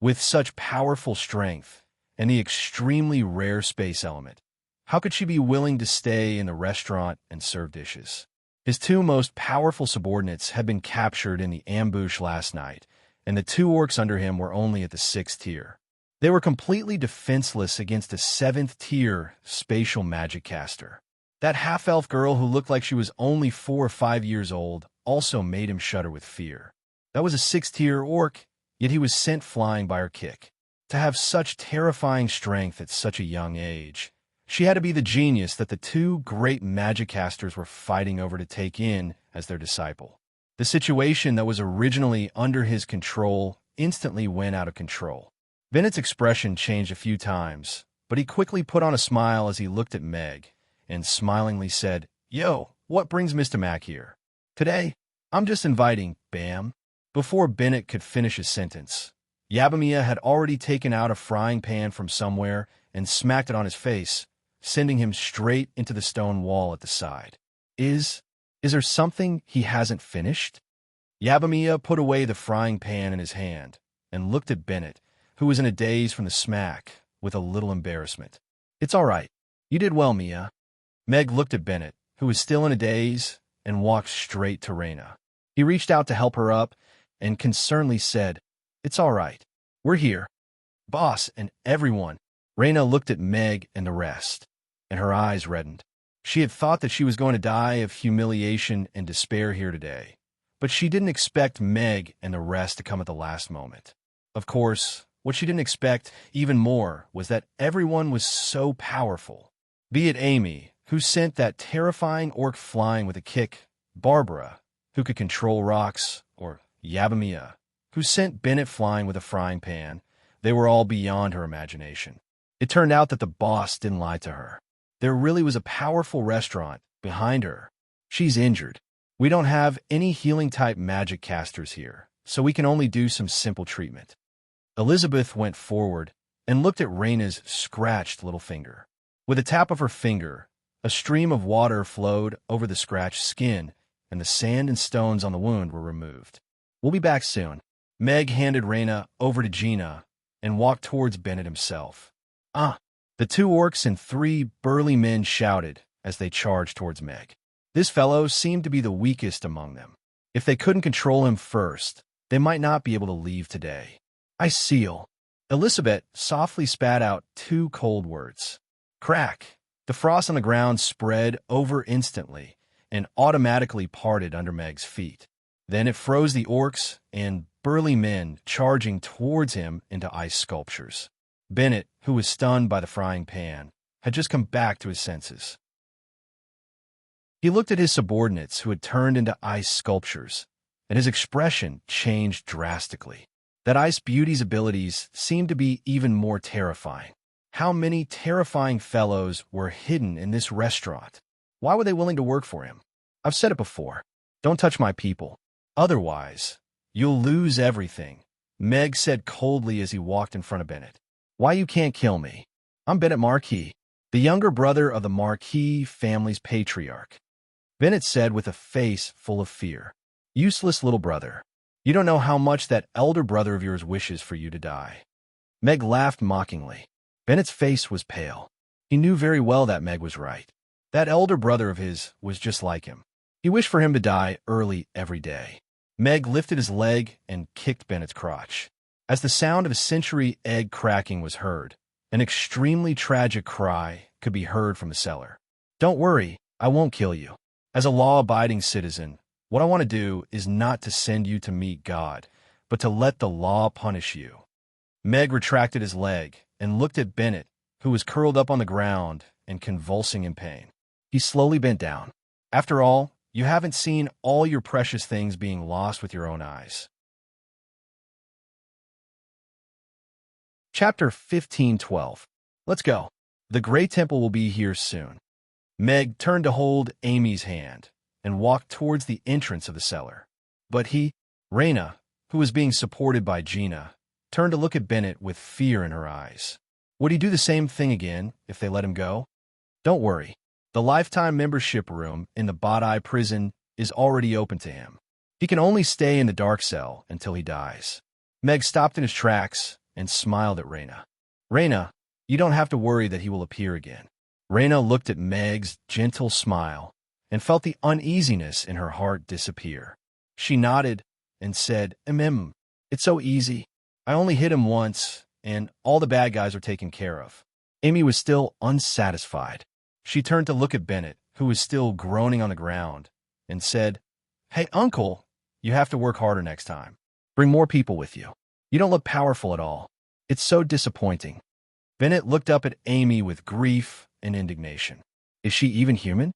With such powerful strength and the extremely rare space element, how could she be willing to stay in the restaurant and serve dishes? His 2 most powerful subordinates had been captured in the ambush last night, and the 2 orcs under him were only at the 6th tier. They were completely defenseless against a 7th-tier spatial magic caster. That half-elf girl who looked like she was only 4 or 5 years old also made him shudder with fear. That was a 6th-tier orc, yet he was sent flying by her kick. To have such terrifying strength at such a young age, she had to be the genius that the two great magic casters were fighting over to take in as their disciple. The situation that was originally under his control instantly went out of control. Bennett's expression changed a few times, but he quickly put on a smile as he looked at Meg and smilingly said, "Yo, what brings Mr. Mac here? Today, I'm just inviting, bam." Before Bennett could finish his sentence, Yabamia had already taken out a frying pan from somewhere and smacked it on his face, sending him straight into the stone wall at the side. Is there something he hasn't finished? Yabamia put away the frying pan in his hand and looked at Bennett, who was in a daze from the smack, with a little embarrassment. "It's all right. You did well, Mia." Meg looked at Bennett, who was still in a daze, and walked straight to Raina. He reached out to help her up and concernedly said, "It's all right. We're here. Boss and everyone." Raina looked at Meg and the rest, and her eyes reddened. She had thought that she was going to die of humiliation and despair here today, but she didn't expect Meg and the rest to come at the last moment. Of course, what she didn't expect even more was that everyone was so powerful. Be it Amy, who sent that terrifying orc flying with a kick, Barbara, who could control rocks, or Yabamia, who sent Bennett flying with a frying pan, they were all beyond her imagination. It turned out that the boss didn't lie to her. There really was a powerful restaurant behind her. "She's injured. We don't have any healing-type magic casters here, so we can only do some simple treatment." Elizabeth went forward and looked at Raina's scratched little finger. With a tap of her finger, a stream of water flowed over the scratched skin, and the sand and stones on the wound were removed. "We'll be back soon." Meg handed Raina over to Gina and walked towards Bennett himself. The 2 orcs and 3 burly men shouted as they charged towards Meg. This fellow seemed to be the weakest among them. If they couldn't control him first, they might not be able to leave today. "I seal." Elizabeth softly spat out 2 cold words. Crack! The frost on the ground spread over instantly and automatically parted under Meg's feet. Then it froze the orcs and burly men charging towards him into ice sculptures. Bennett, who was stunned by the frying pan, had just come back to his senses. He looked at his subordinates who had turned into ice sculptures, and his expression changed drastically. That Ice Beauty's abilities seemed to be even more terrifying. How many terrifying fellows were hidden in this restaurant? Why were they willing to work for him? I've said it before. Don't touch my people. Otherwise, you'll lose everything, Meg said coldly as he walked in front of Bennett. "Why you can't kill me? I'm Bennett Marquis, the younger brother of the Marquis family's patriarch," Bennett said with a face full of fear. "Useless little brother. You don't know how much that elder brother of yours wishes for you to die." Meg laughed mockingly. Bennett's face was pale. He knew very well that Meg was right. That elder brother of his was just like him. He wished for him to die early every day. Meg lifted his leg and kicked Bennett's crotch. As the sound of a century egg cracking was heard, an extremely tragic cry could be heard from the cellar. "Don't worry, I won't kill you. As a law-abiding citizen, what I want to do is not to send you to meet God, but to let the law punish you." Meg retracted his leg and looked at Bennett, who was curled up on the ground and convulsing in pain. He slowly bent down. "After all, you haven't seen all your precious things being lost with your own eyes." Chapter 15:12. Let's go. The Great Temple will be here soon. Meg turned to hold Amy's hand and walked towards the entrance of the cellar. But Raina, who was being supported by Gina, turned to look at Bennett with fear in her eyes. Would he do the same thing again if they let him go? "Don't worry. The lifetime membership room in the Bot-Eye prison is already open to him. He can only stay in the dark cell until he dies." Meg stopped in his tracks and smiled at Raina. "Raina, you don't have to worry that he will appear again." Raina looked at Meg's gentle smile and felt the uneasiness in her heart disappear. She nodded and said, It's so easy. I only hit him once, and all the bad guys are taken care of." Amy was still unsatisfied. She turned to look at Bennett, who was still groaning on the ground, and said, "Hey, Uncle, you have to work harder next time. Bring more people with you. You don't look powerful at all. It's so disappointing." Bennett looked up at Amy with grief and indignation. Is she even human?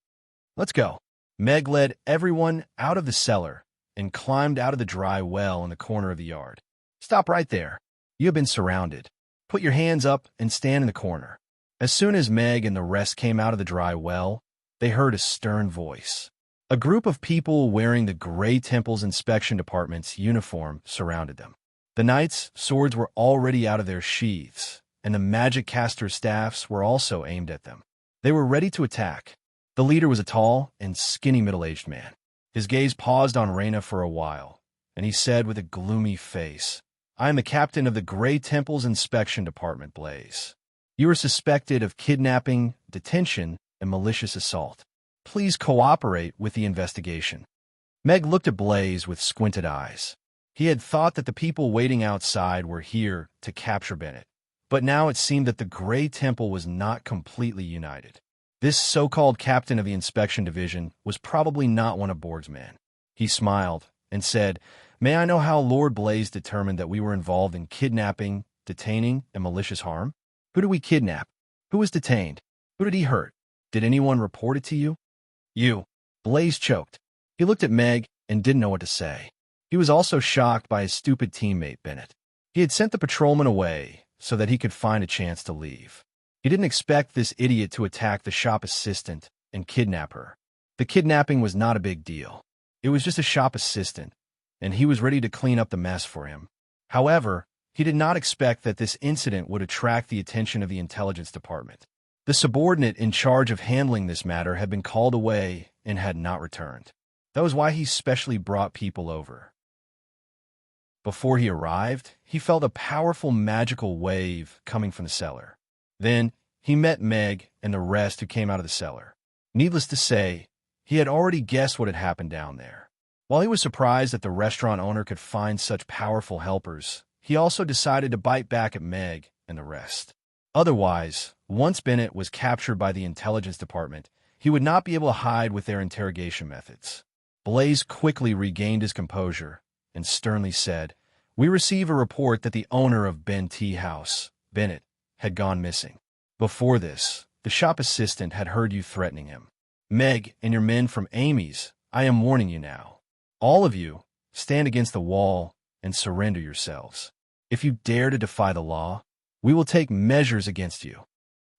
Let's go. Meg led everyone out of the cellar and climbed out of the dry well in the corner of the yard. Stop right there. You have been surrounded. Put your hands up and stand in the corner. As soon as Meg and the rest came out of the dry well, they heard a stern voice. A group of people wearing the Grey Temple's Inspection Department's uniform surrounded them. The knights' swords were already out of their sheaths, and the magic caster staffs were also aimed at them. They were ready to attack. The leader was a tall and skinny middle-aged man. His gaze paused on Reyna for a while, and he said with a gloomy face, "I am the captain of the Grey Temple's Inspection Department, Blaze. You are suspected of kidnapping, detention, and malicious assault. Please cooperate with the investigation." Meg looked at Blaze with squinted eyes. He had thought that the people waiting outside were here to capture Bennett, but now it seemed that the Grey Temple was not completely united. This so-called captain of the inspection division was probably not one of Borg's men. He smiled and said, "May I know how Lord Blaze determined that we were involved in kidnapping, detaining, and malicious harm? Who did we kidnap? Who was detained? Who did he hurt? Did anyone report it to you?" "You." Blaze choked. He looked at Meg and didn't know what to say. He was also shocked by his stupid teammate, Bennett. He had sent the patrolman away so that he could find a chance to leave. He didn't expect this idiot to attack the shop assistant and kidnap her. The kidnapping was not a big deal. It was just a shop assistant, and he was ready to clean up the mess for him. However, he did not expect that this incident would attract the attention of the intelligence department. The subordinate in charge of handling this matter had been called away and had not returned. That was why he specially brought people over. Before he arrived, he felt a powerful magical wave coming from the cellar. Then, he met Meg and the rest who came out of the cellar. Needless to say, he had already guessed what had happened down there. While he was surprised that the restaurant owner could find such powerful helpers, he also decided to bite back at Meg and the rest. Otherwise, once Bennett was captured by the intelligence department, he would not be able to hide with their interrogation methods. Blaze quickly regained his composure and sternly said, "We receive a report that the owner of Ben Tea House, Bennett, had gone missing. Before this, the shop assistant had heard you threatening him. Meg and your men from Amy's, I am warning you now. All of you, stand against the wall and surrender yourselves. If you dare to defy the law, we will take measures against you.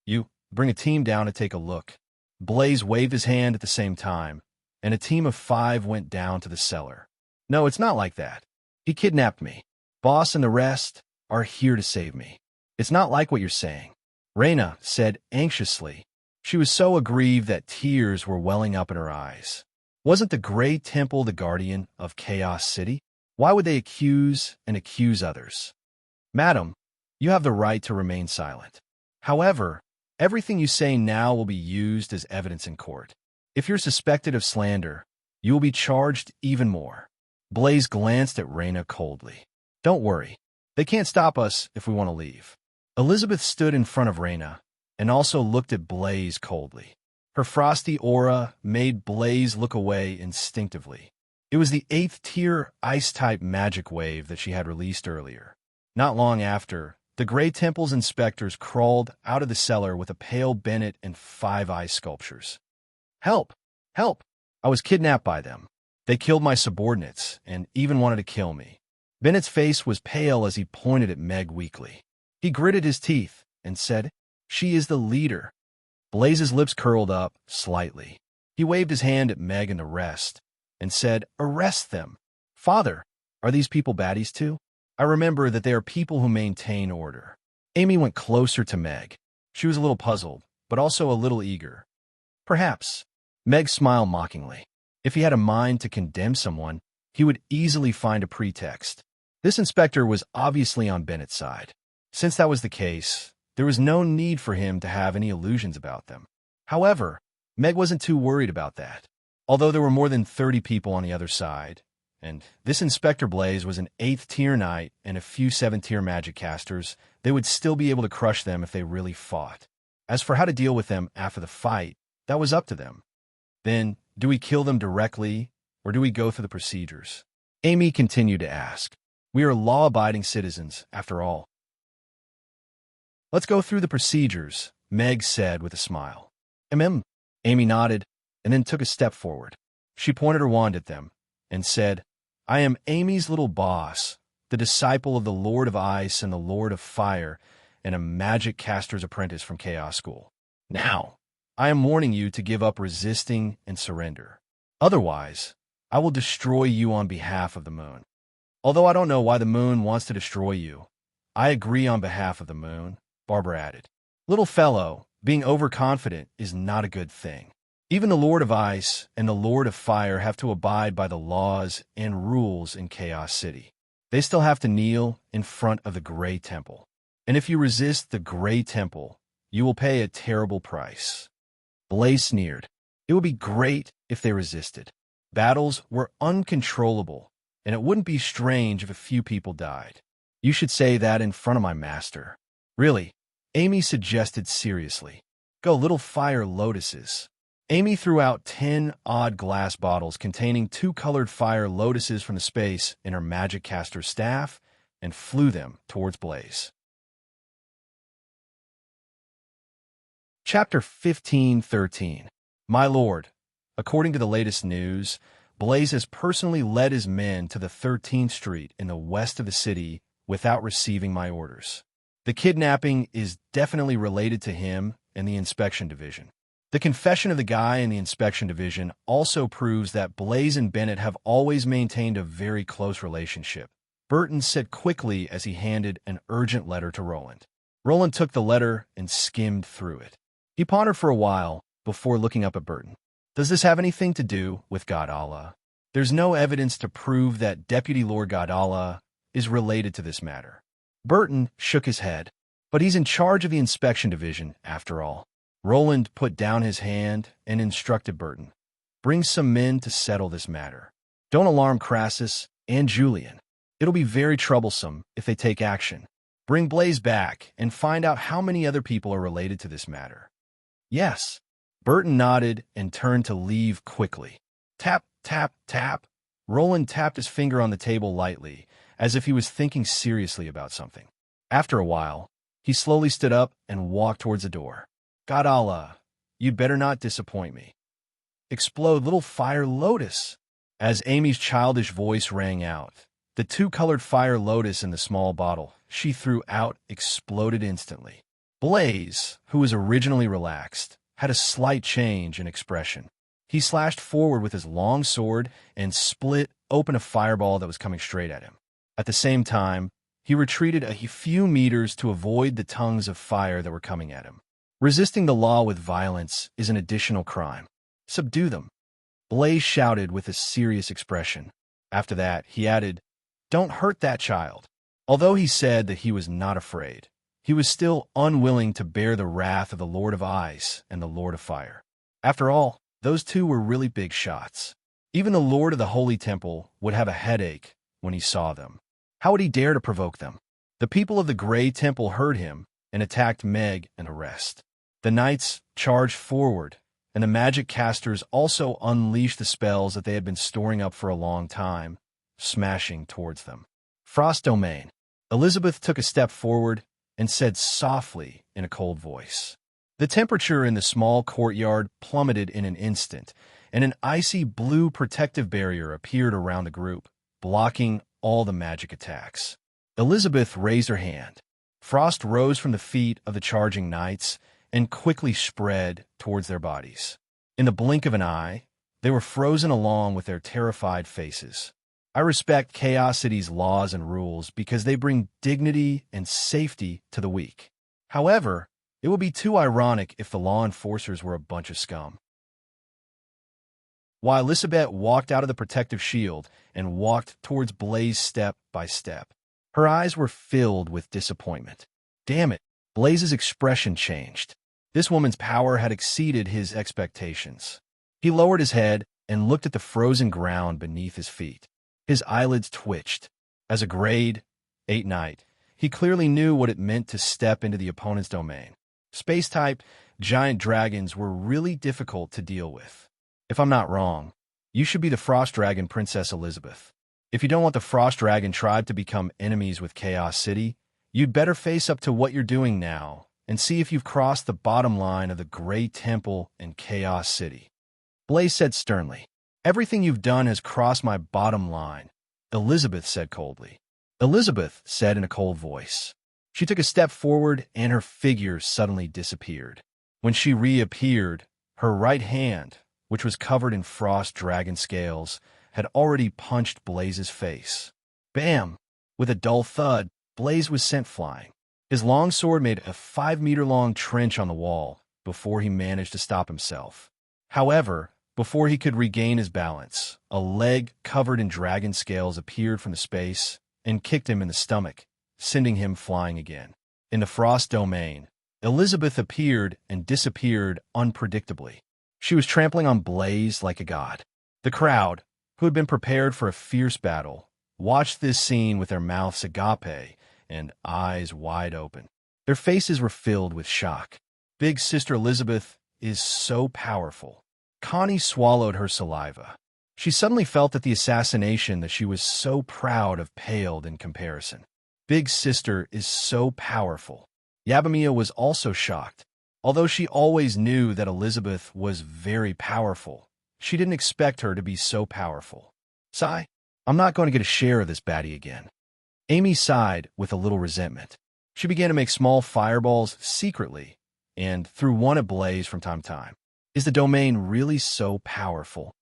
You, bring a team down to take a look." Blaze waved his hand at the same time, and a team of 5 went down to the cellar. "No, it's not like that. He kidnapped me. Boss and the rest are here to save me. It's not like what you're saying," Reyna said anxiously. She was so aggrieved that tears were welling up in her eyes. Wasn't the Grey Temple the guardian of Chaos City? Why would they accuse and accuse others? "Madam, you have the right to remain silent. However, everything you say now will be used as evidence in court. If you're suspected of slander, you will be charged even more." Blaze glanced at Reyna coldly. "Don't worry. They can't stop us if we want to leave." Elizabeth stood in front of Reyna and also looked at Blaze coldly. Her frosty aura made Blaze look away instinctively. It was the 8th tier ice-type magic wave that she had released earlier. Not long after, the Grey Temple's inspectors crawled out of the cellar with a pale Bennett and 5 ice sculptures. "Help! Help! I was kidnapped by them. They killed my subordinates and even wanted to kill me." Bennett's face was pale as he pointed at Meg weakly. He gritted his teeth and said, "She is the leader." Blaze's lips curled up slightly. He waved his hand at Meg and the rest and said, "Arrest them. Father, are these people baddies too? I remember that they are people who maintain order." Amy went closer to Meg. She was a little puzzled, but also a little eager. "Perhaps." Meg smiled mockingly. If he had a mind to condemn someone, he would easily find a pretext. This inspector was obviously on Bennett's side. Since that was the case, there was no need for him to have any illusions about them. However, Meg wasn't too worried about that. Although there were more than 30 people on the other side, and this Inspector Blaze was an 8th tier knight and a few 7th tier magic casters, they would still be able to crush them if they really fought. As for how to deal with them after the fight, that was up to them. Then, do we kill them directly, or do we go through the procedures? Amy continued to ask. We are law-abiding citizens, after all. Let's go through the procedures, Meg said with a smile. Amy nodded, and then took a step forward. She pointed her wand at them, and said, I am Amy's little boss, the disciple of the Lord of Ice and the Lord of Fire, and a magic caster's apprentice from Chaos School. Now, I am warning you to give up resisting and surrender. Otherwise, I will destroy you on behalf of the moon. Although I don't know why the moon wants to destroy you, I agree on behalf of the moon, Barbara added. Little fellow, being overconfident is not a good thing. Even the Lord of Ice and the Lord of Fire have to abide by the laws and rules in Chaos City. They still have to kneel in front of the Gray Temple. And if you resist the Gray Temple, you will pay a terrible price. Blaze sneered. It would be great if they resisted. Battles were uncontrollable, and it wouldn't be strange if a few people died. You should say that in front of my master. Really, Amy suggested seriously. Go little fire lotuses. Amy threw out 10 odd glass bottles containing 2 colored fire lotuses from the space in her magic caster's staff and flew them towards Blaze. Chapter 15:13. My lord, according to the latest news, Blaze has personally led his men to the 13th Street in the west of the city without receiving my orders. The kidnapping is definitely related to him and the inspection division. The confession of the guy in the inspection division also proves that Blaze and Bennett have always maintained a very close relationship, Burton said quickly as he handed an urgent letter to Roland. Roland took the letter and skimmed through it. He pondered for a while before looking up at Burton. Does this have anything to do with God Allah? There's no evidence to prove that Deputy Lord God Allah is related to this matter. Burton shook his head, but he's in charge of the inspection division, after all. Roland put down his hand and instructed Burton, bring some men to settle this matter. Don't alarm Crassus and Julian. It'll be very troublesome if they take action. Bring Blaze back and find out how many other people are related to this matter. Yes. Burton nodded and turned to leave quickly. Tap, tap, tap. Roland tapped his finger on the table lightly, as if he was thinking seriously about something. After a while, he slowly stood up and walked towards the door. God Allah, you'd better not disappoint me. Explode little fire lotus. As Amy's childish voice rang out, the 2 colored fire lotus in the small bottle she threw out exploded instantly. Blaze, who was originally relaxed, had a slight change in expression. He slashed forward with his long sword and split open a fireball that was coming straight at him. At the same time, he retreated a few meters to avoid the tongues of fire that were coming at him. Resisting the law with violence is an additional crime. Subdue them. Blaze shouted with a serious expression. After that, he added, Don't hurt that child. Although he said that he was not afraid, he was still unwilling to bear the wrath of the Lord of Ice and the Lord of Fire. After all, those 2 were really big shots. Even the Lord of the Holy Temple would have a headache when he saw them. How would he dare to provoke them? The people of the Gray Temple heard him and attacked Meg and the rest. The knights charged forward, and the magic casters also unleashed the spells that they had been storing up for a long time, smashing towards them. Frost Domain. Elizabeth took a step forward and said softly in a cold voice. The temperature in the small courtyard plummeted in an instant, and an icy blue protective barrier appeared around the group, blocking all the magic attacks. Elizabeth raised her hand. Frost rose from the feet of the charging knights and quickly spread towards their bodies. In the blink of an eye, they were frozen along with their terrified faces. I respect Chaos City's laws and rules because they bring dignity and safety to the weak. However, it would be too ironic if the law enforcers were a bunch of scum. While Elizabeth walked out of the protective shield and walked towards Blaze step by step, her eyes were filled with disappointment. Damn it, Blaze's expression changed. This woman's power had exceeded his expectations. He lowered his head and looked at the frozen ground beneath his feet. His eyelids twitched. As a grade 8 knight, he clearly knew what it meant to step into the opponent's domain. Space-type giant dragons were really difficult to deal with. If I'm not wrong, you should be the Frost Dragon Princess Elizabeth. If you don't want the Frost Dragon tribe to become enemies with Chaos City, you'd better face up to what you're doing now and see if you've crossed the bottom line of the Grey Temple in Chaos City. Blaze said sternly. Everything you've done has crossed my bottom line, Elizabeth said coldly. Elizabeth said in a cold voice. She took a step forward and her figure suddenly disappeared. When she reappeared, her right hand, which was covered in frost dragon scales, had already punched Blaze's face. Bam! With a dull thud, Blaze was sent flying. His long sword made a 5-meter-long trench on the wall before he managed to stop himself. However, before he could regain his balance, a leg covered in dragon scales appeared from the space and kicked him in the stomach, sending him flying again. In the Frost Domain, Elizabeth appeared and disappeared unpredictably. She was trampling on Blaze like a god. The crowd, who had been prepared for a fierce battle, watched this scene with their mouths agape and eyes wide open. Their faces were filled with shock. Big Sister Elizabeth is so powerful. Connie swallowed her saliva. She suddenly felt that the assassination that she was so proud of paled in comparison. Big Sister is so powerful. Yabamiya was also shocked. Although she always knew that Elizabeth was very powerful, she didn't expect her to be so powerful. Sigh, I'm not going to get a share of this baddie again. Amy sighed with a little resentment. She began to make small fireballs secretly and threw one at Blaze from time to time. Is the domain really so powerful?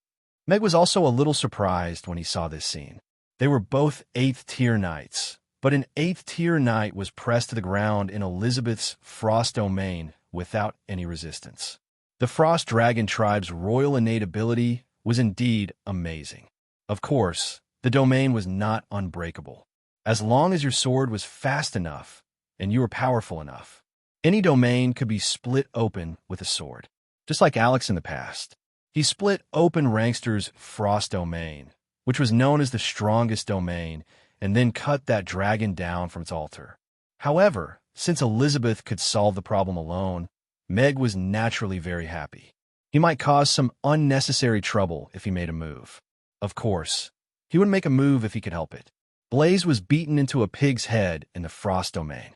Meg was also a little surprised when he saw this scene. They were both 8th tier knights, but an 8th tier knight was pressed to the ground in Elizabeth's Frost Domain without any resistance. The Frost Dragon tribe's royal innate ability was indeed amazing. Of course, the domain was not unbreakable. As long as your sword was fast enough and you were powerful enough, any domain could be split open with a sword. Just like Alex in the past, he split open Rankster's Frost Domain, which was known as the strongest domain, and then cut that dragon down from its altar. However, since Elizabeth could solve the problem alone, Meg was naturally very happy. He might cause some unnecessary trouble if he made a move. Of course, he wouldn't make a move if he could help it. Blaze was beaten into a pig's head in the Frost Domain.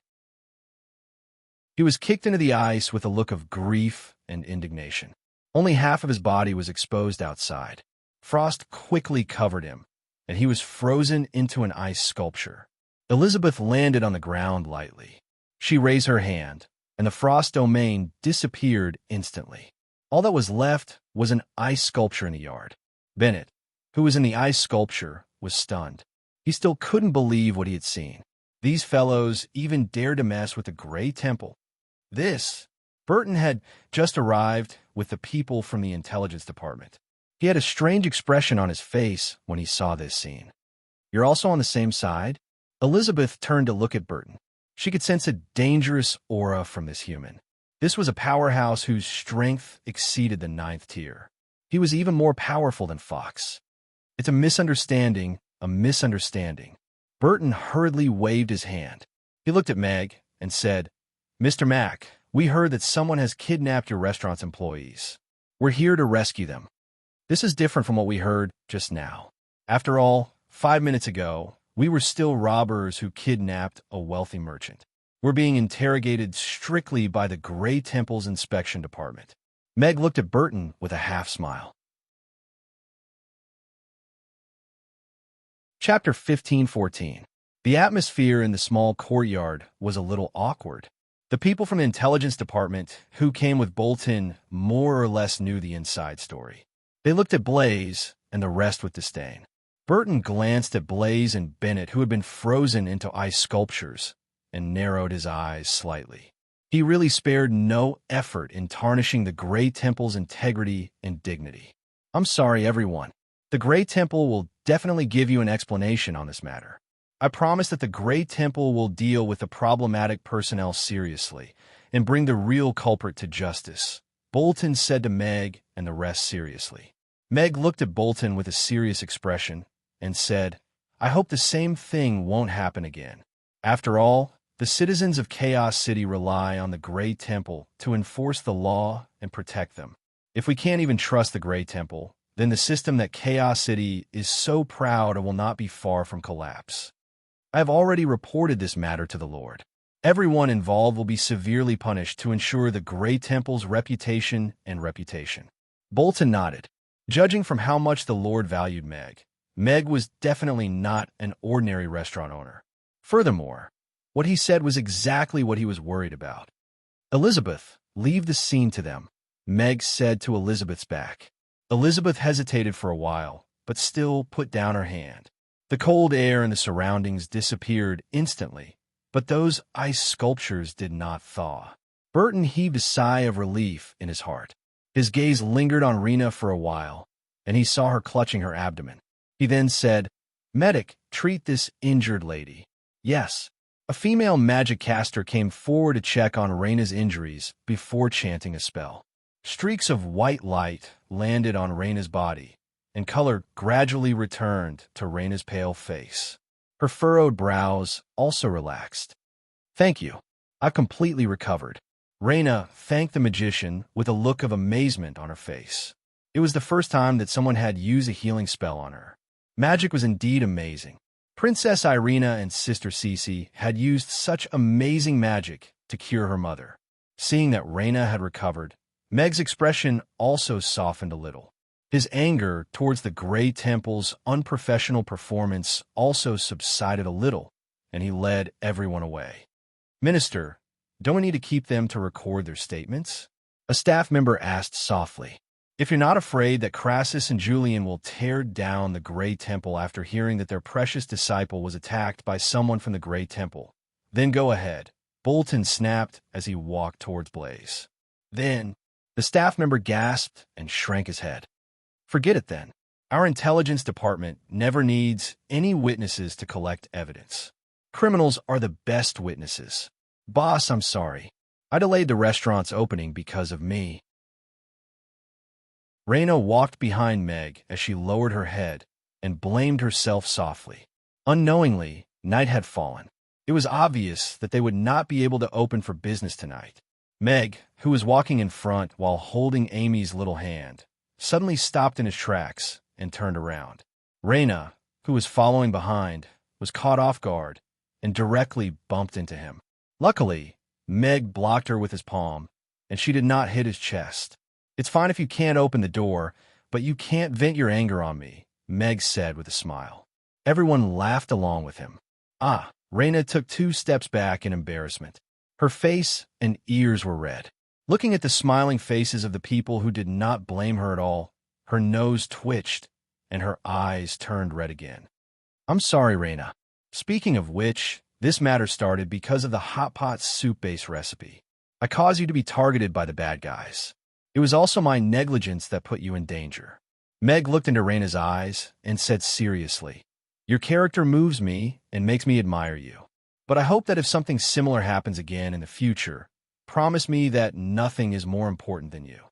He was kicked into the ice with a look of grief and indignation. Only half of his body was exposed outside. Frost quickly covered him, and he was frozen into an ice sculpture. Elizabeth landed on the ground lightly. She raised her hand, and the Frost Domain disappeared instantly. All that was left was an ice sculpture in the yard. Bennett, who was in the ice sculpture, was stunned. He still couldn't believe what he had seen. These fellows even dared to mess with the Grey Temple. Burton had just arrived with the people from the intelligence department. He had a strange expression on his face when he saw this scene. You're also on the same side? Elizabeth turned to look at Burton. She could sense a dangerous aura from this human. This was a powerhouse whose strength exceeded the 9th tier. He was even more powerful than Fox. It's a misunderstanding, a misunderstanding. Burton hurriedly waved his hand. He looked at Meg and said, Mr. Mack, we heard that someone has kidnapped your restaurant's employees. We're here to rescue them. This is different from what we heard just now. After all, 5 minutes ago, we were still robbers who kidnapped a wealthy merchant. We're being interrogated strictly by the Grey Temple's inspection department. Meg looked at Burton with a half-smile. Chapter 15:14. The atmosphere in the small courtyard was a little awkward. The people from the intelligence department who came with Bolton more or less knew the inside story. They looked at Blaze and the rest with disdain. Burton glanced at Blaze and Bennett, who had been frozen into ice sculptures, and narrowed his eyes slightly. He really spared no effort in tarnishing the Grey Temple's integrity and dignity. I'm sorry, everyone. The Grey Temple will definitely give you an explanation on this matter. I promise that the Grey Temple will deal with the problematic personnel seriously and bring the real culprit to justice, Bolton said to Meg and the rest seriously. Meg looked at Bolton with a serious expression and said, I hope the same thing won't happen again. After all, the citizens of Chaos City rely on the Grey Temple to enforce the law and protect them. If we can't even trust the Great Temple, then the system that Chaos City is so proud of will not be far from collapse. I have already reported this matter to the Lord. Everyone involved will be severely punished to ensure the Great Temple's reputation and reputation. Bolton nodded. Judging from how much the Lord valued Meg was definitely not an ordinary restaurant owner. Furthermore, what he said was exactly what he was worried about. Elizabeth, leave the scene to them, Meg said to Elizabeth's back. Elizabeth hesitated for a while, but still put down her hand. The cold air and the surroundings disappeared instantly, but those ice sculptures did not thaw. Burton heaved a sigh of relief in his heart. His gaze lingered on Rena for a while, and he saw her clutching her abdomen. He then said, "Medic, treat this injured lady." Yes. A female magic caster came forward to check on Rena's injuries before chanting a spell. Streaks of white light landed on Rena's body, and color gradually returned to Rena's pale face. Her furrowed brows also relaxed. "Thank you. I've completely recovered." Rena thanked the magician with a look of amazement on her face. It was the first time that someone had used a healing spell on her. Magic was indeed amazing. Princess Irina and Sister Cece had used such amazing magic to cure her mother. Seeing that Rena had recovered, Meg's expression also softened a little. His anger towards the Grey Temple's unprofessional performance also subsided a little, and he led everyone away. "Minister, don't we need to keep them to record their statements?" A staff member asked softly. "If you're not afraid that Crassus and Julian will tear down the Grey Temple after hearing that their precious disciple was attacked by someone from the Grey Temple, then go ahead," Bolton snapped as he walked towards Blaze. Then, the staff member gasped and shrank his head. "Forget it then. Our intelligence department never needs any witnesses to collect evidence. Criminals are the best witnesses. Boss, I'm sorry. I delayed the restaurant's opening because of me." Rena walked behind Meg as she lowered her head and blamed herself softly. Unknowingly, night had fallen. It was obvious that they would not be able to open for business tonight. Meg, who was walking in front while holding Amy's little hand, suddenly stopped in his tracks and turned around. Rena, who was following behind, was caught off guard and directly bumped into him. Luckily, Meg blocked her with his palm, and she did not hit his chest. "It's fine if you can't open the door, but you can't vent your anger on me," Meg said with a smile. Everyone laughed along with him. Rena took 2 steps back in embarrassment. Her face and ears were red. Looking at the smiling faces of the people who did not blame her at all, her nose twitched and her eyes turned red again. "I'm sorry, Rena. Speaking of which, this matter started because of the hot pot soup-based recipe. I caused you to be targeted by the bad guys. It was also my negligence that put you in danger." Meg looked into Rena's eyes and said seriously, "Your character moves me and makes me admire you. But I hope that if something similar happens again in the future, promise me that nothing is more important than you."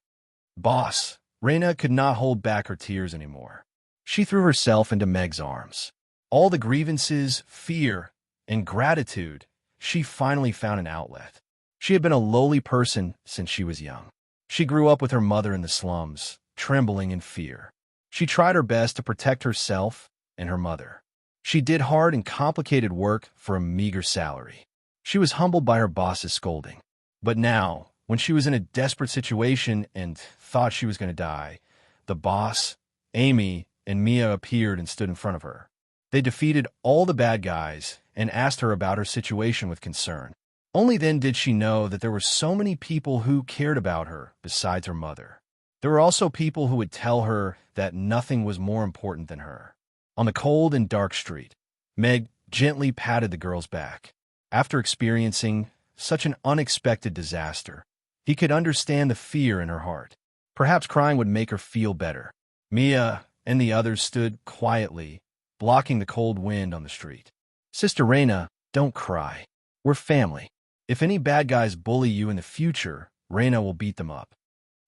"Boss," Rena could not hold back her tears anymore. She threw herself into Meg's arms. All the grievances, fear, and gratitude, she finally found an outlet. She had been a lowly person since she was young. She grew up with her mother in the slums, trembling in fear. She tried her best to protect herself and her mother. She did hard and complicated work for a meager salary. She was humbled by her boss's scolding. But now, when she was in a desperate situation and thought she was going to die, the boss, Amy, and Mia appeared and stood in front of her. They defeated all the bad guys and asked her about her situation with concern. Only then did she know that there were so many people who cared about her besides her mother. There were also people who would tell her that nothing was more important than her. On the cold and dark street, Meg gently patted the girl's back. After experiencing such an unexpected disaster, he could understand the fear in her heart. Perhaps crying would make her feel better. Mia and the others stood quietly, blocking the cold wind on the street. "Sister Rena, don't cry. We're family. If any bad guys bully you in the future, Rena will beat them up."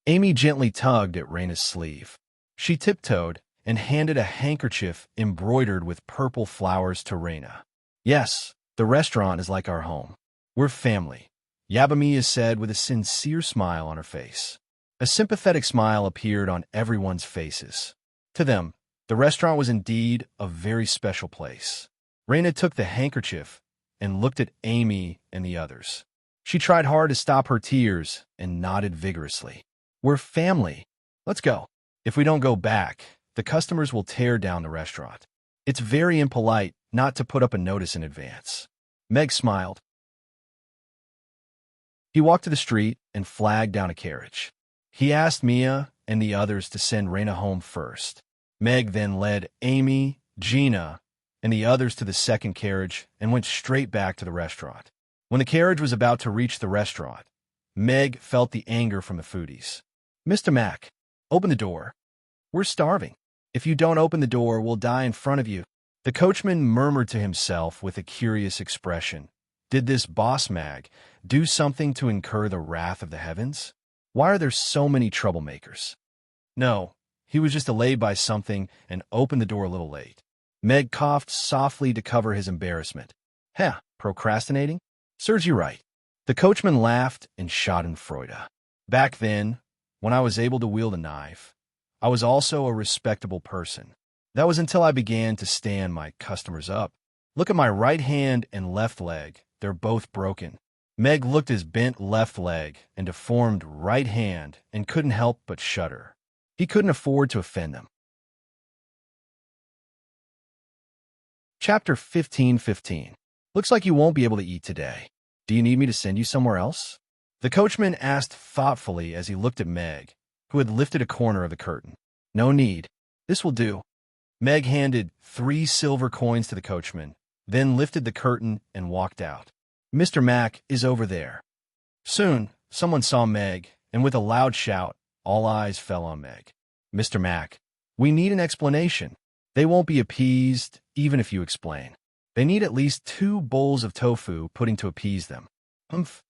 Amy gently tugged at Rena's sleeve. She tiptoed and handed a handkerchief embroidered with purple flowers to Rena. "Yes, the restaurant is like our home. We're family," Yabamiya said with a sincere smile on her face. A sympathetic smile appeared on everyone's faces. To them, the restaurant was indeed a very special place. Raina took the handkerchief and looked at Amy and the others. She tried hard to stop her tears and nodded vigorously. We're family. Let's go. If we don't go back, the customers will tear down the restaurant. It's very impolite not to put up a notice in advance. Meg smiled. He walked to the street and flagged down a carriage. He asked Mia and the others to send Raina home first. Meg then led Amy, Gina, and the others to the second carriage and went straight back to the restaurant. When the carriage was about to reach the restaurant, Meg felt the anger from the foodies. Mr. Mac, open the door. We're starving. If you don't open the door, we'll die in front of you. The coachman murmured to himself with a curious expression. Did this boss Mag do something to incur the wrath of the heavens? Why are there so many troublemakers? No, he was just delayed by something and opened the door a little late. Meg coughed softly to cover his embarrassment. Heh, procrastinating? Serves you right. The coachman laughed and shot in Freude. Back then, when I was able to wield a knife, I was also a respectable person. That was until I began to stand my customers up. Look at my right hand and left leg. They're both broken. Meg looked at his bent left leg and deformed right hand and couldn't help but shudder. He couldn't afford to offend them. Chapter 15:15. Looks like you won't be able to eat today. Do you need me to send you somewhere else? The coachman asked thoughtfully as he looked at Meg, who had lifted a corner of the curtain. No need. This will do. Meg handed 3 silver coins to the coachman, then lifted the curtain and walked out. Mr. Mac is over there. Soon, someone saw Meg, and with a loud shout, all eyes fell on Meg. Mr. Mac, we need an explanation. They won't be appeased, even if you explain. They need at least 2 bowls of tofu pudding to appease them. Humph.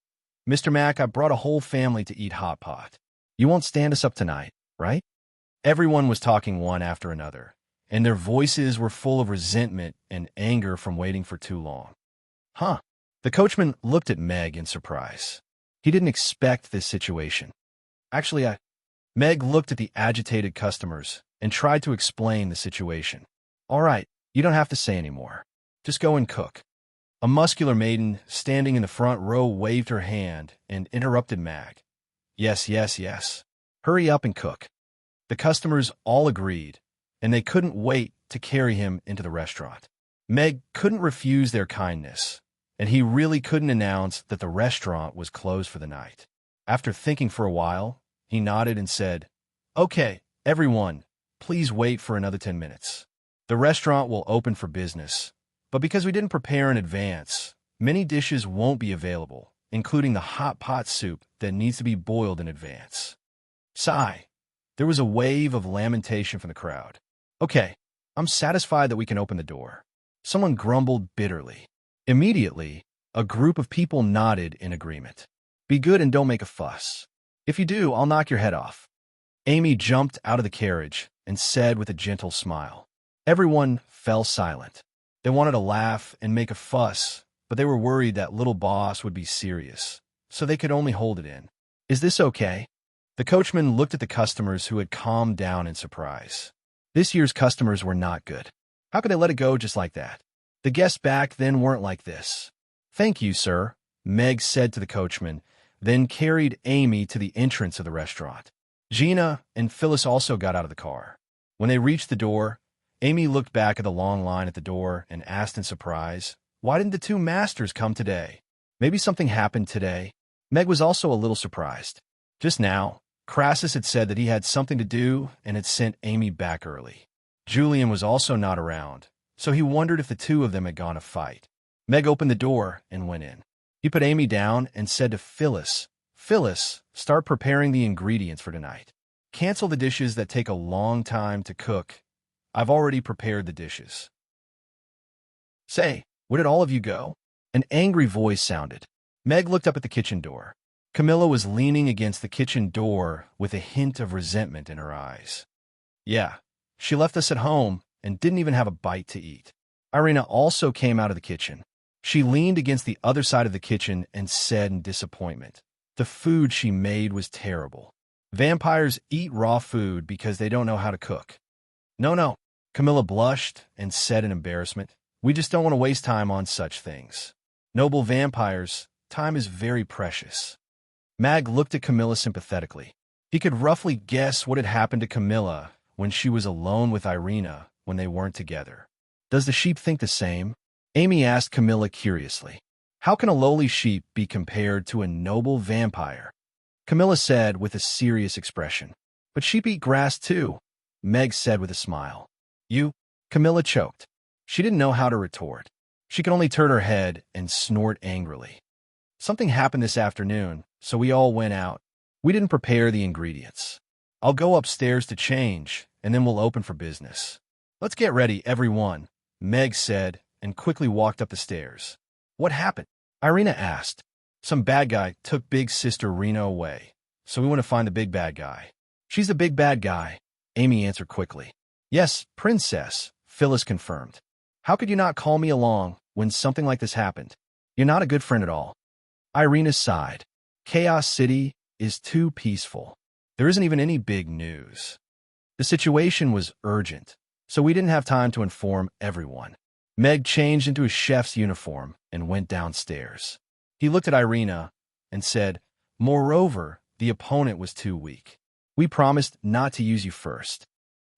Mr. Mac, I brought a whole family to eat hot pot. You won't stand us up tonight, right? Everyone was talking one after another, and their voices were full of resentment and anger from waiting for too long. Huh. The coachman looked at Meg in surprise. He didn't expect this situation. Actually, Meg looked at the agitated customers and tried to explain the situation. All right, you don't have to say anymore. Just go and cook. A muscular maiden standing in the front row waved her hand and interrupted Meg. Yes, yes, yes. Hurry up and cook. The customers all agreed, and they couldn't wait to carry him into the restaurant. Meg couldn't refuse their kindness, and he really couldn't announce that the restaurant was closed for the night. After thinking for a while, he nodded and said, Okay, everyone, please wait for another 10 minutes. The restaurant will open for business, but because we didn't prepare in advance, many dishes won't be available, including the hot pot soup that needs to be boiled in advance. Sigh. There was a wave of lamentation from the crowd. Okay, I'm satisfied that we can open the door. Someone grumbled bitterly. Immediately, a group of people nodded in agreement. Be good and don't make a fuss. If you do, I'll knock your head off. Amy jumped out of the carriage and said with a gentle smile. Everyone fell silent. They wanted to laugh and make a fuss, but they were worried that little boss would be serious, so they could only hold it in. Is this okay? The coachman looked at the customers who had calmed down in surprise. This year's customers were not good. How could they let it go just like that? The guests back then weren't like this. Thank you, sir, Meg said to the coachman, then carried Amy to the entrance of the restaurant. Gina and Phyllis also got out of the car. When they reached the door, Amy looked back at the long line at the door and asked in surprise, why didn't the 2 masters come today? Maybe something happened today. Meg was also a little surprised. Just now, Crassus had said that he had something to do and had sent Amy back early. Julian was also not around, so he wondered if the 2 of them had gone to fight. Meg opened the door and went in. He put Amy down and said to Phyllis, Phyllis, start preparing the ingredients for tonight. Cancel the dishes that take a long time to cook. I've already prepared the dishes. Say, where did all of you go? An angry voice sounded. Meg looked up at the kitchen door. Camilla was leaning against the kitchen door with a hint of resentment in her eyes. Yeah, she left us at home and didn't even have a bite to eat. Irina also came out of the kitchen. She leaned against the other side of the kitchen and said in disappointment, the food she made was terrible. Vampires eat raw food because they don't know how to cook. No, no. Camilla blushed and said in embarrassment, we just don't want to waste time on such things. Noble vampires, time is very precious. Mag looked at Camilla sympathetically. He could roughly guess what had happened to Camilla when she was alone with Irina when they weren't together. Does the sheep think the same? Amy asked Camilla curiously. How can a lowly sheep be compared to a noble vampire? Camilla said with a serious expression. But sheep eat grass too, Meg said with a smile. You? Camilla choked. She didn't know how to retort. She could only turn her head and snort angrily. Something happened this afternoon, so we all went out. We didn't prepare the ingredients. I'll go upstairs to change, and then we'll open for business. Let's get ready, everyone, Meg said, and quickly walked up the stairs. What happened? Irina asked. Some bad guy took big sister Rena away, so we want to find the big bad guy. She's the big bad guy, Amy answered quickly. Yes, princess, Phyllis confirmed. How could you not call me along when something like this happened? You're not a good friend at all. Irina sighed. Chaos City is too peaceful. There isn't even any big news. The situation was urgent, so we didn't have time to inform everyone. Meg changed into a chef's uniform and went downstairs. He looked at Irina and said, moreover, the opponent was too weak. We promised not to use you first.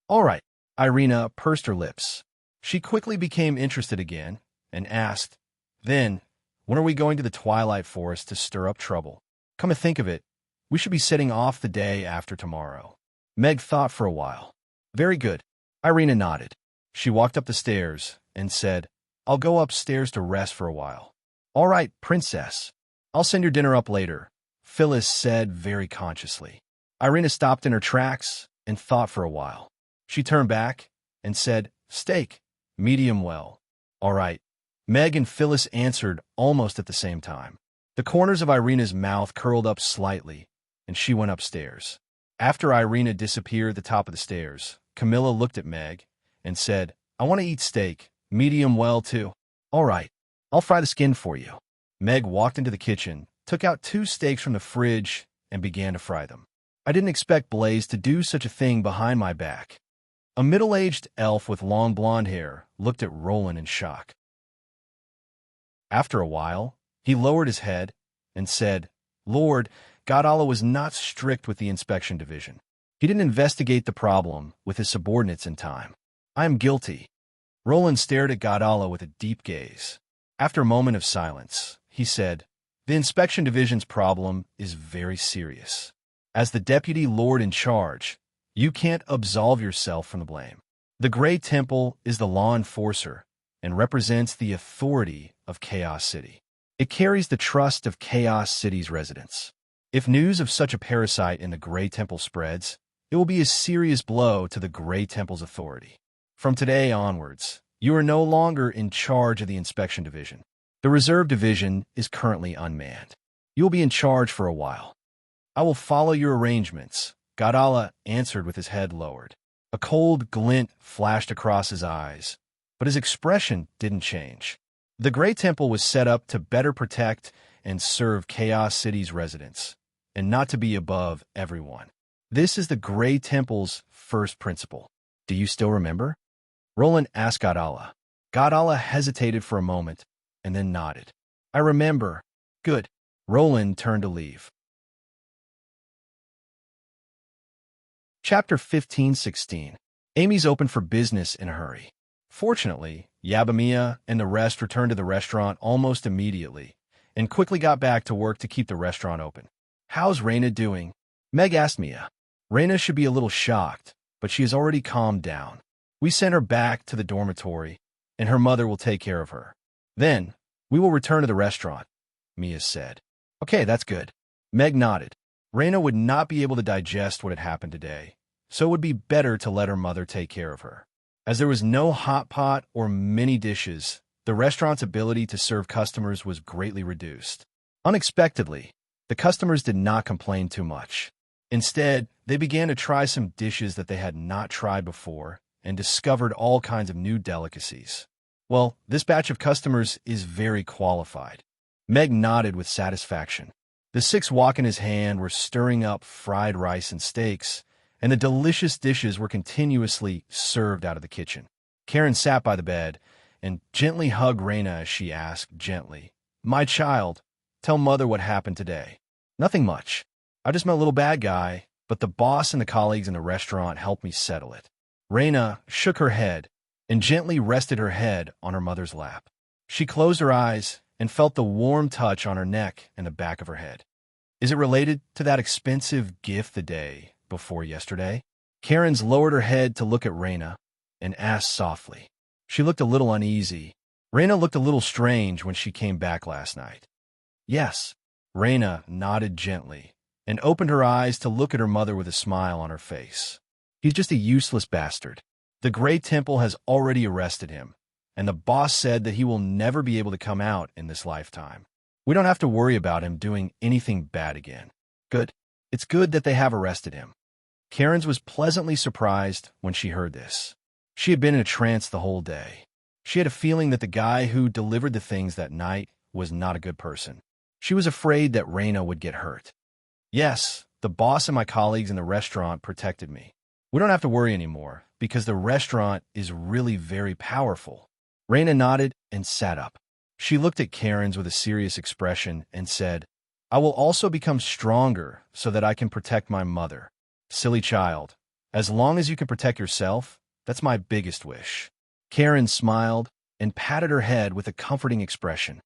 All right, Irina pursed her lips. She quickly became interested again and asked, then, when are we going to the Twilight Forest to stir up trouble? Come to think of it, we should be setting off the day after tomorrow. Meg thought for a while. Very good. Irina nodded. She walked up the stairs and said, I'll go upstairs to rest for a while. All right, princess. I'll send your dinner up later, Phyllis said very consciously. Irina stopped in her tracks and thought for a while. She turned back and said, steak, medium well. All right. Meg and Phyllis answered almost at the same time. The corners of Irina's mouth curled up slightly, and she went upstairs. After Irina disappeared at the top of the stairs, Camilla looked at Meg and said, I want to eat steak, medium well too. All right, I'll fry the skin for you. Meg walked into the kitchen, took out 2 steaks from the fridge, and began to fry them. I didn't expect Blaze to do such a thing behind my back. A middle-aged elf with long blonde hair looked at Roland in shock. After a while, he lowered his head and said, Lord, Godalla was not strict with the inspection division. He didn't investigate the problem with his subordinates in time. I am guilty. Roland stared at Godalla with a deep gaze. After a moment of silence, he said, the inspection division's problem is very serious. As the deputy lord in charge, you can't absolve yourself from the blame. The Grey Temple is the law enforcer and represents the authority of Chaos City. It carries the trust of Chaos City's residents. If news of such a parasite in the Grey Temple spreads, it will be a serious blow to the Grey Temple's authority. From today onwards, you are no longer in charge of the inspection division. The reserve division is currently unmanned. You will be in charge for a while. I will follow your arrangements, Godalla answered with his head lowered. A cold glint flashed across his eyes, but his expression didn't change. The Grey Temple was set up to better protect and serve Chaos City's residents, and not to be above everyone. This is the Grey Temple's first principle. Do you still remember? Roland asked Godalla. Godalla hesitated for a moment, and then nodded. I remember. Good. Roland turned to leave. Chapter 15-16. Amy's open for business in a hurry. Fortunately, Yabamiya and the rest returned to the restaurant almost immediately and quickly got back to work to keep the restaurant open. How's Rena doing? Meg asked Mia. Rena should be a little shocked, but she has already calmed down. We sent her back to the dormitory, and her mother will take care of her. Then, we will return to the restaurant, Mia said. Okay, that's good. Meg nodded. Rena would not be able to digest what had happened today, so it would be better to let her mother take care of her. As there was no hot pot or many dishes, the restaurant's ability to serve customers was greatly reduced. Unexpectedly, the customers did not complain too much. Instead, they began to try some dishes that they had not tried before and discovered all kinds of new delicacies. Well, this batch of customers is very qualified. Meg nodded with satisfaction. The 6 wok in his hand were stirring up fried rice and steaks, and the delicious dishes were continuously served out of the kitchen. Karen sat by the bed and gently hugged Raina as she asked gently, "My child, tell mother what happened today." "Nothing much. I just met a little bad guy, but the boss and the colleagues in the restaurant helped me settle it." Raina shook her head and gently rested her head on her mother's lap. She closed her eyes and felt the warm touch on her neck and the back of her head. "Is it related to that expensive gift the day before yesterday?" Karen's lowered her head to look at Raina and asked softly. She looked a little uneasy. Raina looked a little strange when she came back last night. "Yes." Raina nodded gently and opened her eyes to look at her mother with a smile on her face. "He's just a useless bastard. The Great Temple has already arrested him, and the boss said that he will never be able to come out in this lifetime. We don't have to worry about him doing anything bad again." "Good. It's good that they have arrested him." Karen's was pleasantly surprised when she heard this. She had been in a trance the whole day. She had a feeling that the guy who delivered the things that night was not a good person. She was afraid that Raina would get hurt. "Yes, the boss and my colleagues in the restaurant protected me. We don't have to worry anymore because the restaurant is really very powerful." Raina nodded and sat up. She looked at Karen's with a serious expression and said, "I will also become stronger so that I can protect my mother." "Silly child. As long as you can protect yourself, that's my biggest wish." Karen smiled and patted her head with a comforting expression.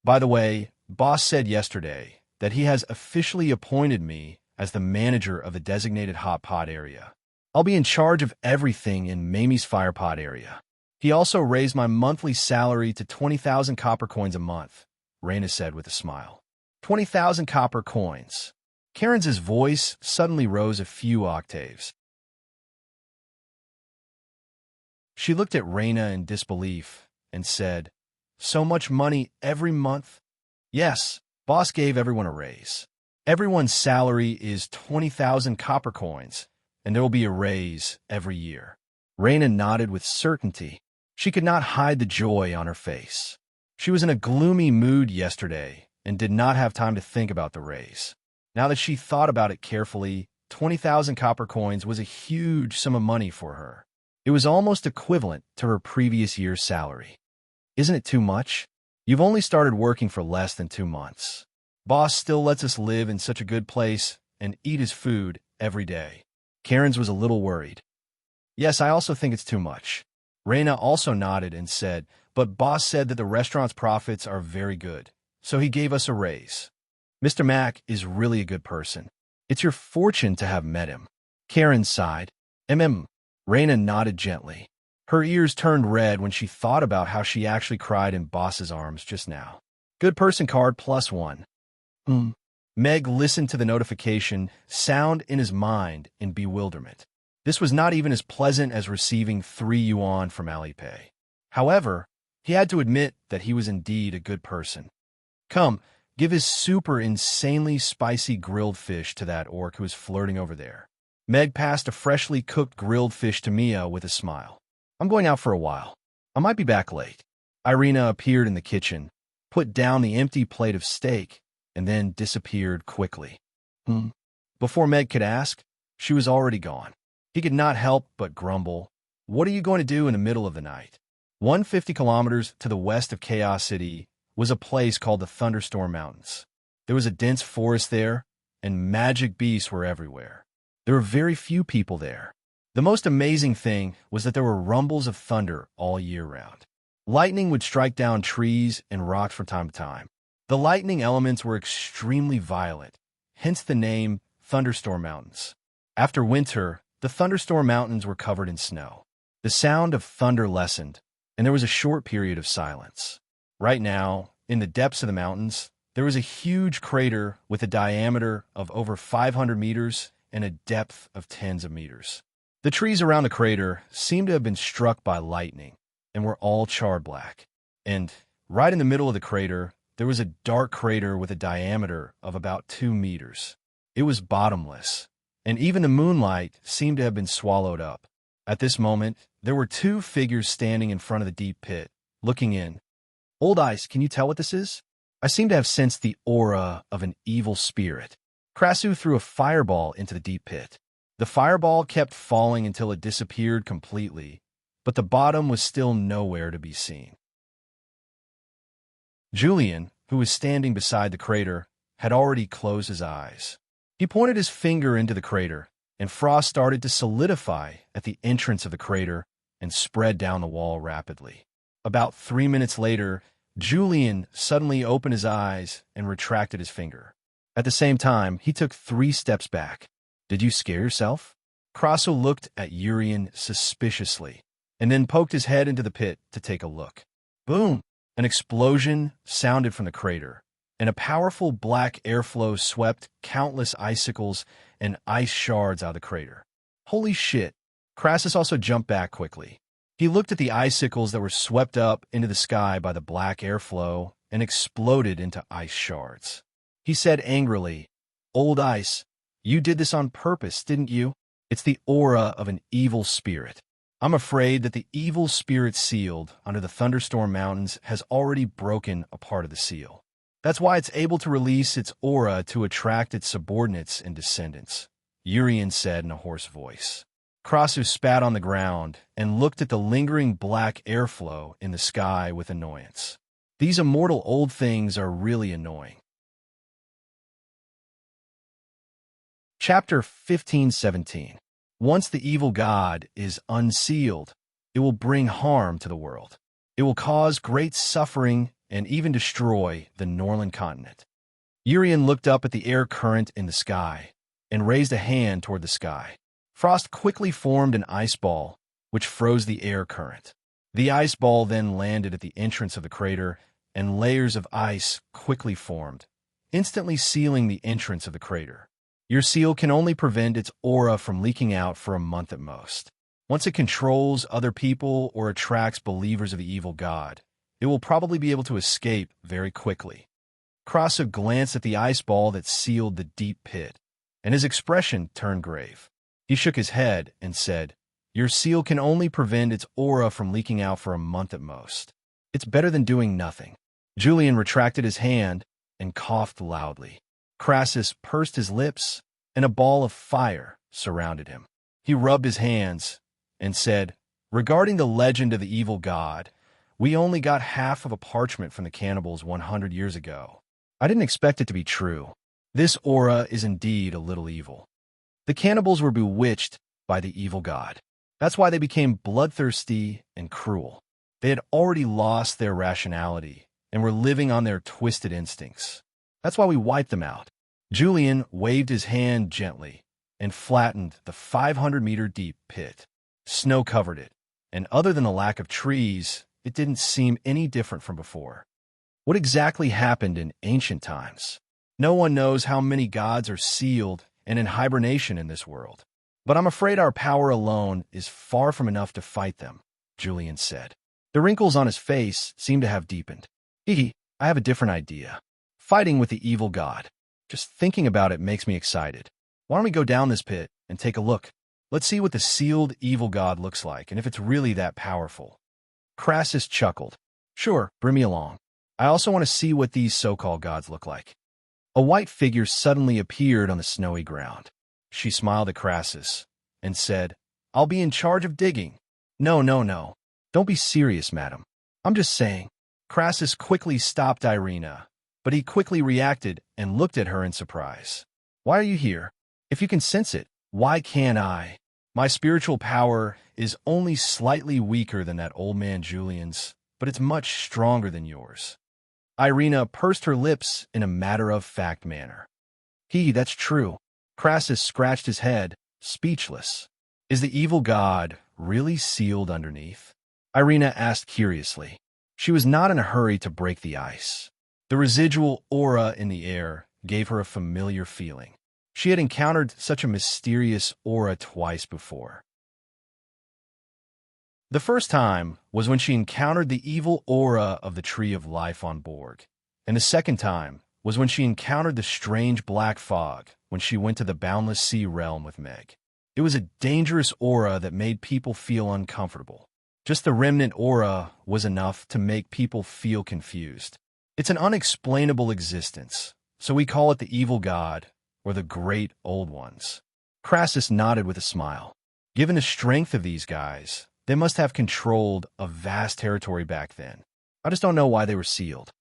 "By the way, boss said yesterday that he has officially appointed me as the manager of the designated hot pot area. I'll be in charge of everything in Mamie's fire pot area. He also raised my monthly salary to 20,000 copper coins a month," Raina said with a smile. 20,000 copper coins. Karen's voice suddenly rose a few octaves. She looked at Raina in disbelief and said, "So much money every month?" "Yes, boss gave everyone a raise. Everyone's salary is 20,000 copper coins, and there will be a raise every year." Raina nodded with certainty. She could not hide the joy on her face. She was in a gloomy mood yesterday and did not have time to think about the raise. Now that she thought about it carefully, 20,000 copper coins was a huge sum of money for her. It was almost equivalent to her previous year's salary. "Isn't it too much? You've only started working for less than 2 months. Boss still lets us live in such a good place and eat his food every day." Karen's was a little worried. "Yes, I also think it's too much." Raina also nodded and said, "But boss said that the restaurant's profits are very good, so he gave us a raise. Mr. Mack is really a good person. It's your fortune to have met him." Karen sighed. Raina nodded gently. Her ears turned red when she thought about how she actually cried in boss's arms just now. "Good person card +1. Meg listened to the notification sound in his mind in bewilderment. This was not even as pleasant as receiving 3 yuan from Alipay. However, he had to admit that he was indeed a good person. "Come, give his super insanely spicy grilled fish to that orc who is flirting over there." Meg passed a freshly cooked grilled fish to Mia with a smile. "I'm going out for a while. I might be back late." Irina appeared in the kitchen, put down the empty plate of steak, and then disappeared quickly. Before Meg could ask, she was already gone. He could not help but grumble. What are you going to do in the middle of the night? 150 kilometers to the west of Chaos City was a place called the Thunderstorm Mountains. There was a dense forest there, and magic beasts were everywhere. There were very few people there. The most amazing thing was that there were rumbles of thunder all year round. Lightning would strike down trees and rocks from time to time. The lightning elements were extremely violent, hence the name Thunderstorm Mountains. After winter, the Thunderstorm Mountains were covered in snow. The sound of thunder lessened, and there was a short period of silence. Right now, in the depths of the mountains, there was a huge crater with a diameter of over 500 meters and a depth of tens of meters. The trees around the crater seemed to have been struck by lightning and were all charred black. And right in the middle of the crater, there was a dark crater with a diameter of about 2 meters. It was bottomless, and even the moonlight seemed to have been swallowed up. At this moment, there were 2 figures standing in front of the deep pit, looking in. "Old Ice, can you tell what this is?" I seem to have sensed the aura of an evil spirit. Krasu threw a fireball into the deep pit. The fireball kept falling until it disappeared completely, but the bottom was still nowhere to be seen. Julian, who was standing beside the crater, had already closed his eyes. He pointed his finger into the crater, and frost started to solidify at the entrance of the crater and spread down the wall rapidly. About 3 minutes later, Julian suddenly opened his eyes and retracted his finger. At the same time, he took 3 steps back. Did you scare yourself? Krasu looked at Urian suspiciously, and then poked his head into the pit to take a look. Boom! An explosion sounded from the crater, and a powerful black airflow swept countless icicles and ice shards out of the crater. Holy shit! Crassus also jumped back quickly. He looked at the icicles that were swept up into the sky by the black airflow and exploded into ice shards. He said angrily, "Old ice, you did this on purpose, didn't you? It's the aura of an evil spirit. I'm afraid that the evil spirit sealed under the Thunderstorm Mountains has already broken a part of the seal. That's why it's able to release its aura to attract its subordinates and descendants," Urian said in a hoarse voice. Krasu spat on the ground and looked at the lingering black airflow in the sky with annoyance. These immortal old things are really annoying. Chapter 15-17. Once the evil god is unsealed, it will bring harm to the world. It will cause great suffering and even destroy the Norland continent. Urian looked up at the air current in the sky and raised a hand toward the sky. Frost quickly formed an ice ball, which froze the air current. The ice ball then landed at the entrance of the crater, and layers of ice quickly formed, instantly sealing the entrance of the crater. Your seal can only prevent its aura from leaking out for a month at most. Once it controls other people or attracts believers of the evil god, it will probably be able to escape very quickly. Krasu glanced at the ice ball that sealed the deep pit, and his expression turned grave. He shook his head and said, "Your seal can only prevent its aura from leaking out for a month at most. It's better than doing nothing." Julian retracted his hand and coughed loudly. Crassus pursed his lips, and a ball of fire surrounded him. He rubbed his hands and said, "Regarding the legend of the evil god, we only got half of a parchment from the cannibals 100 years ago. I didn't expect it to be true. This aura is indeed a little evil. The cannibals were bewitched by the evil god. That's why they became bloodthirsty and cruel. They had already lost their rationality and were living on their twisted instincts. That's why we wiped them out." Julian waved his hand gently and flattened the 500-meter-deep pit. Snow covered it, and other than the lack of trees, it didn't seem any different from before. What exactly happened in ancient times? No one knows how many gods are sealed and in hibernation in this world. But I'm afraid our power alone is far from enough to fight them, Julian said. The wrinkles on his face seemed to have deepened. I have a different idea. Fighting with the evil god. Just thinking about it makes me excited. Why don't we go down this pit and take a look? Let's see what the sealed evil god looks like and if it's really that powerful. Crassus chuckled. Sure, bring me along. I also want to see what these so-called gods look like. A white figure suddenly appeared on the snowy ground. She smiled at Crassus and said, "I'll be in charge of digging." No. Don't be serious, madam. I'm just saying. Crassus quickly stopped Irina, but he quickly reacted and looked at her in surprise. Why are you here? If you can sense it, why can't I? My spiritual power is only slightly weaker than that old man Julian's, but it's much stronger than yours. Irina pursed her lips in a matter-of-fact manner. That's true. Crassus scratched his head, speechless. Is the evil god really sealed underneath? Irina asked curiously. She was not in a hurry to break the ice. The residual aura in the air gave her a familiar feeling. She had encountered such a mysterious aura twice before. The first time was when she encountered the evil aura of the Tree of Life on Borg, and the second time was when she encountered the strange black fog when she went to the Boundless Sea realm with Meg. It was a dangerous aura that made people feel uncomfortable. Just the remnant aura was enough to make people feel confused. It's an unexplainable existence, so we call it the evil god or the great old ones. Crassus nodded with a smile. Given the strength of these guys, they must have controlled a vast territory back then. I just don't know why they were sealed.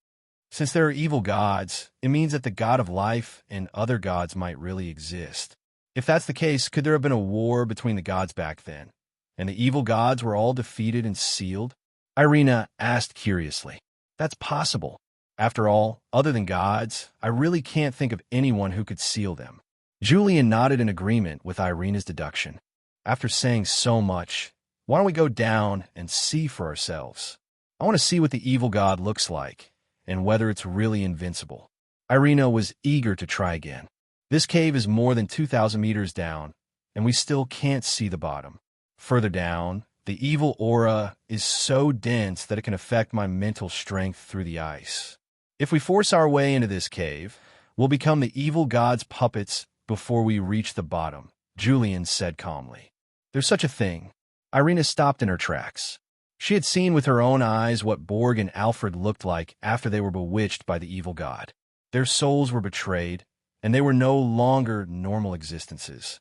Since there are evil gods, it means that the god of life and other gods might really exist. If that's the case, could there have been a war between the gods back then, and the evil gods were all defeated and sealed? Irina asked curiously. That's possible. After all, other than gods, I really can't think of anyone who could seal them. Julian nodded in agreement with Irina's deduction. After saying so much, why don't we go down and see for ourselves? I want to see what the evil god looks like, and whether it's really invincible. Irina was eager to try again. This cave is more than 2,000 meters down, and we still can't see the bottom. Further down, the evil aura is so dense that it can affect my mental strength through the ice. If we force our way into this cave, we'll become the evil god's puppets before we reach the bottom, Julian said calmly. There's such a thing. Irina stopped in her tracks. She had seen with her own eyes what Borg and Alfred looked like after they were bewitched by the evil god. Their souls were betrayed, and they were no longer normal existences.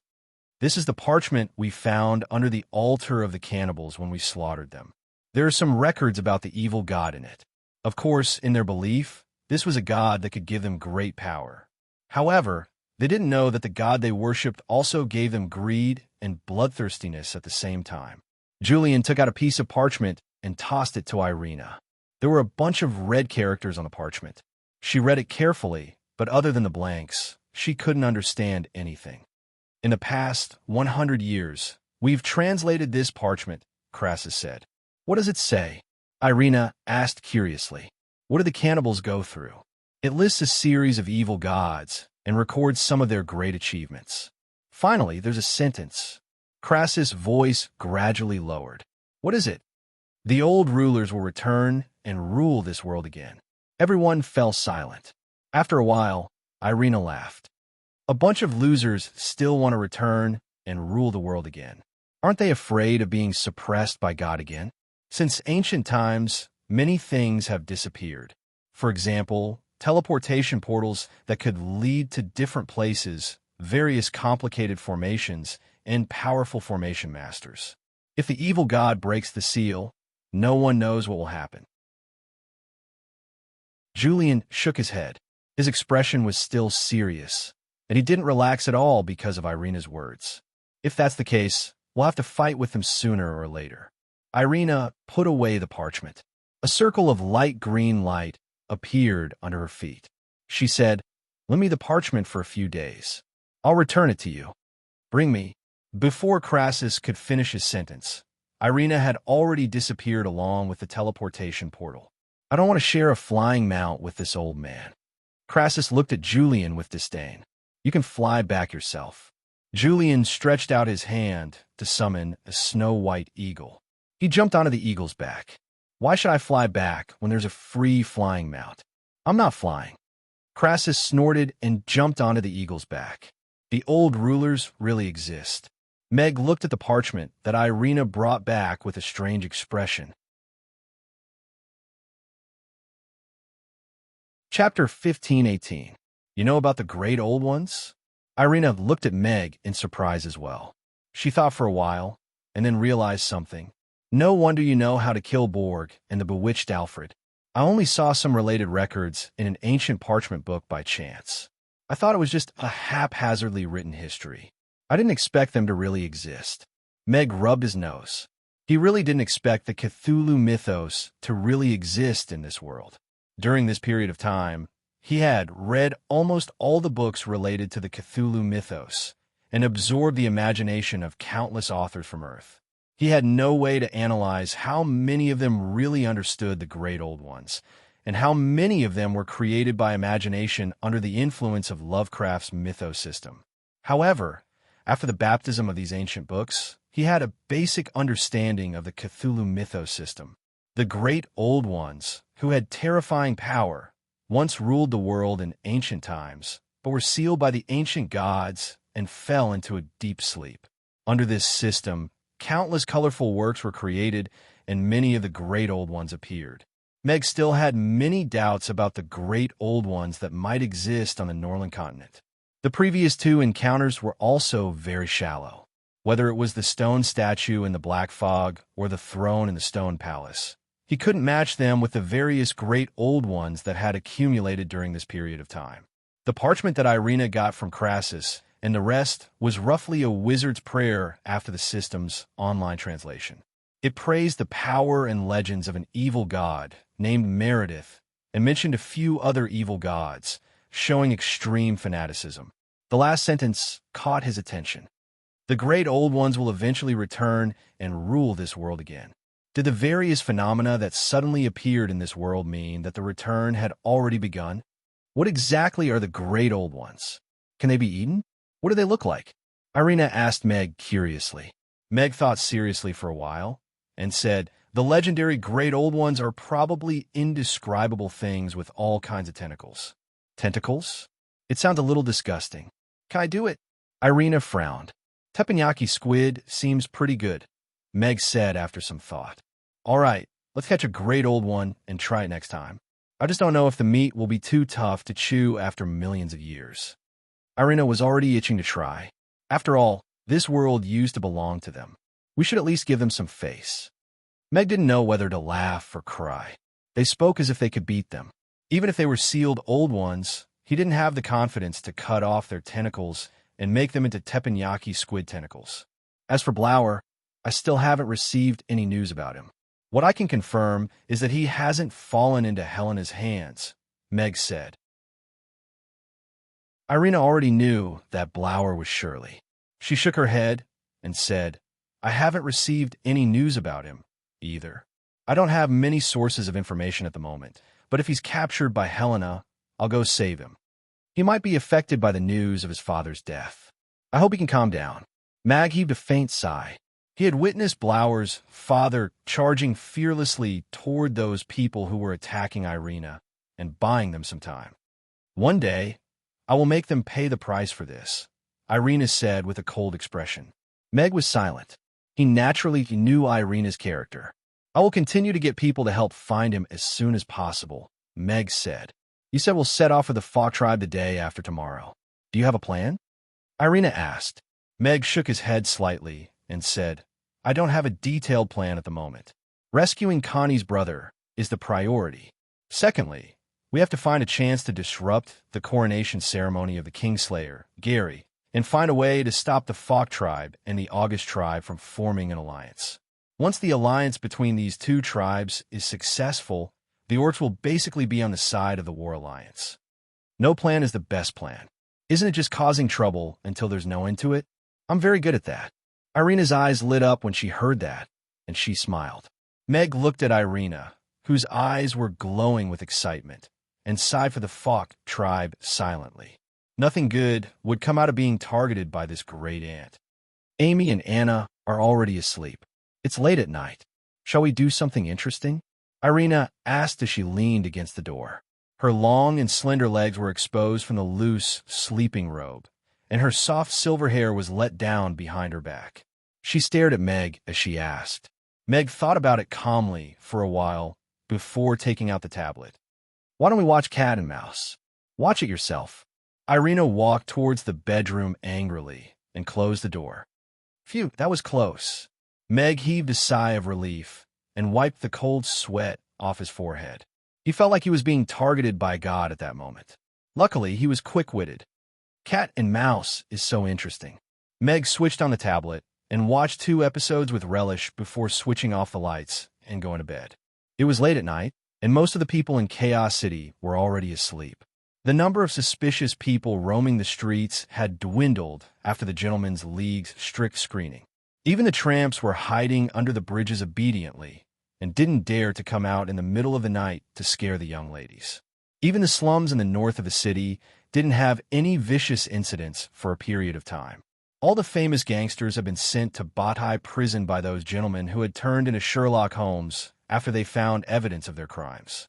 This is the parchment we found under the altar of the cannibals when we slaughtered them. There are some records about the evil god in it. Of course, in their belief, this was a god that could give them great power. However, they didn't know that the god they worshipped also gave them greed and bloodthirstiness at the same time. Julian took out a piece of parchment and tossed it to Irina. There were a bunch of red characters on the parchment. She read it carefully, but other than the blanks, she couldn't understand anything. In the past 100 years, we've translated this parchment, Crassus said. What does it say? Irina asked curiously. What do the cannibals go through? It lists a series of evil gods and records some of their great achievements. Finally, there's a sentence. Crassus' voice gradually lowered. What is it? The old rulers will return and rule this world again. Everyone fell silent. After a while, Irina laughed. A bunch of losers still want to return and rule the world again. Aren't they afraid of being suppressed by God again? Since ancient times, many things have disappeared. For example, teleportation portals that could lead to different places, various complicated formations, and powerful formation masters. If the evil god breaks the seal, no one knows what will happen. Julian shook his head. His expression was still serious, and he didn't relax at all because of Irina's words. If that's the case, we'll have to fight with them sooner or later. Irina put away the parchment. A circle of light green light appeared under her feet. She said, "Lend me the parchment for a few days. I'll return it to you. Bring me." Before Crassus could finish his sentence, Irina had already disappeared along with the teleportation portal. I don't want to share a flying mount with this old man. Crassus looked at Julian with disdain. You can fly back yourself. Julian stretched out his hand to summon a snow-white eagle. He jumped onto the eagle's back. Why should I fly back when there's a free flying mount? I'm not flying. Crassus snorted and jumped onto the eagle's back. The old rulers really exist. Meg looked at the parchment that Irina brought back with a strange expression. Chapter 15:18. You know about the great old ones? Irina looked at Meg in surprise as well. She thought for a while, and then realized something. No wonder you know how to kill Borg and the bewitched Alfred. I only saw some related records in an ancient parchment book by chance. I thought it was just a haphazardly written history. I didn't expect them to really exist. Meg rubbed his nose. He really didn't expect the Cthulhu mythos to really exist in this world. During this period of time, he had read almost all the books related to the Cthulhu mythos and absorbed the imagination of countless authors from Earth. He had no way to analyze how many of them really understood the great old ones, and how many of them were created by imagination under the influence of Lovecraft's mythos system. However, after the baptism of these ancient books, he had a basic understanding of the Cthulhu mythos system. The great old ones, who had terrifying power, once ruled the world in ancient times, but were sealed by the ancient gods and fell into a deep sleep. Under this system, countless colorful works were created, and many of the great old ones appeared. Meg still had many doubts about the great old ones that might exist on the Norland continent. The previous two encounters were also very shallow, whether it was the stone statue in the Black Fog or the throne in the Stone Palace. He couldn't match them with the various great old ones that had accumulated during this period of time. The parchment that Irina got from Crassus and the rest was roughly a wizard's prayer after the system's online translation. It praised the power and legends of an evil god named Meredith and mentioned a few other evil gods, showing extreme fanaticism. The last sentence caught his attention. The great old ones will eventually return and rule this world again. Did the various phenomena that suddenly appeared in this world mean that the return had already begun? What exactly are the great old ones? Can they be eaten? What do they look like? Irina asked Meg curiously. Meg thought seriously for a while and said, the legendary great old ones are probably indescribable things with all kinds of tentacles. Tentacles? It sounds a little disgusting. Can I do it? Irina frowned. Teppanyaki squid seems pretty good, Meg said after some thought. All right, let's catch a great old one and try it next time. I just don't know if the meat will be too tough to chew after millions of years. Irina was already itching to try. After all, this world used to belong to them. We should at least give them some face. Meg didn't know whether to laugh or cry. They spoke as if they could beat them. Even if they were sealed old ones, he didn't have the confidence to cut off their tentacles and make them into teppanyaki squid tentacles. As for Blower, I still haven't received any news about him. What I can confirm is that he hasn't fallen into Helena's hands, Meg said. Irina already knew that Blower was Shirley. She shook her head and said, I haven't received any news about him, either. I don't have many sources of information at the moment, but if he's captured by Helena, I'll go save him. He might be affected by the news of his father's death. I hope he can calm down. Mag heaved a faint sigh. He had witnessed Blower's father charging fearlessly toward those people who were attacking Irina and buying them some time. One day, I will make them pay the price for this, Irina said with a cold expression. Meg was silent. He naturally knew Irina's character. I will continue to get people to help find him as soon as possible, Meg said. You said we'll set off for the Fok tribe the day after tomorrow. Do you have a plan? Irina asked. Meg shook his head slightly and said, I don't have a detailed plan at the moment. Rescuing Connie's brother is the priority. Secondly, we have to find a chance to disrupt the coronation ceremony of the Kingslayer, Gary, and find a way to stop the Fok tribe and the August tribe from forming an alliance. Once the alliance between these two tribes is successful, the orcs will basically be on the side of the war alliance. No plan is the best plan. Isn't it just causing trouble until there's no end to it? I'm very good at that. Irina's eyes lit up when she heard that, and she smiled. Meg looked at Irina, whose eyes were glowing with excitement, and sighed for the Fok tribe silently. Nothing good would come out of being targeted by this great ant. Amy and Anna are already asleep. It's late at night. Shall we do something interesting? Irina asked as she leaned against the door. Her long and slender legs were exposed from the loose sleeping robe, and her soft silver hair was let down behind her back. She stared at Meg as she asked. Meg thought about it calmly for a while before taking out the tablet. Why don't we watch Cat and Mouse? Watch it yourself. Irina walked towards the bedroom angrily and closed the door. Phew, that was close. Meg heaved a sigh of relief and wiped the cold sweat off his forehead. He felt like he was being targeted by God at that moment. Luckily, he was quick-witted. Cat and Mouse is so interesting. Meg switched on the tablet and watched 2 episodes with relish before switching off the lights and going to bed. It was late at night, and most of the people in Chaos City were already asleep. The number of suspicious people roaming the streets had dwindled after the Gentlemen's League's strict screening. Even the tramps were hiding under the bridges obediently and didn't dare to come out in the middle of the night to scare the young ladies. Even the slums in the north of the city didn't have any vicious incidents for a period of time. All the famous gangsters have been sent to Bathai prison by those gentlemen who had turned into Sherlock Holmes after they found evidence of their crimes.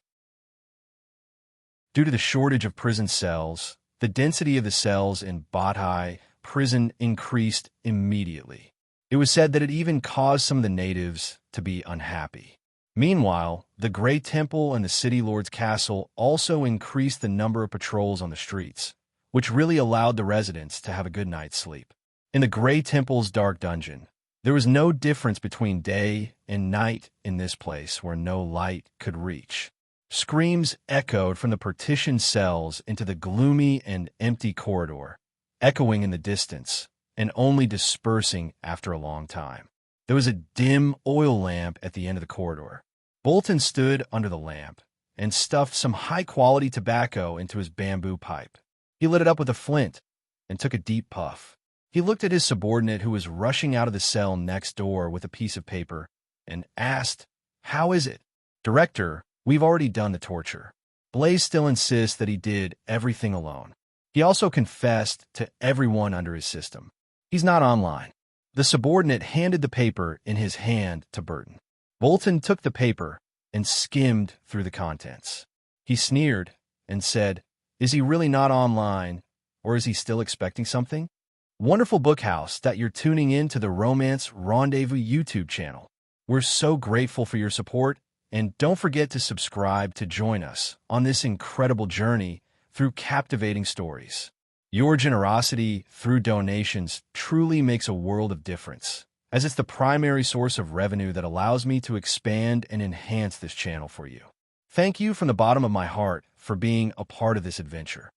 Due to the shortage of prison cells, the density of the cells in Bathai prison increased immediately. It was said that it even caused some of the natives to be unhappy. Meanwhile, the Grey Temple and the City Lord's castle also increased the number of patrols on the streets, which really allowed the residents to have a good night's sleep. In the Grey Temple's dark dungeon, there was no difference between day and night in this place where no light could reach. Screams echoed from the partitioned cells into the gloomy and empty corridor, echoing in the distance and only dispersing after a long time. There was a dim oil lamp at the end of the corridor. Bolton stood under the lamp and stuffed some high-quality tobacco into his bamboo pipe. He lit it up with a flint and took a deep puff. He looked at his subordinate who was rushing out of the cell next door with a piece of paper and asked, "How is it?" "Director, we've already done the torture." Blaze still insists that he did everything alone. He also confessed to everyone under his system. He's not online. The subordinate handed the paper in his hand to Burton. Bolton took the paper and skimmed through the contents. He sneered and said, "Is he really not online, or is he still expecting something?" Wonderful Bookhouse that you're tuning in to the Romance Rendezvous YouTube channel. We're so grateful for your support, and don't forget to subscribe to join us on this incredible journey through captivating stories. Your generosity through donations truly makes a world of difference, as it's the primary source of revenue that allows me to expand and enhance this channel for you. Thank you from the bottom of my heart for being a part of this adventure.